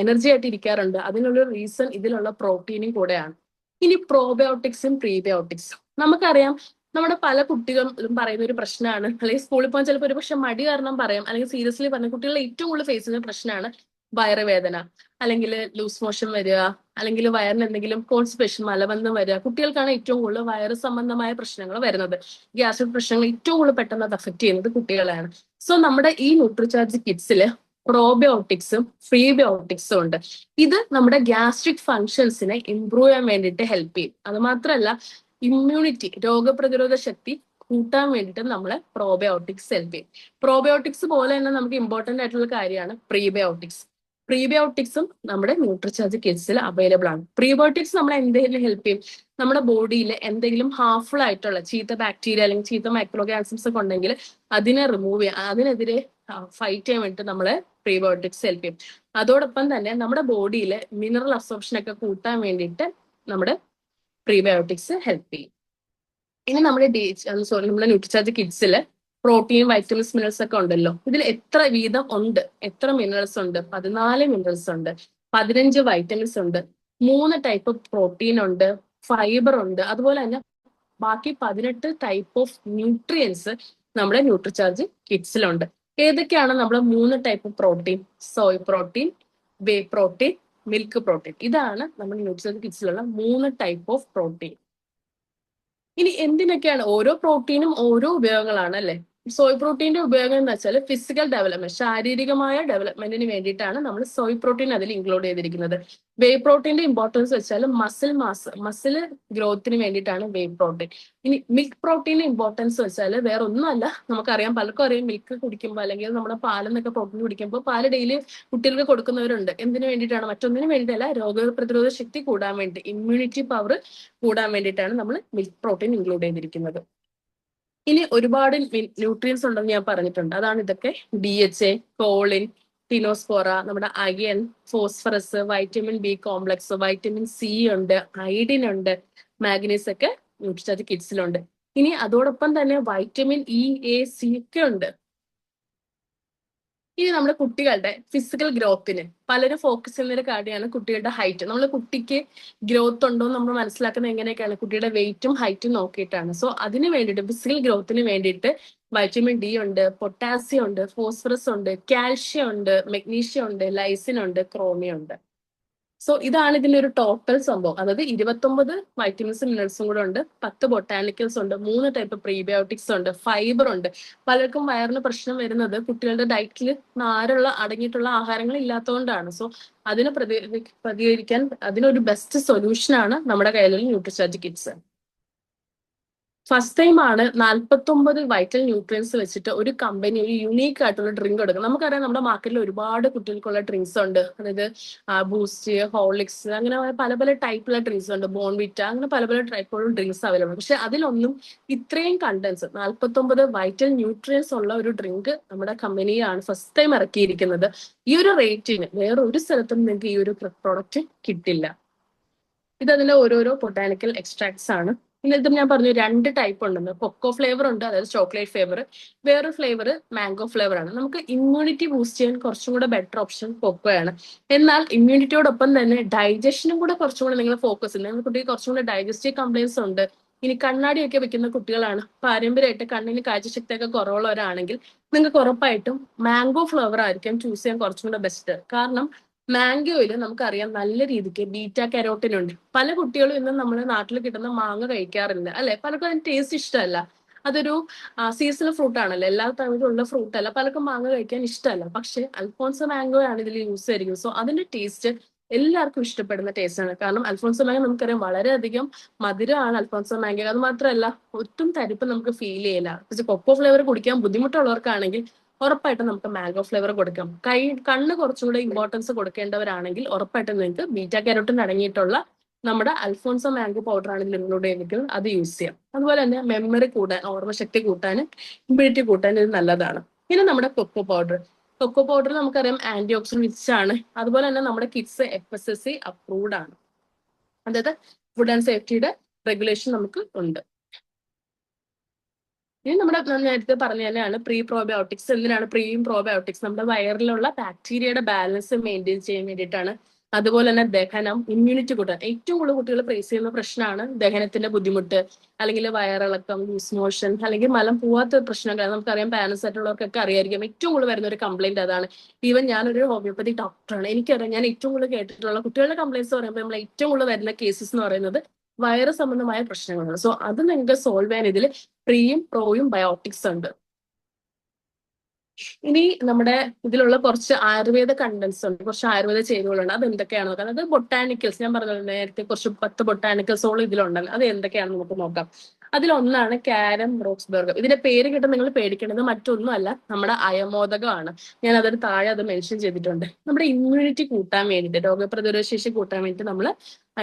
എനർജി ആയിട്ട് ഇരിക്കാറുണ്ട്. അതിനുള്ള റീസൺ ഇതിലുള്ള പ്രോട്ടീനും കൂടെയാണ്. ഇനി പ്രോബയോട്ടിക്സും പ്രീബയോട്ടിക്സും നമുക്കറിയാം. നമ്മുടെ പല കുട്ടികളും പറയുന്ന ഒരു പ്രശ്നമാണ്, അല്ലെങ്കിൽ സ്കൂളിൽ പോകാൻ ചിലപ്പോൾ ഒരു പക്ഷെ മടി കാരണം പറയാം, അല്ലെങ്കിൽ സീരിയസ്ലി പറഞ്ഞ കുട്ടികൾ ഏറ്റവും കൂടുതൽ ഫേസ് ചെയ്യുന്ന പ്രശ്നമാണ് വയറുവേദന, അല്ലെങ്കിൽ ലൂസ് മോഷൻ വരിക, അല്ലെങ്കിൽ വയറിന് എന്തെങ്കിലും കോൺസ്റ്റിപ്പേഷൻ, മലബന്ധം വരിക. കുട്ടികൾക്കാണ് ഏറ്റവും കൂടുതൽ വയറ് സംബന്ധമായ പ്രശ്നങ്ങൾ വരുന്നത്. ഗ്യാസ്ട്രിക് പ്രശ്നങ്ങൾ ഏറ്റവും കൂടുതൽ പെട്ടെന്ന് അത് അഫക്ട് ചെയ്യുന്നത് കുട്ടികളെയാണ്. സോ നമ്മുടെ ഈ ന്യൂട്രിചാർജ് കിഡ്സില് പ്രോബയോട്ടിക്സും പ്രീബയോട്ടിക്സും ഉണ്ട്. ഇത് നമ്മുടെ ഗ്യാസ്ട്രിക് ഫങ്ഷൻസിനെ ഇംപ്രൂവ് ചെയ്യാൻ വേണ്ടിയിട്ട് ഹെൽപ്പ് ചെയ്യും. അത് മാത്രമല്ല ഇമ്മ്യൂണിറ്റി, രോഗപ്രതിരോധ ശക്തി കൂട്ടാൻ വേണ്ടിയിട്ട് നമ്മളെ പ്രോബയോട്ടിക്സ് ഹെൽപ്പ് ചെയ്യും. പ്രോബയോട്ടിക്സ് പോലെ തന്നെ നമുക്ക് ഇമ്പോർട്ടന്റ് ആയിട്ടുള്ള കാര്യമാണ് പ്രീബയോട്ടിക്സ്. പ്രീബയോട്ടിക്സും നമ്മുടെ ന്യൂട്രിചാർജ് കിഡ്സിൽ അവൈലബിൾ ആണ്. പ്രീബയോട്ടിക്സ് നമ്മളെ എന്തെങ്കിലും ഹെൽപ്പ് ചെയ്യും? നമ്മുടെ ബോഡിയിൽ എന്തെങ്കിലും ഹാർംഫുൾ ആയിട്ടുള്ള ചീത്ത ബാക്ടീരിയ അല്ലെങ്കിൽ ചീത്ത മൈക്രോ ഓർഗാനിസംസ് ഒക്കെ ഉണ്ടെങ്കിൽ അതിനെ റിമൂവ് ചെയ്യാൻ, അതിനെതിരെ ഫൈറ്റ് ചെയ്യാൻ വേണ്ടിയിട്ട് നമ്മളെ പ്രീബയോട്ടിക്സ് ഹെൽപ്പ് ചെയ്യും. അതോടൊപ്പം തന്നെ നമ്മുടെ ബോഡിയിൽ മിനറൽ അബ്സോർപ്ഷൻ ഒക്കെ കൂട്ടാൻ വേണ്ടിയിട്ട് നമ്മുടെ പ്രീബയോട്ടിക്സ് ഹെൽപ്പ് ചെയ്യും. ഇനി നമ്മുടെ നമ്മുടെ ന്യൂട്രിചാർജ് കിഡ്സിൽ പ്രോട്ടീൻ, വൈറ്റമിൻസ്, മിനറൽസ് ഒക്കെ ഉണ്ടല്ലോ. ഇതിൽ എത്ര വീതം ഉണ്ട്? എത്ര മിനറൽസ് ഉണ്ട്? 14 മിനറൽസ് ഉണ്ട്, 15 വൈറ്റമിൻസ് ഉണ്ട്, 3 ടൈപ്പ് പ്രോട്ടീൻ ഉണ്ട്, ഫൈബർ ഉണ്ട്. അതുപോലെ തന്നെ ബാക്കി 18 ടൈപ്പ് ഓഫ് ന്യൂട്രിയൻസ് നമ്മുടെ ന്യൂട്രിചാർജ് കിഡ്സിലുണ്ട്. ഏതൊക്കെയാണ് നമ്മുടെ 3 type protein? Soy protein, whey protein, milk protein. ഇതാണ് നമ്മുടെ ന്യൂട്രിസെന്റ് കിറ്റ്സിലുള്ള 3 ടൈപ്പ് ഓഫ് പ്രോട്ടീൻ. ഇനി എന്തിനൊക്കെയാണ് ഓരോ പ്രോട്ടീനും ഓരോ ഉപയോഗങ്ങളാണ് അല്ലെ. സോയ് പ്രോട്ടീന്റെ ഉപയോഗം എന്ന് വെച്ചാൽ ഫിസിക്കൽ ഡെവലപ്മെന്റ്, ശാരീരികമായ ഡെവലപ്മെന്റിന് വേണ്ടിയിട്ടാണ് നമ്മൾ സോയ് പ്രോട്ടീൻ അതിൽ ഇൻക്ലൂഡ് ചെയ്തിരിക്കുന്നത്. വേ പ്രോട്ടീന്റെ ഇമ്പോർട്ടൻസ് വെച്ചാൽ മസിൽ മാസ്, മസിൽ ഗ്രോത്തിന് വേണ്ടിയിട്ടാണ് വേ പ്രോട്ടീൻ. ഇനി മിൽക്ക് പ്രോട്ടീന്റെ ഇമ്പോർട്ടൻസ് വെച്ചാൽ വേറെ ഒന്നുമല്ല, നമുക്കറിയാം, പലർക്കും അറിയാം, മിൽക്ക് കുടിക്കുമ്പോൾ അല്ലെങ്കിൽ നമ്മുടെ പാലെന്നൊക്കെ പ്രോട്ടീൻ കുടിക്കുമ്പോൾ പാല് ഡെയിലി കുട്ടികൾക്ക് കൊടുക്കുന്നവരുണ്ട്. എന്തിനു വേണ്ടിയിട്ടാണ്? മറ്റൊന്നിനു വേണ്ടിയിട്ടല്ല, രോഗപ്രതിരോധ ശക്തി കൂടാൻ വേണ്ടി, ഇമ്മ്യൂണിറ്റി പവർ കൂടാൻ വേണ്ടിയിട്ടാണ് നമ്മൾ മിൽക്ക് പ്രോട്ടീൻ ഇൻക്ലൂഡ് ചെയ്തിരിക്കുന്നത്. ഇനി ഒരുപാട് ന്യൂട്രിയൻസ് ഉണ്ടെന്ന് ഞാൻ പറഞ്ഞിട്ടുണ്ട്. അതാണ് ഇതൊക്കെ: DHA, കോളിൻ, ടിനോസ്പോറ, നമ്മുടെ iron, phosphorus, vitamin B complex, vitamin C ഉണ്ട്, അയഡിൻ ഉണ്ട്, മാഗ്നീസ് ഒക്കെ ന്യൂട്രിചാർജ് കിറ്റ്സിലുണ്ട്. ഇനി അതോടൊപ്പം തന്നെ വൈറ്റമിൻ ഇ, എ, സി ഒക്കെ ഉണ്ട്. ഇനി നമ്മുടെ കുട്ടികളുടെ ഫിസിക്കൽ ഗ്രോത്തിന് പലരും ഫോക്കസ് ചെയ്യുന്ന ഒരു കാര്യമാണ് കുട്ടികളുടെ ഹൈറ്റ്. നമ്മൾ കുട്ടിക്ക് ഗ്രോത്ത് ഉണ്ടോ എന്ന് നമ്മൾ മനസ്സിലാക്കുന്നത് എങ്ങനെയൊക്കെയാണ്? കുട്ടിയുടെ വെയിറ്റും ഹൈറ്റും നോക്കിയിട്ടാണ്. സോ അതിന് വേണ്ടിയിട്ട്, ഫിസിക്കൽ ഗ്രോത്തിന് വേണ്ടിയിട്ട് വൈറ്റമിൻ ഡി ഉണ്ട്, പൊട്ടാസ്യം ഉണ്ട്, ഫോസ്ഫറസ് ഉണ്ട്, കാൽഷ്യം ഉണ്ട്, മെഗ്നീഷ്യം ഉണ്ട്, ലൈസിൻ ഉണ്ട്, ക്രോമിയം ഉണ്ട്. സോ ഇതാണ് ഇതിന്റെ ഒരു ടോട്ടൽ സംഭവം. അതായത് 29 വൈറ്റമിൻസും മിനറൽസും കൂടെ ഉണ്ട്, 10 ബൊട്ടാനിക്കൽസ് ഉണ്ട്, 3 ടൈപ്പ് പ്രീബയോട്ടിക്സ് ഉണ്ട്, ഫൈബർ ഉണ്ട്. പലർക്കും വയറിന് പ്രശ്നം വരുന്നത് കുട്ടികളുടെ ഡയറ്റിൽ നാരുള്ള അടങ്ങിയിട്ടുള്ള ആഹാരങ്ങൾ ഇല്ലാത്തതുകൊണ്ടാണ്. സോ അതിന് പ്രതികരിക്കാൻ അതിനൊരു ബെസ്റ്റ് സൊല്യൂഷനാണ് നമ്മുടെ കയ്യിലുള്ള ന്യൂട്രിചാർജ് കിറ്റ്സ്. ഫസ്റ്റ് ടൈം ആണ് 49 വൈറ്റൽ ന്യൂട്രിയൻസ് വെച്ചിട്ട് ഒരു കമ്പനി ഒരു യുണീക്ക് ആയിട്ടുള്ള ഡ്രിങ്ക് എടുക്കും. നമുക്കറിയാം, നമ്മുടെ മാർക്കറ്റിൽ ഒരുപാട് കുട്ടികൾക്കുള്ള ഡ്രിങ്ക്സ് ഉണ്ട്. അതായത് ബൂസ്റ്റ്, ഹോർലിക്സ്, അങ്ങനെ പല പല ടൈപ്പുള്ള ഡ്രിങ്ക്സ് ഉണ്ട്, ബോൺവിറ്റ, അങ്ങനെ പല പല ടൈപ്പുള്ള ഡ്രിങ്ക്സ് അവൈലബിൾ. പക്ഷെ അതിലൊന്നും ഇത്രയും കണ്ടൻസ്, 49 വൈറ്റൽ ന്യൂട്രിയൻസ് ഉള്ള ഒരു ഡ്രിങ്ക് നമ്മുടെ കമ്പനിയാണ് ഫസ്റ്റ് ടൈം ഇറക്കിയിരിക്കുന്നത്. ഈ ഒരു റേറ്റിന് വേറെ ഒരു സ്ഥലത്തും നിങ്ങൾക്ക് ഈ ഒരു പ്രോഡക്റ്റ് കിട്ടില്ല. ഇത് അതിന്റെ ഓരോരോ ബൊട്ടാനിക്കൽ എക്സ്ട്രാക്ട്സ് ആണ്. പിന്നെ ഇത് ഞാൻ പറഞ്ഞു 2 ടൈപ്പ് ഉണ്ടെന്ന്. കൊക്കോ ഫ്ലേവർ ഉണ്ട്, അതായത് ചോക്ലേറ്റ് ഫ്ലേവർ. വേറൊരു ഫ്ലേവർ മാംഗോ ഫ്ലേവർ ആണ്. നമുക്ക് ഇമ്മ്യൂണിറ്റി ബൂസ്റ്റ് ചെയ്യാൻ കുറച്ചും കൂടെ ബെറ്റർ ഓപ്ഷൻ കൊക്കോ ആണ്. എന്നാൽ ഇമ്മ്യൂണിറ്റിയോടൊപ്പം തന്നെ ഡൈജഷനും കൂടെ കുറച്ചും കൂടെ നിങ്ങൾ ഫോക്കസ് ചെയ്യുന്നത്. നമ്മുടെ കുട്ടിക്ക് കുറച്ചും കൂടെ ഡൈജസ്റ്റീവ് കംപ്ലൈൻസ് ഉണ്ട്. ഇനി കണ്ണാടിയൊക്കെ വെക്കുന്ന കുട്ടികളാണ്, പാരമ്പര്യമായിട്ട് കണ്ണിന് കാഴ്ചശക്തിയൊക്കെ കുറവുള്ളവരാണെങ്കിൽ നിങ്ങൾക്ക് ഉറപ്പായിട്ടും മാംഗോ ഫ്ലേവർ ആയിരിക്കും ചൂസ് ചെയ്യാൻ കുറച്ചും കൂടെ ബെസ്റ്റ്. കാരണം മാംഗോയിൽ നമുക്കറിയാം നല്ല രീതിക്ക് ബീറ്റ കരോട്ടിൻ ഉണ്ട്. പല കുട്ടികളും ഇന്ന് നമ്മുടെ നാട്ടിൽ കിട്ടുന്ന മാങ്ങ കഴിക്കാറില്ല അല്ലെ. പലർക്കും അതിന് ടേസ്റ്റ് ഇഷ്ടമല്ല. അതൊരു സീസണൽ ഫ്രൂട്ട് ആണല്ലോ, എല്ലാ തവണയും ഉള്ള ഫ്രൂട്ട് അല്ല. പലർക്കും മാങ്ങ കഴിക്കാൻ ഇഷ്ടമല്ല. പക്ഷെ അൽഫോൺസോ മാംഗോ ആണ് ഇതിൽ യൂസ് ചെയ്തിരിക്കുന്നത്. സോ അതിന്റെ ടേസ്റ്റ് എല്ലാവർക്കും ഇഷ്ടപ്പെടുന്ന ടേസ്റ്റ് ആണ്. കാരണം അൽഫോൺസോ മാംഗോ നമുക്കറിയാം വളരെയധികം മധുരമാണ് അൽഫോൺസോ മാംഗോ. അത് മാത്രമല്ല ഒട്ടും തരിപ്പ് നമുക്ക് ഫീൽ ചെയ്യില്ല. പക്ഷെ കൊക്കോ ഫ്ലേവർ കുടിക്കാൻ ബുദ്ധിമുട്ടുള്ളവർക്കാണെങ്കിൽ ഉറപ്പായിട്ടും നമുക്ക് മാംഗോ ഫ്ലേവർ കൊടുക്കാം. കണ്ണ് കുറച്ചുകൂടെ ഇമ്പോർട്ടൻസ് കൊടുക്കേണ്ടവരാണെങ്കിൽ ഉറപ്പായിട്ടും നിങ്ങൾക്ക് ബീറ്റ കാരോട്ടിൻ അടങ്ങിയിട്ടുള്ള നമ്മുടെ അൽഫോൺസോ മാംഗോ പൗഡർ ആണ് ഇതിൽ ഇൻക്ലൂഡ് ചെയ്തിരിക്കുന്നത്, അത് യൂസ് ചെയ്യാം. അതുപോലെ തന്നെ മെമ്മറി കൂട്ടാൻ, ഓർമ്മശക്തി കൂട്ടാൻ, ഇമ്മ്യൂണിറ്റി കൂട്ടാൻ ഇത് നല്ലതാണ്. പിന്നെ നമ്മുടെ കൊക്കോ പൗഡർ. കൊക്കോ പൗഡർ നമുക്കറിയാം ആന്റി ഓക്സിഡന്റ് റിച്ച് ആണ്. അതുപോലെ തന്നെ നമ്മുടെ കിഡ്സ് FSSAI അപ്രൂവ്ഡ് ആണ്. അതായത് ഫുഡ് ആൻഡ് സേഫ്റ്റിയുടെ റെഗുലേഷൻ നമുക്ക് ഉണ്ട്. ഇനി നമ്മുടെ നേരത്തെ പറഞ്ഞ തന്നെയാണ് പ്രീ പ്രോബയോട്ടിക്സ്. എന്തിനാണ് പ്രീയും പ്രോബയോട്ടിക്സ്? നമ്മുടെ വയറിലുള്ള ബാക്ടീരിയയുടെ ബാലൻസ് മെയിൻറ്റെയിൻ ചെയ്യാൻ വേണ്ടിയിട്ടാണ്. അതുപോലെ തന്നെ ദഹനം, ഇമ്മ്യൂണിറ്റി കൂട്ടാൻ. ഏറ്റവും കൂടുതൽ കുട്ടികൾ ഫേസ് ചെയ്യുന്ന പ്രശ്നമാണ് ദഹനത്തിന്റെ ബുദ്ധിമുട്ട്, അല്ലെങ്കിൽ വയറിളക്കം, ലൂസ് മോഷൻ, അല്ലെങ്കിൽ മലം പോവാത്ത പ്രശ്നങ്ങൾ. നമുക്കറിയാം, പാരന്റ്സ് ആയിട്ടുള്ളവർക്കൊക്കെ അറിയായിരിക്കും ഏറ്റവും കൂടുതൽ വരുന്ന ഒരു കംപ്ലൈന്റ് അതാണ്. ഈവൻ ഞാനൊരു ഹോമിയോപ്പതി ഡോക്ടറാണ്, എനിക്കറിയാം ഞാൻ ഏറ്റവും കൂടുതൽ കേട്ടിട്ടുള്ള കുട്ടികളുടെ കംപ്ലൈൻസ് പറയുമ്പോൾ നമ്മൾ ഏറ്റവും കൂടുതൽ വരുന്ന കേസസ് എന്ന് പറയുന്നത് വയറ് സംബന്ധമായ പ്രശ്നങ്ങളാണ്. സോ അത് നിങ്ങൾക്ക് സോൾവ് ചെയ്യാൻ ഇതിൽ പ്രീയും പ്രോയും ബയോട്ടിക്സ് ഉണ്ട്. ഇനി നമ്മുടെ ഇതിലുള്ള കുറച്ച് ആയുർവേദ കണ്ടൻസ് ഉണ്ട്, കുറച്ച് ആയുർവേദ ചേരുവകളുണ്ട്. അത് എന്തൊക്കെയാണെന്ന് നോക്കാം. അത് ബൊട്ടാനിക്കൽസ്, ഞാൻ പറഞ്ഞത് നേരത്തെ കുറച്ച് 10 ബൊട്ടാനിക്കൽസോളം ഇതിലുണ്ടല്ലോ. അത് എന്തൊക്കെയാണെന്ന് നമുക്ക് നോക്കാം. അതിലൊന്നാണ് കാരം റോക്സ്ബർഗ്. ഇതിന്റെ പേര് കേട്ട് നിങ്ങൾ പേടിക്കേണ്ടത് മറ്റൊന്നും അല്ല, നമ്മുടെ അയമോദകമാണ്. ഞാൻ അതൊരു താഴെ അത് മെൻഷൻ ചെയ്തിട്ടുണ്ട്. നമ്മുടെ ഇമ്മ്യൂണിറ്റി കൂട്ടാൻ വേണ്ടിയിട്ട്, രോഗപ്രതിരോധ ശേഷി കൂട്ടാൻ വേണ്ടിയിട്ട് നമ്മൾ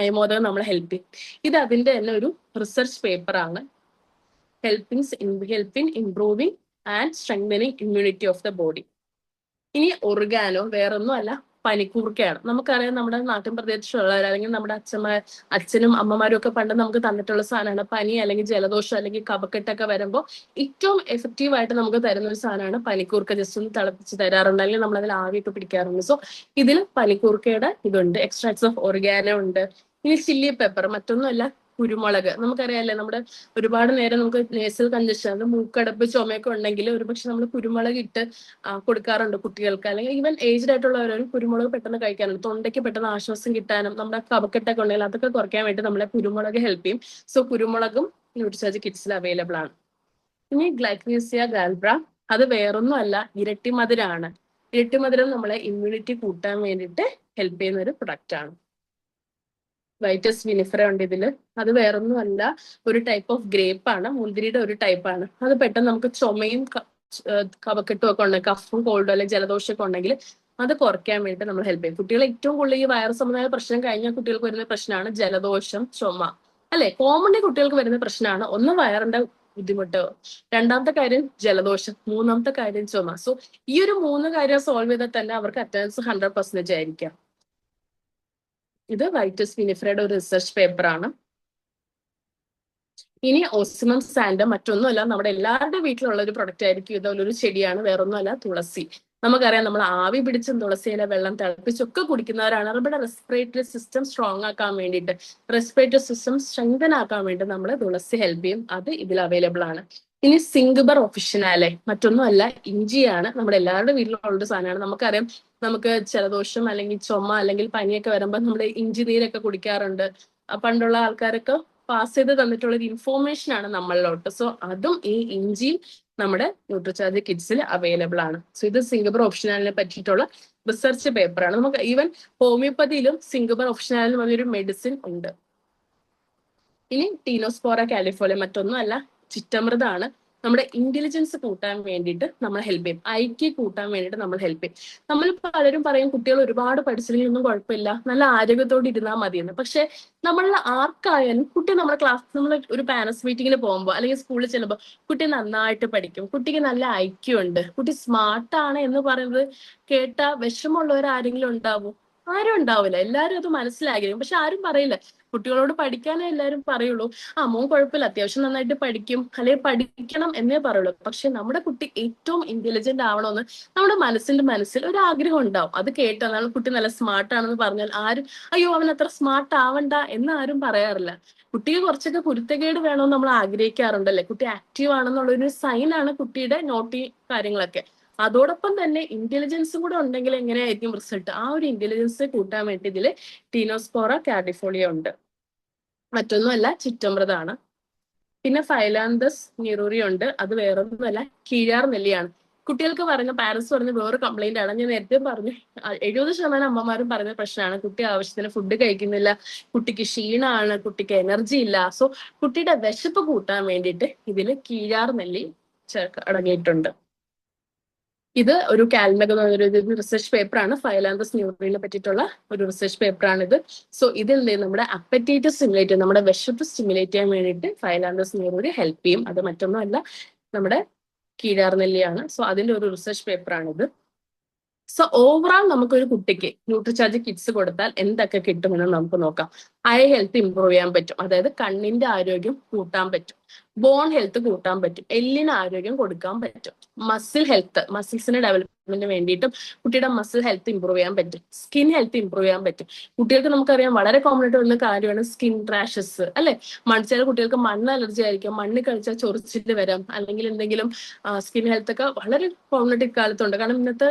അയമോദകം നമ്മളെ ഹെൽപ്പ് ചെയ്യും. ഇത് അതിന്റെ തന്നെ ഒരു റിസർച്ച് പേപ്പറാണ്. Helping improving and strengthening immunity of the body. ഇനി ഒർഗാനോ വേറൊന്നും അല്ല, പനിക്കൂർക്കയാണ്. നമുക്കറിയാം, നമ്മുടെ നാട്ടിൻ പ്രദേശത്തുള്ളവർ അല്ലെങ്കിൽ നമ്മുടെ അച്ഛനും അമ്മമാരും ഒക്കെ പണ്ട് നമുക്ക് തന്നിട്ടുള്ള സാധനമാണ്. പനി അല്ലെങ്കിൽ ജലദോഷം അല്ലെങ്കിൽ കഫക്കെട്ടൊക്കെ വരുമ്പോൾ ഏറ്റവും എഫക്റ്റീവ് ആയിട്ട് നമുക്ക് തരുന്ന ഒരു സാധനമാണ് പനിക്കൂർക്ക. ജസ്റ്റ് ഒന്ന് തിളപ്പിച്ച് തരാറുണ്ട്, അല്ലെങ്കിൽ നമ്മൾ അതിൽ ആവിയൊക്കെ പിടിക്കാറുണ്ട്. സോ ഇതിൽ പനിക്കൂർക്കയുടെ ഇതുണ്ട്, എക്സ്ട്രാക്ട്സ് ഓഫ് ഒർഗാനോ ഉണ്ട്. ഇനി ചില്ലി പെപ്പർ, മറ്റൊന്നുമല്ല കുരുമുളക് നമുക്കറിയാല്ലേ, നമ്മുടെ ഒരുപാട് നേരം നമുക്ക് നേസൽ കഞ്ചഷൻ, അത് മൂക്കടപ്പ് ചുമയൊക്കെ ഉണ്ടെങ്കിൽ ഒരുപക്ഷെ നമ്മൾ കുരുമുളക് ഇട്ട് കൊടുക്കാറുണ്ട് കുട്ടികൾക്ക്, അല്ലെങ്കിൽ ഈവൻ ഏജ്ഡ് ആയിട്ടുള്ളവരും കുരുമുളക് പെട്ടെന്ന് കഴിക്കാറുണ്ട്. തൊണ്ടയ്ക്ക് പെട്ടെന്ന് ആശ്വാസം കിട്ടാനും നമ്മുടെ കഫക്കെട്ടൊക്കെ ഉണ്ടെങ്കിൽ അതൊക്കെ കുറയ്ക്കാൻ വേണ്ടി നമ്മളെ കുരുമുളക് ഹെൽപ്പ് ചെയ്യും. സോ കുരുമുളകും ന്യൂട്രിചാർജ് കിഡ്സിൽ അവൈലബിൾ ആണ്. ഇനി ഗ്ലൈക്കീസിയ ഗാൽബ്ര, അത് വേറൊന്നും അല്ല, ഇരട്ടി മധുരമാണ്. ഇരട്ടി മധുരം നമ്മളെ ഇമ്മ്യൂണിറ്റി കൂട്ടാൻ വേണ്ടിയിട്ട് ഹെൽപ്പ് ചെയ്യുന്ന ഒരു പ്രൊഡക്റ്റ് ആണ്. വൈറ്റസ് വിനിഫറ ഉണ്ട് ഇതിൽ. അത് വേറൊന്നും അല്ല, ഒരു ടൈപ്പ് ഓഫ് ഗ്രേപ്പ് ആണ്, മുന്തിരിയുടെ ഒരു ടൈപ്പ് ആണ്. അത് പെട്ടെന്ന് നമുക്ക് ചുമയും കഫക്കെട്ടും ഒക്കെ ഉണ്ടെങ്കിൽ, കഫും കോൾഡും അല്ലെങ്കിൽ ജലദോഷമൊക്കെ ഉണ്ടെങ്കിൽ അത് കുറയ്ക്കാൻ വേണ്ടി നമ്മൾ ഹെൽപ്പ് ചെയ്യും. കുട്ടികൾ ഏറ്റവും കൂടുതൽ ഈ വൈറസ് സംബന്ധമായ പ്രശ്നം കഴിഞ്ഞാൽ കുട്ടികൾക്ക് വരുന്ന പ്രശ്നമാണ് ജലദോഷം, ചുമ, അല്ലെ? കോമൺലി കുട്ടികൾക്ക് വരുന്ന പ്രശ്നമാണ് ഒന്ന് വയറിന്റെ ബുദ്ധിമുട്ട്, രണ്ടാമത്തെ കാര്യം ജലദോഷം, മൂന്നാമത്തെ കാര്യം ചുമ. സോ ഈ ഒരു 3 കാര്യം സോൾവ് ചെയ്താൽ തന്നെ അവർക്ക് അറ്റൻഡൻസ് 100% ആയിരിക്കാം. ഇത് വൈറ്റസ് വിനിഫറയുടെ ഒരു റിസർച്ച് പേപ്പർ ആണ്. ഇനി ഓസിമം സാൻഡം മറ്റൊന്നുമല്ല, നമ്മുടെ എല്ലാവരുടെ വീട്ടിലുള്ള ഒരു പ്രൊഡക്റ്റ് ആയിരിക്കും. ഇതുപോലൊരു ചെടിയാണ്, വേറൊന്നുമല്ല, തുളസി. നമുക്കറിയാം, നമ്മൾ ആവി പിടിച്ചും തുളസിയിലെ വെള്ളം തിളപ്പിച്ചൊക്കെ കുടിക്കുന്നവരാണ്. നമ്മുടെ റെസ്പിറേറ്ററി സിസ്റ്റം സ്ട്രോങ് ആക്കാൻ വേണ്ടിയിട്ട്, റെസ്പിറേറ്ററി സിസ്റ്റം സ്ട്രെങ്തൻ ആക്കാൻ വേണ്ടി നമ്മൾ തുളസി ഹെൽപ്പ് ചെയ്യും. അത് ഇതിൽ അവൈലബിൾ ആണ്. ഇനി സിംഗബർ ഒഫിഷ്യനാലെ മറ്റൊന്നുമല്ല, ഇഞ്ചിയാണ്. നമ്മുടെ എല്ലാവരുടെ വീട്ടിലുള്ള ഒരു സാധനമാണ്. നമുക്കറിയാം, നമുക്ക് ജലദോഷം അല്ലെങ്കിൽ ചുമ അല്ലെങ്കിൽ പനിയൊക്കെ വരുമ്പോൾ നമ്മൾ ഇഞ്ചി നീരൊക്കെ കുടിക്കാറുണ്ട്. പണ്ടുള്ള ആൾക്കാരൊക്കെ പാസ് ചെയ്ത് തന്നിട്ടുള്ള ഒരു ഇൻഫോർമേഷൻ ആണ് നമ്മളിലോട്ട്. സോ അതും ഈ ഇഞ്ചിയും നമ്മുടെ ന്യൂട്രിചാർജ് കിഡ്സിൽ അവൈലബിൾ ആണ്. സോ ഇത് സിംഗബർ ഓപ്ഷനാലിനെ പറ്റിയിട്ടുള്ള റിസർച്ച് പേപ്പറാണ്. നമുക്ക് ഈവൻ ഹോമിയോപ്പതിയിലും സിംഗബർ ഓപ്ഷനാലിനും ഒരു മെഡിസിൻ ഉണ്ട്. ഇനി ടീനോസ്പോറ കാലിഫോളിയ മറ്റൊന്നും അല്ല, ചിറ്റമൃതാണ്. നമ്മുടെ ഇന്റലിജൻസ് കൂട്ടാൻ വേണ്ടിയിട്ട് നമ്മൾ ഹെൽപ്പ് ചെയ്യും, ഐക്യ കൂട്ടാൻ വേണ്ടിയിട്ട് നമ്മൾ ഹെൽപ്പ് ചെയ്യും. നമ്മൾ പലരും പറയും കുട്ടികൾ ഒരുപാട് പഠിച്ചില്ലെങ്കിലൊന്നും കുഴപ്പമില്ല, നല്ല ആരോഗ്യത്തോടെ ഇരുന്നാൽ മതിയെന്ന്. പക്ഷെ നമ്മളിൽ ആർക്കായാലും കുട്ടി നമ്മുടെ ക്ലാസ്, നമ്മൾ ഒരു പാരന്റ്സ് മീറ്റിങ്ങിന് പോകുമ്പോൾ അല്ലെങ്കിൽ സ്കൂളിൽ ചെല്ലുമ്പോൾ കുട്ടി നന്നായിട്ട് പഠിക്കും, കുട്ടിക്ക് നല്ല ഐക്യമുണ്ട്, കുട്ടി സ്മാർട്ടാണ് എന്ന് പറയുന്നത് കേട്ട വിഷമമുള്ളവർ ആരെങ്കിലും ഉണ്ടാവും? ആരും ഉണ്ടാവില്ല. എല്ലാവരും അത് മനസ്സിലാകില്ല. പക്ഷെ ആരും പറയില്ല. കുട്ടികളോട് പഠിക്കാനേ എല്ലാവരും പറയുള്ളൂ. മോൻ കുഴപ്പമില്ല, അത്യാവശ്യം നന്നായിട്ട് പഠിക്കും, അല്ലെങ്കിൽ പഠിക്കണം എന്നേ പറയുള്ളൂ. പക്ഷെ നമ്മുടെ കുട്ടി ഏറ്റവും ഇന്റലിജന്റ് ആവണമെന്ന് നമ്മുടെ മനസ്സിൽ ഒരു ആഗ്രഹം ഉണ്ടാവും. അത് കേട്ടാൽ കുട്ടി നല്ല സ്മാർട്ടാണെന്ന് പറഞ്ഞാൽ ആരും അയ്യോ അവൻ അത്ര സ്മാർട്ട് ആവണ്ട എന്ന് ആരും പറയാറില്ല. കുട്ടിക്ക് കുറച്ചൊക്കെ കുരുത്തക്കേട് വേണമെന്ന് നമ്മൾ ആഗ്രഹിക്കാറുണ്ടല്ലേ. കുട്ടി ആക്റ്റീവ് ആണെന്നുള്ളൊരു സൈനാണ് കുട്ടിയുടെ നോട്ടി കാര്യങ്ങളൊക്കെ. അതോടൊപ്പം തന്നെ ഇന്റലിജൻസും കൂടെ ഉണ്ടെങ്കിൽ എങ്ങനെയായിരിക്കും റിസൾട്ട്? ആ ഒരു ഇന്റലിജൻസ് കൂട്ടാൻ വേണ്ടി ഇതിൽ ടീനോസ്പോറ കാഡിഫോളിയ ഉണ്ട്. മറ്റൊന്നുമല്ല, ചിറ്റമൃതാണ്. പിന്നെ ഫൈലാന്തസ് നിറൂറി ഉണ്ട്. അത് വേറൊന്നുമല്ല, കീഴാർ നെല്ലിയാണ്. കുട്ടികൾക്ക് പാരന്റ്സ് പറഞ്ഞ വേറെ കംപ്ലൈന്റ് ആണ്. ഞാൻ നേരത്തെ പറഞ്ഞു, 70% അമ്മമാരും പറയുന്ന പ്രശ്നമാണ് കുട്ടി ആവശ്യത്തിന് ഫുഡ് കഴിക്കുന്നില്ല, കുട്ടിക്ക് ക്ഷീണമാണ്, കുട്ടിക്ക് എനർജി ഇല്ല. സോ കുട്ടിയുടെ വിശപ്പ് കൂട്ടാൻ വേണ്ടിയിട്ട് ഇതിൽ കീഴാർ നെല്ലി അടങ്ങിയിട്ടുണ്ട്. ഇത് ഒരു കാൽമഗ് ഒരു റിസർച്ച് പേപ്പറാണ്, ഫൈലാന്തസ് ന്യൂറിനെ പറ്റിയിട്ടുള്ള ഒരു റിസർച്ച് പേപ്പറാണ് ഇത്. സോ ഇതിൽ നമ്മുടെ അപ്പറ്റൈറ്റ് സ്റ്റിമുലേറ്റ് ചെയ്യും, നമ്മുടെ വിശപ്പ് സ്റ്റിമുലേറ്റ് ചെയ്യാൻ വേണ്ടിയിട്ട് ഫൈലാന്തസ് ന്യൂറി ഹെൽപ്പ് ചെയ്യും. അത് മറ്റൊന്നുമല്ല, നമ്മുടെ കീഴാർ നെല്ലിയാണ്. സോ അതിന്റെ ഒരു റിസർച്ച് പേപ്പറാണിത്. സോ ഓവറോൾ നമുക്കൊരു കുട്ടിക്ക് ന്യൂട്രിചാർജ് കിഡ്സ് കൊടുത്താൽ എന്തൊക്കെ കിട്ടുമെന്ന് നമുക്ക് നോക്കാം. ഐ ഹെൽത്ത് ഇംപ്രൂവ് ചെയ്യാൻ പറ്റും, അതായത് കണ്ണിന്റെ ആരോഗ്യം കൂട്ടാൻ പറ്റും. ബോൺ ഹെൽത്ത് കൂട്ടാൻ പറ്റും, എല്ലിന് ആരോഗ്യം കൊടുക്കാൻ പറ്റും. മസിൽ ഹെൽത്ത്, മസിൽസിന്റെ ഡെവലപ്മെന്റിന് വേണ്ടിയിട്ടും കുട്ടിയുടെ മസിൽ ഹെൽത്ത് ഇംപ്രൂവ് ചെയ്യാൻ പറ്റും. സ്കിൻ ഹെൽത്ത് ഇംപ്രൂവ് ചെയ്യാൻ പറ്റും. കുട്ടികൾക്ക് നമുക്കറിയാം വളരെ കോമൺ ആയിട്ട് വരുന്ന കാര്യമാണ് സ്കിൻ റാഷസ്, അല്ലെ? ചില കുട്ടികൾക്ക് മണ്ണ് അലർജി ആയിരിക്കും, മണ്ണ് കഴിച്ചാൽ ചൊറിച്ചിട്ട് വരാം, അല്ലെങ്കിൽ എന്തെങ്കിലും സ്കിൻ ഹെൽത്ത് ഒക്കെ വളരെ കോമൺ ആയിട്ട് ഇക്കാലത്തുണ്ട്. കാരണം ഇന്നത്തെ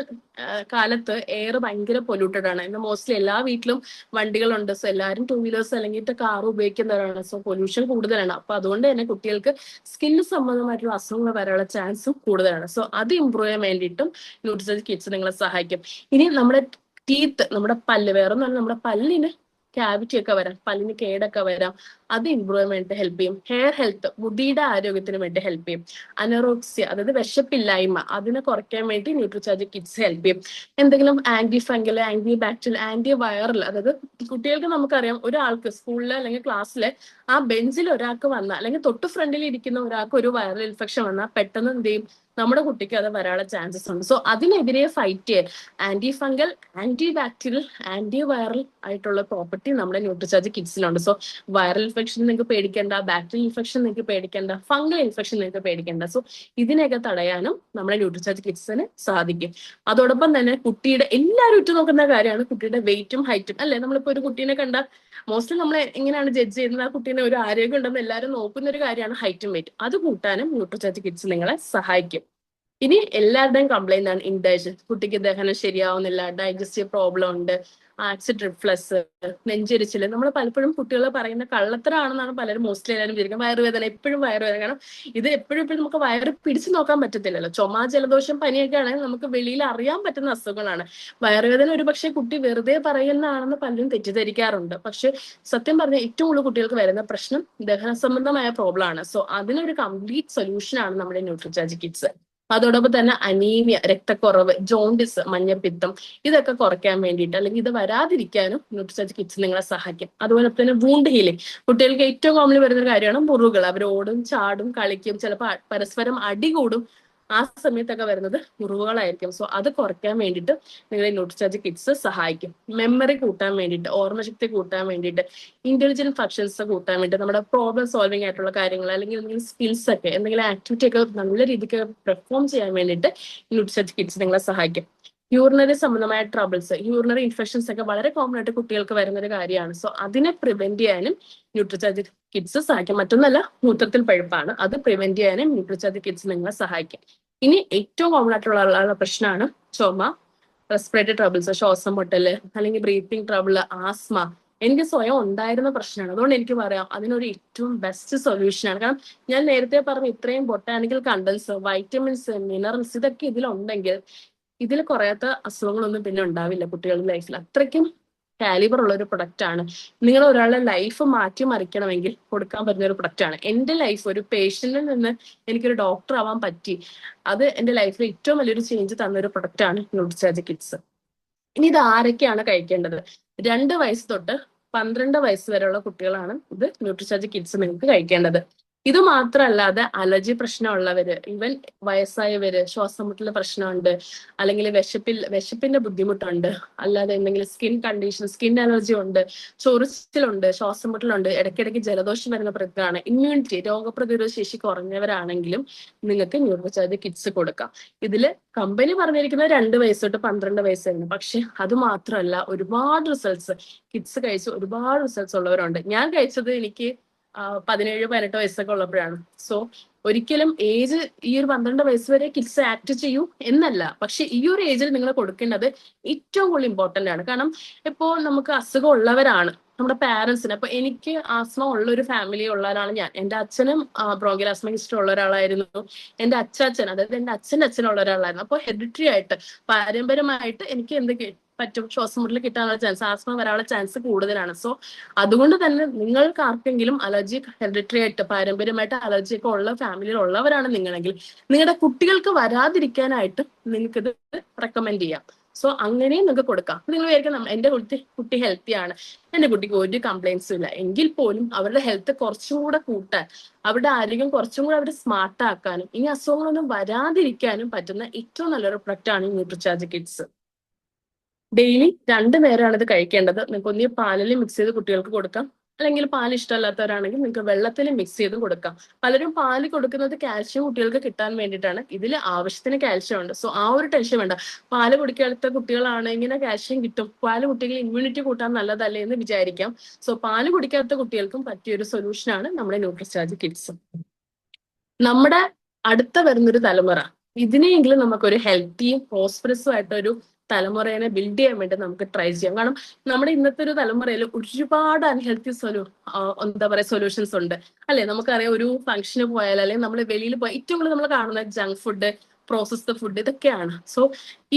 കാലത്ത് എയർ ഭയങ്കര പൊല്യൂട്ടഡ് ആണ്. ഇന്ന് മോസ്റ്റ്ലി എല്ലാ വീട്ടിലും വണ്ടികളുണ്ട്. സോ എല്ലാവരും 2 വീലേഴ്സ് അല്ലെങ്കിൽ കാർ ഉപയോഗിക്കുന്നവരാണ്. സോ പൊല്യൂഷൻ കൂടുതലാണ്. അപ്പൊ അതുകൊണ്ട് തന്നെ കുട്ടികൾക്ക് സ്കിന്ന് സംബന്ധമായിട്ടുള്ള അസുഖങ്ങൾ വരാനുള്ള ചാൻസും കൂടുതലാണ്. സോ അത് ഇംപ്രൂവ് ചെയ്യാൻ വേണ്ടിയിട്ടും ന്യൂട്രിചാർജ് കിഡ്സ് നിങ്ങളെ സഹായിക്കും. ഇനി നമ്മുടെ ടീത്ത്, നമ്മുടെ പല്ല്, വേറെ ഒന്നും, നമ്മുടെ പല്ലിന് ക്യാവിറ്റി ഒക്കെ വരാം, പല്ലിന് കേടൊക്കെ വരാം, അത് ഇംപ്രൂവ് ചെയ്യാൻ വേണ്ടി ഹെൽപ്പ് ചെയ്യും. ഹെയർ ഹെൽത്ത്, മുടിയുടെ ആരോഗ്യത്തിന് വേണ്ടി ഹെൽപ്പ് ചെയ്യും. അനറോക്സിയ, അതായത് വിശപ്പില്ലായ്മ, അതിനെ കുറയ്ക്കാൻ വേണ്ടി ന്യൂട്രിചാർജ് കിഡ്സ് ഹെൽപ്പ് ചെയ്യും. എന്തെങ്കിലും anti fungal, anti bacterial, anti viral, അതായത് കുട്ടികൾക്ക് നമുക്കറിയാം ഒരാൾക്ക് സ്കൂളിലെ അല്ലെങ്കിൽ ക്ലാസ്സിലെ ആ ബെഞ്ചിൽ ഒരാൾക്ക് വന്നാൽ അല്ലെങ്കിൽ തൊട്ട് ഫ്രണ്ടിൽ ഇരിക്കുന്ന ഒരാൾക്ക് ഒരു വൈറൽ ഇൻഫെക്ഷൻ വന്നാൽ പെട്ടെന്ന് എന്ത് ചെയ്യും? നമ്മുടെ കുട്ടിക്ക് അത് വരാനുള്ള ചാൻസസ് ഉണ്ട്. സോ അതിനെതിരെ ഫൈറ്റ് ചെയ്യാൻ anti fungal, anti bacterial, anti viral ആയിട്ടുള്ള പ്രോപ്പർട്ടി നമ്മുടെ ന്യൂട്രിചാർജ് കിഡ്സിലുണ്ട്. സോ വൈറൽ ഇൻഫെക്ഷൻ നിങ്ങൾക്ക് പേടിക്കേണ്ട, ബാക്ടീരിയൽ ഇൻഫെക്ഷൻ നിങ്ങൾക്ക് പേടിക്കേണ്ട, ഫംഗൽ ഇൻഫെക്ഷൻ നിങ്ങൾക്ക് പേടിക്കേണ്ട. സോ ഇതിനെയൊക്കെ തടയാനും നമ്മുടെ ന്യൂട്രിചാർജ് കിഡ്സിന് സാധിക്കും. അതോടൊപ്പം തന്നെ കുട്ടിയുടെ എല്ലാവരും ഉറ്റുനോക്കുന്ന കാര്യമാണ് കുട്ടിയുടെ വെയിറ്റും ഹൈറ്റും, അല്ലെ? നമ്മളിപ്പോ ഒരു കുട്ടീനെ കണ്ട മോസ്റ്റ്ലി നമ്മൾ എങ്ങനെയാണ് ജഡ്ജ് ചെയ്യുന്നത്? ആ കുട്ടീനെ ഒരു ആരോഗ്യം ഉണ്ടെന്ന് എല്ലാവരും നോക്കുന്ന ഒരു കാര്യമാണ് ഹൈറ്റും വെയിറ്റും. അത് കൂട്ടാനും ന്യൂട്രിചാർജ് കിഡ്സ് നിങ്ങളെ സഹായിക്കും. ഇനി എല്ലാവരുടെയും കംപ്ലൈന്റ് ആണ് ഇൻഡൈജഷൻ. കുട്ടിക്ക് ദഹനം ശരിയാവുന്നില്ല, ഡൈജസ്റ്റീവ് പ്രോബ്ലം ഉണ്ട്, ആസിഡ് റിഫ്ലക്സ്, നെഞ്ചെരിച്ചില്. നമ്മൾ പലപ്പോഴും കുട്ടികൾ പറയുന്ന കള്ളത്തരാണെന്നാണ് പലരും മോസ്റ്റ്ലി എല്ലാവരും വിചാരിക്കുന്നത്. വയറുവേദന, എപ്പോഴും വയറുവേദന. കാരണം ഇത് എപ്പോഴും നമുക്ക് വയറ് പിടിച്ചു നോക്കാൻ പറ്റത്തില്ലല്ലോ. ചുമ, ജലദോഷം, പനിയൊക്കെ ആണെങ്കിൽ നമുക്ക് വെളിയിൽ അറിയാൻ പറ്റുന്ന അസുഖങ്ങളാണ്. വയറുവേദന ഒരു പക്ഷേ കുട്ടി വെറുതെ പറയുന്നതാണെന്ന് പലരും തെറ്റിദ്ധരിക്കാറുണ്ട്. പക്ഷെ സത്യം പറഞ്ഞാൽ ഏറ്റവും കൂടുതൽ കുട്ടികൾക്ക് വരുന്ന പ്രശ്നം ദഹന സംബന്ധമായ പ്രോബ്ലം ആണ്. സോ അതിനൊരു കംപ്ലീറ്റ് സൊല്യൂഷൻ ആണ് നമ്മുടെ ന്യൂട്രിചാർജ് കിഡ്സ്. അതോടൊപ്പം തന്നെ അനീമിയ, രക്തക്കുറവ്, ജോണ്ടിസ്, മഞ്ഞപ്പിത്തം, ഇതൊക്കെ കുറയ്ക്കാൻ വേണ്ടിയിട്ട്, അല്ലെങ്കിൽ ഇത് വരാതിരിക്കാനും ന്യൂട്രിചാർജ് കിഡ്സ് നിങ്ങളെ സഹായിക്കും. അതുപോലെ തന്നെ വൂണ്ട് ഹീലിംഗ്. കുട്ടികൾക്ക് ഏറ്റവും കോമൺലി വരുന്ന കാര്യമാണ് മുറിവുകൾ. അവർ ഓടും, ചാടും, കളിക്കും, ചിലപ്പോൾ പരസ്പരം അടികൂടും. ആ സമയത്തൊക്കെ വരുന്നത് മുറിവുകളായിരിക്കും. സോ അത് കുറയ്ക്കാൻ വേണ്ടിയിട്ട് നിങ്ങളെ ന്യൂട്രിചാർജ് കിഡ്സ് സഹായിക്കും. മെമ്മറി കൂട്ടാൻ വേണ്ടിയിട്ട്, ഓർമ്മശക്തി കൂട്ടാൻ വേണ്ടിയിട്ട്, ഇന്റലിജന്റ് ഫങ്ഷൻസ് കൂട്ടാൻ വേണ്ടി, നമ്മുടെ പ്രോബ്ലം സോൾവിംഗ് ആയിട്ടുള്ള കാര്യങ്ങൾ, അല്ലെങ്കിൽ എന്തെങ്കിലും സ്കിൽസ് ഒക്കെ, എന്തെങ്കിലും ആക്ടിവിറ്റി ഒക്കെ നല്ല രീതിക്ക് പെർഫോം ചെയ്യാൻ വേണ്ടിയിട്ട് ന്യൂട്രിചാർജ് കിഡ്സ് നിങ്ങളെ സഹായിക്കും. യൂറിനറി സംബന്ധമായ ട്രബിൾസ്, യൂറിനറി ഇൻഫെക്ഷൻസ് ഒക്കെ വളരെ കോമൺ ആയിട്ട് കുട്ടികൾക്ക് വരുന്ന ഒരു കാര്യമാണ്. സോ അതിനെ പ്രിവെന്റ് ചെയ്യാനും ന്യൂട്രിചാർജ് കിഡ്സ് സഹായിക്കും. മറ്റൊന്നല്ല, മൂത്രത്തിൽ പഴുപ്പാണ്, അത് പ്രിവെന്റ് ചെയ്യാനും ന്യൂട്രിചാർജ് കിഡ്സ് നിങ്ങളെ സഹായിക്കും. ഇനി ഏറ്റവും കോമൺ ആയിട്ടുള്ള പ്രശ്നമാണ് ചുമ, റെസ്പിറേറ്ററി ട്രബിൾസ്, ശ്വാസം മുട്ടല്, അല്ലെങ്കിൽ ബ്രീത്തിങ് ട്രബിള്, ആസ്മ. എനിക്ക് സ്വയം ഉണ്ടായിരുന്ന പ്രശ്നമാണ്. അതുകൊണ്ട് എനിക്ക് പറയാം അതിനൊരു ഏറ്റവും ബെസ്റ്റ് സൊല്യൂഷൻ ആണ്. കാരണം ഞാൻ നേരത്തെ പറഞ്ഞ ഇത്രയും ബൊട്ടാനിക്കൽ കണ്ടൻസ്, വൈറ്റമിൻസ്, മിനറൽസ്, ഇതൊക്കെ ഇതിലുണ്ടെങ്കിൽ ഇതിൽ കുറയാത്ത അസുഖങ്ങളൊന്നും പിന്നെ ഉണ്ടാവില്ല കുട്ടികളുടെ ലൈഫിൽ. അത്രയ്ക്കും കാലിബർ ഉള്ള ഒരു പ്രൊഡക്റ്റ് ആണ്. നിങ്ങൾ ഒരാളുടെ ലൈഫ് മാറ്റിമറിക്കണമെങ്കിൽ കൊടുക്കാൻ പറ്റുന്ന ഒരു പ്രൊഡക്റ്റ് ആണ്. എന്റെ ലൈഫ്, ഒരു പേഷ്യന്റിൽ നിന്ന് എനിക്കൊരു ഡോക്ടർ ആവാൻ പറ്റി. അത് എന്റെ ലൈഫിൽ ഏറ്റവും വലിയൊരു ചേഞ്ച് തന്ന ഒരു പ്രൊഡക്റ്റ് ആണ് ന്യൂട്രിചാർജ് കിഡ്സ്. ഇനി ഇത് ആരൊക്കെയാണ് കഴിക്കേണ്ടത്? 2 വയസ്സ് തൊട്ട് 12 വയസ്സ് വരെയുള്ള കുട്ടികളാണ് ഇത് ന്യൂട്രിചാർജ് കിഡ്സ് നിങ്ങൾക്ക് കഴിക്കേണ്ടത്. ഇത് മാത്രമല്ലാതെ അലർജി പ്രശ്നമുള്ളവര്, ഈവൻ വയസ്സായവര്, ശ്വാസം മുട്ടല് പ്രശ്നമുണ്ട്, അല്ലെങ്കിൽ വിശപ്പിന്റെ ബുദ്ധിമുട്ടുണ്ട്, അല്ലാതെ എന്തെങ്കിലും സ്കിൻ കണ്ടീഷൻ, സ്കിൻ അലർജി ഉണ്ട്, ചൊറിച്ചിലുണ്ട്, ശ്വാസം മുട്ടലുണ്ട്, ഇടയ്ക്കിടയ്ക്ക് ജലദോഷം വരുന്ന പ്രകൃതമാണ്, ഇമ്മ്യൂണിറ്റി, രോഗപ്രതിരോധ ശേഷി കുറഞ്ഞവരാണെങ്കിലും നിങ്ങൾക്ക് ന്യൂട്രിചാർജ് കിഡ്സ് കൊടുക്കാം. ഇതില് കമ്പനി പറഞ്ഞിരിക്കുന്നത് 2 വയസ്സ് തൊട്ട് 12 വയസ്സായിരുന്നു. പക്ഷെ അത് മാത്രമല്ല, ഒരുപാട് റിസൾട്ട്സ് കിഡ്സ് കഴിച്ച് ഒരുപാട് റിസൾട്ട്സ് ഉള്ളവരുണ്ട്. ഞാൻ കഴിച്ചത് എനിക്ക് 17-18 വയസ്സൊക്കെ ഉള്ളപ്പോഴാണ്. സോ ഒരിക്കലും ഏജ് ഈ ഒരു 12 വയസ്സ് വരെ കിഡ്സ് ആക്ട് ചെയ്യൂ എന്നല്ല, പക്ഷെ ഈ ഒരു ഏജിൽ നിങ്ങൾ കൊടുക്കേണ്ടത് ഏറ്റവും കൂടുതൽ ഇമ്പോർട്ടന്റ് ആണ്. കാരണം ഇപ്പോൾ നമുക്ക് അസുഖം ഉള്ളവരാണ് നമ്മുടെ പാരന്റ്സിന്. അപ്പൊ എനിക്ക് ആസ്മ ഉള്ള ഒരു ഫാമിലി ഉള്ള ഒരാളാണ് ഞാൻ. എന്റെ അച്ഛനും ബ്രോങ്കിയൽ ആസ്മ ഹിസ്റ്ററി ഉള്ള ഒരാളായിരുന്നു. എന്റെ അച്ഛൻ, അതായത് എന്റെ അച്ഛൻ്റെ അച്ഛനുള്ള ഒരാളായിരുന്നു. അപ്പോൾ ഹെറിഡിറ്ററി ആയിട്ട്, പാരമ്പര്യമായിട്ട് എനിക്ക് എന്ത് പറ്റും, ശ്വാസം മുട്ടൽ കിട്ടാനുള്ള ചാൻസ്, ആസ്മ വരാനുള്ള ചാൻസ് കൂടുതലാണ്. സോ അതുകൊണ്ട് തന്നെ നിങ്ങൾക്ക് ആർക്കെങ്കിലും അലർജി, ഹെറിഡിറ്ററി ആയിട്ട് പാരമ്പര്യമായിട്ട് അലർജി ഒക്കെ ഉള്ള ഫാമിലിയിൽ ഉള്ളവരാണ് നിങ്ങളെങ്കിൽ, നിങ്ങളുടെ കുട്ടികൾക്ക് വരാതിരിക്കാനായിട്ട് നിങ്ങൾക്കിത് റെക്കമെൻഡ് ചെയ്യാം. സോ അങ്ങനെയും നിങ്ങൾക്ക് കൊടുക്കാം. നിങ്ങൾ വിചാരിക്കണം എന്റെ കുട്ടി ഹെൽത്തി ആണ്, എന്റെ കുട്ടിക്ക് ഒരു കംപ്ലൈൻസും ഇല്ല, എങ്കിൽ പോലും അവരുടെ ഹെൽത്ത് കുറച്ചും കൂടെ കൂട്ടാൻ, അവരുടെ ആരോഗ്യം കുറച്ചും കൂടെ അവരെ സ്മാർട്ട് ആക്കാനും ഇനി അസുഖങ്ങളൊന്നും വരാതിരിക്കാനും പറ്റുന്ന ഏറ്റവും നല്ലൊരു പ്രൊഡക്റ്റ് ആണ് ന്യൂട്രിചാർജ് കിഡ്സ്. ഡെയിലി 2 നേരമാണ് ഇത് കഴിക്കേണ്ടത്. നിങ്ങൾക്ക് ഒന്നീ പാലിൽ മിക്സ് ചെയ്ത് കുട്ടികൾക്ക് കൊടുക്കാം, അല്ലെങ്കിൽ പാൽ ഇഷ്ടമല്ലാത്തവരാണെങ്കിൽ നിങ്ങൾക്ക് വെള്ളത്തിൽ മിക്സ് ചെയ്ത് കൊടുക്കാം. പലരും പാല് കൊടുക്കുന്നത് കാൽഷ്യം കുട്ടികൾക്ക് കിട്ടാൻ വേണ്ടിയിട്ടാണ്. ഇതിൽ ആവശ്യത്തിന് കാൽഷ്യം ഉണ്ട്. സോ ആ ഒരു ടെൻഷൻ വേണ്ട. പാല് കുടിക്കാത്ത കുട്ടികളാണ് ഇങ്ങനെ കാൽഷ്യം കിട്ടും, പാല് കുട്ടികൾ ഇമ്മ്യൂണിറ്റി കൂട്ടാൻ നല്ലതല്ലേ എന്ന് വിചാരിക്കാം. സോ പാല് കുടിക്കാത്ത കുട്ടികൾക്കും പറ്റിയൊരു സൊല്യൂഷനാണ് നമ്മുടെ ന്യൂട്രിചാർജ് കിഡ്സ്. നമ്മുടെ അടുത്ത വരുന്നൊരു തലമുറ, ഇതിനെയെങ്കിലും നമുക്കൊരു ഹെൽത്തിയും പ്രോസ്പെറസും ആയിട്ടൊരു തലമുറയെ ബിൽഡ് ചെയ്യാൻ വേണ്ടി നമുക്ക് ട്രൈ ചെയ്യാം. കാരണം നമ്മുടെ ഇന്നത്തെ ഒരു തലമുറയിൽ ഒരുപാട് അൺഹെൽത്തി എന്താ പറയുക സൊല്യൂഷൻസ് ഉണ്ട്, അല്ലെ? നമുക്കറിയാം, ഒരു ഫംഗ്ഷന് പോയാൽ അല്ലെങ്കിൽ നമ്മൾ വെളിയിൽ പോയാൽ ഏറ്റവും കൂടുതൽ നമ്മൾ കാണുന്ന ജങ്ക് ഫുഡ്, പ്രോസസ്ഡ് ഫുഡ്, ഇതൊക്കെയാണ്. സോ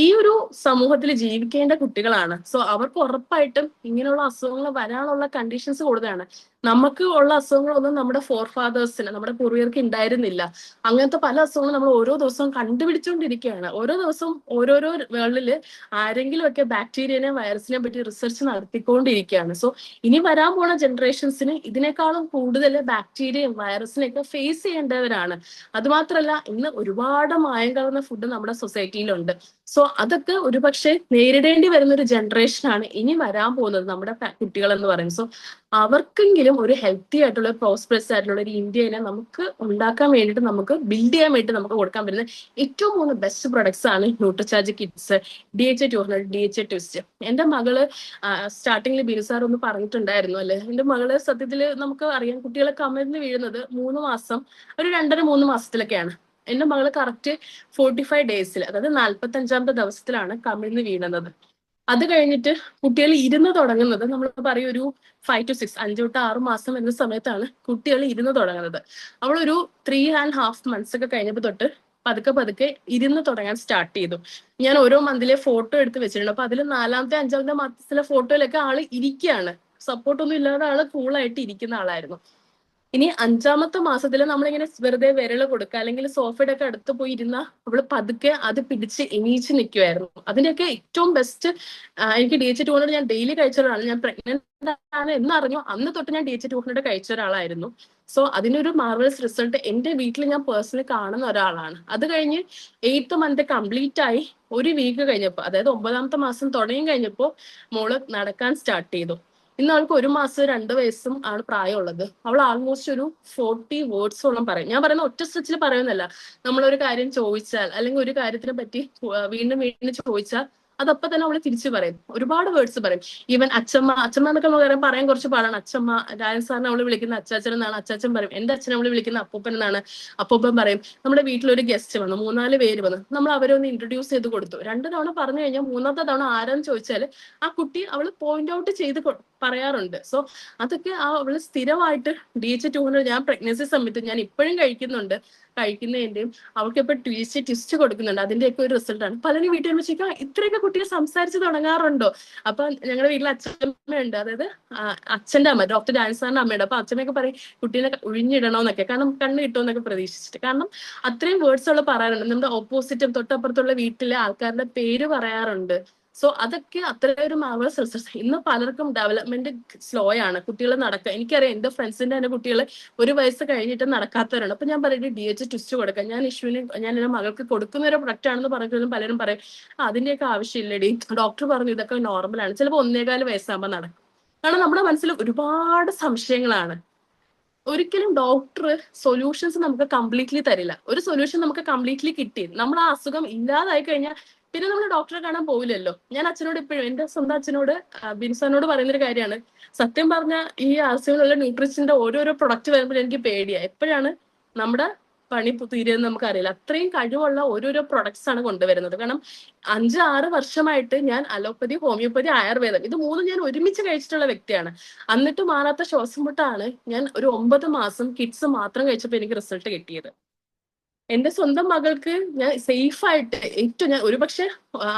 ഈ ഒരു സമൂഹത്തിൽ ജീവിക്കേണ്ട കുട്ടികളാണ്. സോ അവർക്ക് ഉറപ്പായിട്ടും ഇങ്ങനെയുള്ള അസുഖങ്ങൾ വരാനുള്ള കണ്ടീഷൻസ് കൂടുതലാണ്. നമുക്ക് ഉള്ള അസുഖങ്ങളൊന്നും നമ്മുടെ ഫോർ ഫാദേഴ്സിന്, നമ്മുടെ പൂർവികർക്ക് ഉണ്ടായിരുന്നില്ല. അങ്ങനത്തെ പല അസുഖങ്ങളും നമ്മൾ ഓരോ ദിവസവും കണ്ടുപിടിച്ചുകൊണ്ടിരിക്കുകയാണ്. ഓരോ ദിവസവും ഓരോരോ വേൾഡില് ആരെങ്കിലും ഒക്കെ ബാക്ടീരിയനെ വൈറസിനെ പറ്റി റിസർച്ച് നടത്തിക്കൊണ്ടിരിക്കുകയാണ്. സോ ഇനി വരാൻ പോണ ജനറേഷൻസിന് ഇതിനേക്കാളും കൂടുതൽ ബാക്ടീരിയയും വൈറസിനെയൊക്കെ ഫേസ് ചെയ്യേണ്ടവരാണ്. അതുമാത്രമല്ല, ഇന്ന് ഒരുപാട് മായം കലർന്ന ഫുഡ് നമ്മുടെ സൊസൈറ്റിയിലുണ്ട്. സോ അതൊക്കെ ഒരുപക്ഷെ നേരിടേണ്ടി വരുന്ന ഒരു ജനറേഷനാണ് ഇനി വരാൻ പോകുന്നത്, നമ്മുടെ കുട്ടികൾ എന്ന് പറയുന്നത്. സോ അവർക്കെങ്കിലും ഒരു ഹെൽത്തി ആയിട്ടുള്ള പ്രോസ്പെറസ് ആയിട്ടുള്ള ഒരു ഇന്ത്യനെ നമുക്ക് ഉണ്ടാക്കാൻ വേണ്ടിയിട്ട്, നമുക്ക് ബിൽഡ് ചെയ്യാൻ വേണ്ടിയിട്ട് നമുക്ക് കൊടുക്കാൻ പറ്റുന്ന ഏറ്റവും 3 ബെസ്റ്റ് പ്രൊഡക്ട്സ് ആണ് Nutricharge kids, DHA 200, DHA twist. എന്റെ മകള് സ്റ്റാർട്ടിങ്ങിൽ ബിനു സാർ ഒന്ന് പറഞ്ഞിട്ടുണ്ടായിരുന്നു അല്ലെ, എന്റെ മകള് സത്യത്തില് നമുക്ക് അറിയാം കുട്ടികളെ കമഴ്ന്ന് വീഴുന്നത് 3 മാസം, ഒരു 2.5-3 മാസത്തിലൊക്കെയാണ്. എന്റെ മകള് കറക്റ്റ് 45 ഡേയ്സിൽ, അതായത് 45ാമത്തെ ദിവസത്തിലാണ് കമിഴ്ന്ന് വീണത്. അത് കഴിഞ്ഞിട്ട് കുട്ടികൾ ഇരുന്ന് തുടങ്ങുന്നത് നമ്മൾ പറയും ഒരു 5 to 6, 5 തൊട്ട് 6 മാസം എന്ന സമയത്താണ് കുട്ടികൾ ഇരുന്ന് തുടങ്ങുന്നത്. അവളൊരു 3.5 months ഒക്കെ കഴിഞ്ഞപ്പോൾ തൊട്ട് പതുക്കെ പതുക്കെ ഇരുന്ന് തുടങ്ങാൻ സ്റ്റാർട്ട് ചെയ്തു. ഞാൻ ഓരോ മന്തിലെ ഫോട്ടോ എടുത്ത് വെച്ചിട്ടുണ്ട്. അപ്പൊ അതിൽ 4ാമത്തെ 5ാമത്തെ മാസത്തിലെ ഫോട്ടോയിലൊക്കെ ആള് ഇരിക്കുകയാണ്, സപ്പോർട്ടൊന്നും ഇല്ലാതെ ആള് കൂളായിട്ട് ഇരിക്കുന്ന ആളായിരുന്നു. ഇനി 5ാമത്തെ മാസത്തിൽ നമ്മളിങ്ങനെ വെറുതെ വിരല് കൊടുക്കുക, അല്ലെങ്കിൽ സോഫയുടെ ഒക്കെ അടുത്ത് പോയി ഇരുന്ന അവള് പതുക്കെ അത് പിടിച്ച് എണീച്ച് നിൽക്കുമായിരുന്നു. അതിന്റെയൊക്കെ ഏറ്റവും ബെസ്റ്റ്, എനിക്ക് DHA 200 ഞാൻ ഡെയിലി കഴിച്ച ഒരാളാണ്. ഞാൻ പ്രഗ്നന്റ് ആണ് എന്നറിഞ്ഞു അന്ന് തൊട്ട് ഞാൻ DHA 200 കഴിച്ച ഒരാളായിരുന്നു. സോ അതിനൊരു മാർവലസ് റിസൾട്ട് എന്റെ വീട്ടിൽ ഞാൻ പേഴ്സണലി കാണുന്ന ഒരാളാണ്. അത് കഴിഞ്ഞ് 8th month കംപ്ലീറ്റ് ആയി ഒരു വീക്ക് കഴിഞ്ഞപ്പോൾ, അതായത് 9ാമത്തെ മാസം തുടങ്ങി കഴിഞ്ഞപ്പോൾ മോള് നടക്കാൻ സ്റ്റാർട്ട് ചെയ്തു. ഇന്ന് അവൾക്ക് 1 മാസം 2 വയസ്സും ആണ് പ്രായമുള്ളത്. അവൾ ആൾമോസ്റ്റ് ഒരു 40 വേർഡ്സോളം പറയും. ഞാൻ പറയുന്ന ഒറ്റ സ്ട്രെച്ചിൽ പറയുന്നല്ല, നമ്മളൊരു കാര്യം ചോദിച്ചാൽ അല്ലെങ്കിൽ ഒരു കാര്യത്തിനെ പറ്റി വീണ്ടും വീണ്ടും ചോദിച്ചാൽ അതപ്പം തന്നെ അവള് തിരിച്ചു പറയും, ഒരുപാട് വേർഡ്സ് പറയും. ഈവൻ അച്ഛമ്മ, അച്ഛമ്മ എന്നൊക്കെ പറയാൻ കുറച്ച് പാടാണ്. അച്ഛമ്മ, രാജൻ സാറിനെ അവള് വിളിക്കുന്ന അച്ചാച്ചൻ എന്നാണ്, അച്ചാച്ചൻ പറയും. എന്റെ അച്ഛനെ അവള് വിളിക്കുന്ന അപ്പൂപ്പൻ എന്നാണ്, അപ്പൂപ്പൻ പറയും. നമ്മുടെ വീട്ടിലൊരു ഗസ്റ്റ് വന്നു, 3-4 പേര് വന്നു, നമ്മൾ അവരെ ഒന്ന് ഇൻട്രൊഡ്യൂസ് ചെയ്ത് കൊടുത്തു. 2 തവണ പറഞ്ഞു കഴിഞ്ഞാൽ 3ാമത്തെ തവണ ആരാന്ന് ചോദിച്ചാൽ ആ കുട്ടി അവള് പോയിന്റ് ഔട്ട് ചെയ്ത് പറയാറുണ്ട്. സോ അതൊക്കെ അവള് സ്ഥിരമായിട്ട് DHA 200 ഞാൻ പ്രഗ്നൻസി സമയത്ത് ഞാൻ ഇപ്പോഴും കഴിക്കുന്നതിന്റെയും അവൾക്ക് ഇപ്പൊ ട്വിസ്റ്റ് കൊടുക്കുന്നുണ്ട്, അതിന്റെയൊക്കെ ഒരു റിസൾട്ടാണ്. പലരും വീട്ടിൽ വെച്ചാൽ ഇത്രയൊക്കെ കുട്ടികൾ സംസാരിച്ച് തുടങ്ങാറുണ്ടോ? അപ്പൊ ഞങ്ങളുടെ വീട്ടിൽ അച്ഛമ്മയുണ്ട്, അതായത് അച്ഛന്റെ അമ്മ, ഡോക്ടർ ഡാൻസാറിന്റെ അമ്മയുണ്ട്. അപ്പൊ അച്ഛമ്മയൊക്കെ പറയും കുട്ടീനെ ഒഴിഞ്ഞിടണോന്നൊക്കെ, കാരണം കണ്ണ് കിട്ടുമെന്നൊക്കെ പ്രതീക്ഷിച്ചിട്ട്. കാരണം അത്രയും വേർഡ്സ് അവള് പറയാറുണ്ട്. നമ്മുടെ ഓപ്പോസിറ്റും തൊട്ടപ്പുറത്തുള്ള വീട്ടിലെ ആൾക്കാരുടെ പേര് പറയാറുണ്ട്. സോ അതൊക്കെ അത്ര ഒരു മാർവലസ് റിസൾട്ട്. ഇന്ന് പലർക്കും ഡെവലപ്മെന്റ് സ്ലോ ആണ്, കുട്ടികൾ നടക്കുക. എനിക്കറിയാം എന്റെ ഫ്രണ്ട്സിന്റെ തന്നെ കുട്ടികൾ 1 വയസ്സ് കഴിഞ്ഞിട്ട് നടക്കാത്തവരാണ്. അപ്പൊ ഞാൻ പറയുന്നത് DHA ട്വിസ്റ്റ് കൊടുക്കാം, ഞാൻ ഞാൻ എന്റെ മകൾക്ക് കൊടുക്കുന്ന ഒരു പ്രൊഡക്റ്റ് ആണെന്ന് പറഞ്ഞാലും പലരും പറയും അതിന്റെയൊക്കെ ആവശ്യമില്ലടി, ഡോക്ടർ പറഞ്ഞു ഇതൊക്കെ നോർമലാണ്. ചിലപ്പോൾ 1.25 വയസ്സാകുമ്പോൾ നടക്കും. കാരണം നമ്മുടെ മനസ്സിൽ ഒരുപാട് സംശയങ്ങളാണ്. ഒരിക്കലും ഡോക്ടർ സൊല്യൂഷൻസ് നമുക്ക് കംപ്ലീറ്റ്ലി തരില്ല. ഒരു സൊല്യൂഷൻ നമുക്ക് കംപ്ലീറ്റ്ലി കിട്ടി, നമ്മൾ ആ അസുഖം ഇല്ലാതായി കഴിഞ്ഞാൽ പിന്നെ നമ്മൾ ഡോക്ടറെ കാണാൻ പോവില്ലല്ലോ. ഞാൻ അച്ഛനോട് ഇപ്പോഴും, എന്റെ സ്വന്തം അച്ഛനോട്, ബിൻസാനോട് പറയുന്നൊരു കാര്യമാണ്, സത്യം പറഞ്ഞ ഈ ആർസിയിലുള്ള ന്യൂട്രീഷന്റെ ഓരോരോ പ്രൊഡക്റ്റ് വരുമ്പോൾ എനിക്ക് പേടിയാ, എപ്പോഴാണ് നമ്മുടെ പണി തീരുമെന്ന് നമുക്കറിയില്ല. അത്രയും കഴിവുള്ള ഓരോരോ പ്രൊഡക്ട്സ് ആണ് കൊണ്ടുവരുന്നത്. കാരണം 5-6 വർഷമായിട്ട് ഞാൻ അലോപ്പതി, ഹോമിയോപ്പതി, ആയുർവേദം ഇത് 3 ഞാൻ ഒരുമിച്ച് കഴിച്ചിട്ടുള്ള വ്യക്തിയാണ്. എന്നിട്ട് മാറാത്ത ശ്വാസം മുട്ടാണ് ഞാൻ ഒരു 9 മാസം കിഡ്സ് മാത്രം കഴിച്ചപ്പോൾ എനിക്ക് റിസൾട്ട് കിട്ടിയത്. എന്റെ സ്വന്തം മകൾക്ക് ഞാൻ സേഫ് ആയിട്ട് ഏറ്റവും, ഞാൻ ഒരുപക്ഷെ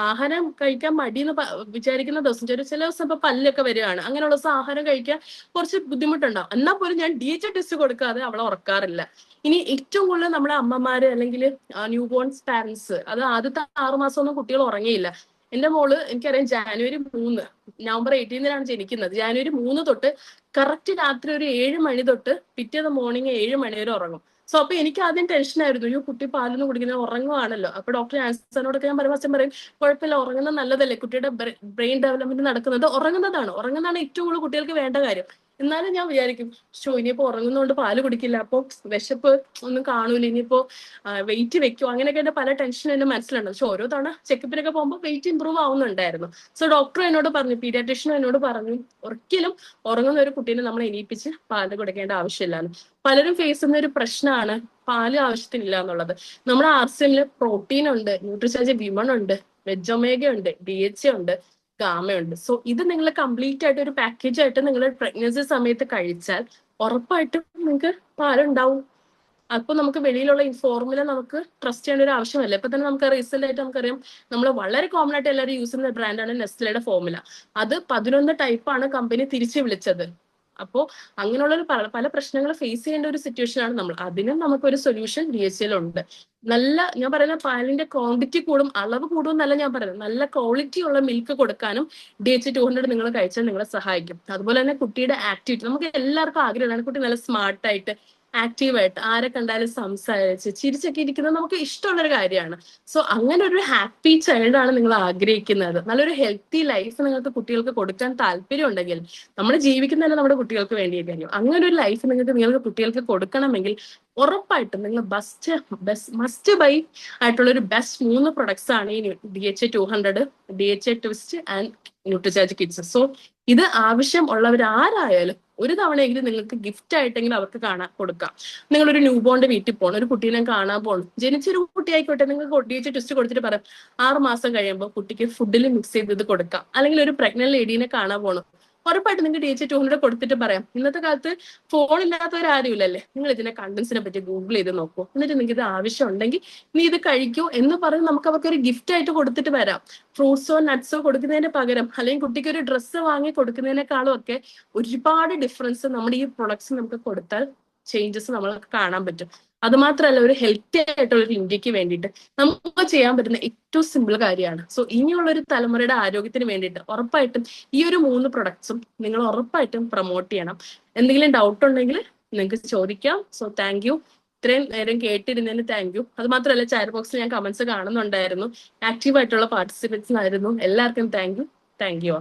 ആഹാരം കഴിക്കാൻ മടി എന്ന് വിചാരിക്കുന്ന ദിവസം, ചില ദിവസം ഇപ്പൊ പല്ലൊക്കെ വരികയാണ്, അങ്ങനെയുള്ള ദിവസം ആഹാരം കഴിക്കാൻ കുറച്ച് ബുദ്ധിമുട്ടുണ്ടാവും. എന്നാൽ പോലും ഞാൻ DHA ടെസ്റ്റ് കൊടുക്കാതെ അവളെ ഉറക്കാറില്ല. ഇനി ഏറ്റവും കൂടുതൽ നമ്മളെ അമ്മമാര് അല്ലെങ്കിൽ ന്യൂ ബോൺസ് പാരന്റ്സ്, അത് ആദ്യത്തെ 6 മാസമൊന്നും കുട്ടികൾ ഉറങ്ങിയില്ല. എന്റെ മോള് എനിക്കറിയാം January 3, November 18 ജനിക്കുന്നത്. January 3 തൊട്ട് കറക്റ്റ് രാത്രി ഒരു 7 മണി തൊട്ട് പിറ്റേന്ന് മോർണിംഗ് 7 മണി വരെ ഉറങ്ങും. സോ അപ്പൊ എനിക്ക് ആദ്യം ടെൻഷൻ ആയിരുന്നു, ഈ കുട്ടി പാലൊന്നും കുടിക്കുന്നത് ഉറങ്ങുവാണല്ലോ. അപ്പൊ ഡോക്ടർ ആൻസറിനോടൊക്കെ ഞാൻ പറയുമ്പോൾ അച്ഛൻ പറയും കുഴപ്പമില്ല, ഉറങ്ങുന്നത് നല്ലതല്ലേ, കുട്ടിയുടെ ബ്രെയിൻ ഡെവലപ്മെന്റ് നടക്കുന്നത് ഉറങ്ങുന്നതാണ് ഏറ്റവും കൂടുതൽ കുട്ടികൾക്ക് വേണ്ട കാര്യം. എന്നാലും ഞാൻ വിചാരിക്കും ഇനിയിപ്പോ ഉറങ്ങുന്നതുകൊണ്ട് പാല് കുടിക്കില്ല, അപ്പൊ വിശപ്പ് ഒന്നും കാണൂല, ഇനിയിപ്പോ വെയിറ്റ് വെക്കും, അങ്ങനെയൊക്കെ എന്റെ പല ടെൻഷൻ എന്റെ മനസ്സിലുണ്ട്. പക്ഷെ ഓരോ തവണ ചെക്കപ്പിനൊക്കെ പോകുമ്പോൾ വെയിറ്റ് ഇമ്പ്രൂവ് ആവുന്നുണ്ടായിരുന്നു. സോ ഡോക്ടർ എന്നോട് പറഞ്ഞു, പീഡിയാട്രീഷ്യൻ എന്നോട് പറഞ്ഞു, ഒരിക്കലും ഉറങ്ങുന്ന ഒരു കുട്ടീനെ നമ്മൾ എണീപ്പിച്ച് പാല് കൊടുക്കേണ്ട ആവശ്യമില്ലാന്ന്. പലരും ഫേസ് ചെയ്യുന്ന ഒരു പ്രശ്നമാണ് പാല് ആവശ്യത്തിനില്ല എന്നുള്ളത്. നമ്മുടെ RCMല് പ്രോട്ടീൻ ഉണ്ട്, ന്യൂട്രിചാർജ് വിമൺ ഉണ്ട്, വെജ് ഒമേഗ ഉണ്ട്, DHA ഉണ്ട്, ഗാമയുണ്ട്. സോ ഇത് നിങ്ങൾ കംപ്ലീറ്റ് ആയിട്ട് ഒരു പാക്കേജ് ആയിട്ട് നിങ്ങൾ പ്രഗ്നൻസി സമയത്ത് കഴിച്ചാൽ ഉറപ്പായിട്ടും നിങ്ങൾക്ക് പാലുണ്ടാവും. അപ്പൊ നമുക്ക് വെളിയിലുള്ള ഈ ഫോർമുല നമുക്ക് ട്രസ്റ്റ് ചെയ്യേണ്ട ഒരു ആവശ്യമല്ല. ഇപ്പൊ തന്നെ നമുക്ക് റീസെന്റ് ആയിട്ട് നമുക്കറിയാം, നമ്മൾ വളരെ കോമൺ ആയിട്ട് എല്ലാവരും യൂസ് ചെയ്യുന്ന ബ്രാൻഡാണ് നെസ്ലയുടെ ഫോർമുല. അത് 11 ടൈപ്പാണ് കമ്പനി തിരിച്ചു വിളിച്ചത്. അപ്പോ അങ്ങനെയുള്ള പല പ്രശ്നങ്ങൾ ഫേസ് ചെയ്യേണ്ട ഒരു സിറ്റുവേഷൻ ആണ് നമ്മൾ. അതിനും നമുക്കൊരു സൊല്യൂഷൻ DHL ഉണ്ട്. നല്ല, ഞാൻ പറയുന്ന പാലിന്റെ ക്വാണ്ടിറ്റി കൂടും, അളവ് കൂടും എന്നല്ല ഞാൻ പറയുന്നത്, നല്ല ക്വാളിറ്റി ഉള്ള മിൽക്ക് കൊടുക്കാനും DH200 നിങ്ങൾ കഴിച്ചാൽ നിങ്ങളെ സഹായിക്കും. അതുപോലെ തന്നെ കുട്ടിയുടെ ആക്ടിവിറ്റി, നമുക്ക് എല്ലാവർക്കും ആഗ്രഹമാണ് കുട്ടി നല്ല സ്മാർട്ടായിട്ട് ആക്റ്റീവായിട്ട് ആരെ കണ്ടാലും സംസാരിച്ച് ചിരിച്ചൊക്കെ ഇരിക്കുന്നത് നമുക്ക് ഇഷ്ടമുള്ള ഒരു കാര്യമാണ്. സോ അങ്ങനെ ഒരു ഹാപ്പി ചൈൽഡ് ആണ് നിങ്ങൾ ആഗ്രഹിക്കുന്നത്, നല്ലൊരു ഹെൽത്തി ലൈഫ് നിങ്ങൾക്ക് കുട്ടികൾക്ക് കൊടുക്കാൻ താല്പര്യം ഉണ്ടെങ്കിൽ, നമ്മൾ ജീവിക്കുന്നതന്നെ നമ്മുടെ കുട്ടികൾക്ക് വേണ്ടിയിട്ടായിരിക്കും. അങ്ങനെ ഒരു ലൈഫ് നിങ്ങൾക്ക് കുട്ടികൾക്ക് കൊടുക്കണമെങ്കിൽ ഉറപ്പായിട്ടും നിങ്ങൾ മസ്റ്റ് ബൈ ആയിട്ടുള്ള ഒരു ബെസ്റ്റ് 3 പ്രൊഡക്ട്സ് ആണ് ഈ DHA200, DHA twist and Nutricharge kids. So ഇത് ആവശ്യം ഉള്ളവർ ആരായാലും ഒരു തവണയെങ്കിലും നിങ്ങൾക്ക് ഗിഫ്റ്റ് ആയിട്ടെങ്കിലും അവർക്ക് കൊടുക്കാം. നിങ്ങളൊരു ന്യൂ ബോണ്ട് വീട്ടിൽ പോകണം, ഒരു കുട്ടീനെ കാണാൻ പോകണം, ജനിച്ചൊരു കുട്ടി ആയിക്കോട്ടെ, നിങ്ങൾക്ക് DHA ട്വിസ്റ്റ് കൊടുത്തിട്ട് പറയാം 6 മാസം കഴിയുമ്പോൾ കുട്ടിക്ക് ഫുഡിൽ മിക്സ് ചെയ്ത് ഇത് കൊടുക്കാം. അല്ലെങ്കിൽ ഒരു പ്രഗ്നന്റ് ലേഡീനെ കാണാൻ പോകണം, ഉറപ്പായിട്ട് നിങ്ങൾക്ക് DHA200 കൊടുത്തിട്ട് പറയാം. ഇന്നത്തെ കാലത്ത് ഫോൺ ഇല്ലാത്തവരാരും ഇല്ലല്ലേ, നിങ്ങൾ ഇതിന്റെ കണ്ടന്റ്സിനെ പറ്റി ഗൂഗിൾ ചെയ്ത് നോക്കൂ, എന്നിട്ട് നിങ്ങൾക്ക് ഇത് ആവശ്യം ഉണ്ടെങ്കിൽ നീ ഇത് കഴിക്കൂ എന്ന് പറഞ്ഞ് നമുക്ക് അവർക്ക് ഒരു ഗിഫ്റ്റ് ആയിട്ട് കൊടുത്തിട്ട് വരാം. ഫ്രൂട്ട്സോ നട്ട്സോ കൊടുക്കുന്നതിന് പകരം, അല്ലെങ്കിൽ കുട്ടിക്ക് ഒരു ഡ്രസ്സ് വാങ്ങി കൊടുക്കുന്നതിനേക്കാളും ഒക്കെ ഒരുപാട് ഡിഫറൻസ് നമ്മുടെ ഈ പ്രൊഡക്ട്സ് നമുക്ക് കൊടുത്താൽ ചേഞ്ചസ് നമ്മൾക്ക് കാണാൻ പറ്റും. അത് മാത്രമല്ല, ഒരു ഹെൽത്തി ആയിട്ടുള്ള ഒരു ഇന്ത്യക്ക് വേണ്ടിയിട്ട് നമുക്ക് ചെയ്യാൻ പറ്റുന്ന ഏറ്റവും സിമ്പിൾ കാര്യമാണ്. സോ ഇനിയുള്ള ഒരു തലമുറയുടെ ആരോഗ്യത്തിന് വേണ്ടിയിട്ട് ഉറപ്പായിട്ടും ഈ ഒരു 3 പ്രൊഡക്ട്സും നിങ്ങൾ ഉറപ്പായിട്ടും പ്രൊമോട്ട് ചെയ്യണം. എന്തെങ്കിലും ഡൗട്ട് ഉണ്ടെങ്കിൽ നിങ്ങൾക്ക് ചോദിക്കാം. സോ താങ്ക് യു, ഇത്രയും നേരം കേട്ടിരുന്നതിന് താങ്ക് യു. അത് മാത്രമല്ല, ചാറ്റ് ബോക്സിൽ ഞാൻ കമന്റ്സ് കാണുന്നുണ്ടായിരുന്നു, ആക്റ്റീവ് ആയിട്ടുള്ള പാർട്ടിസിപ്പൻസ് ആയിരുന്നു. എല്ലാവർക്കും താങ്ക് യു.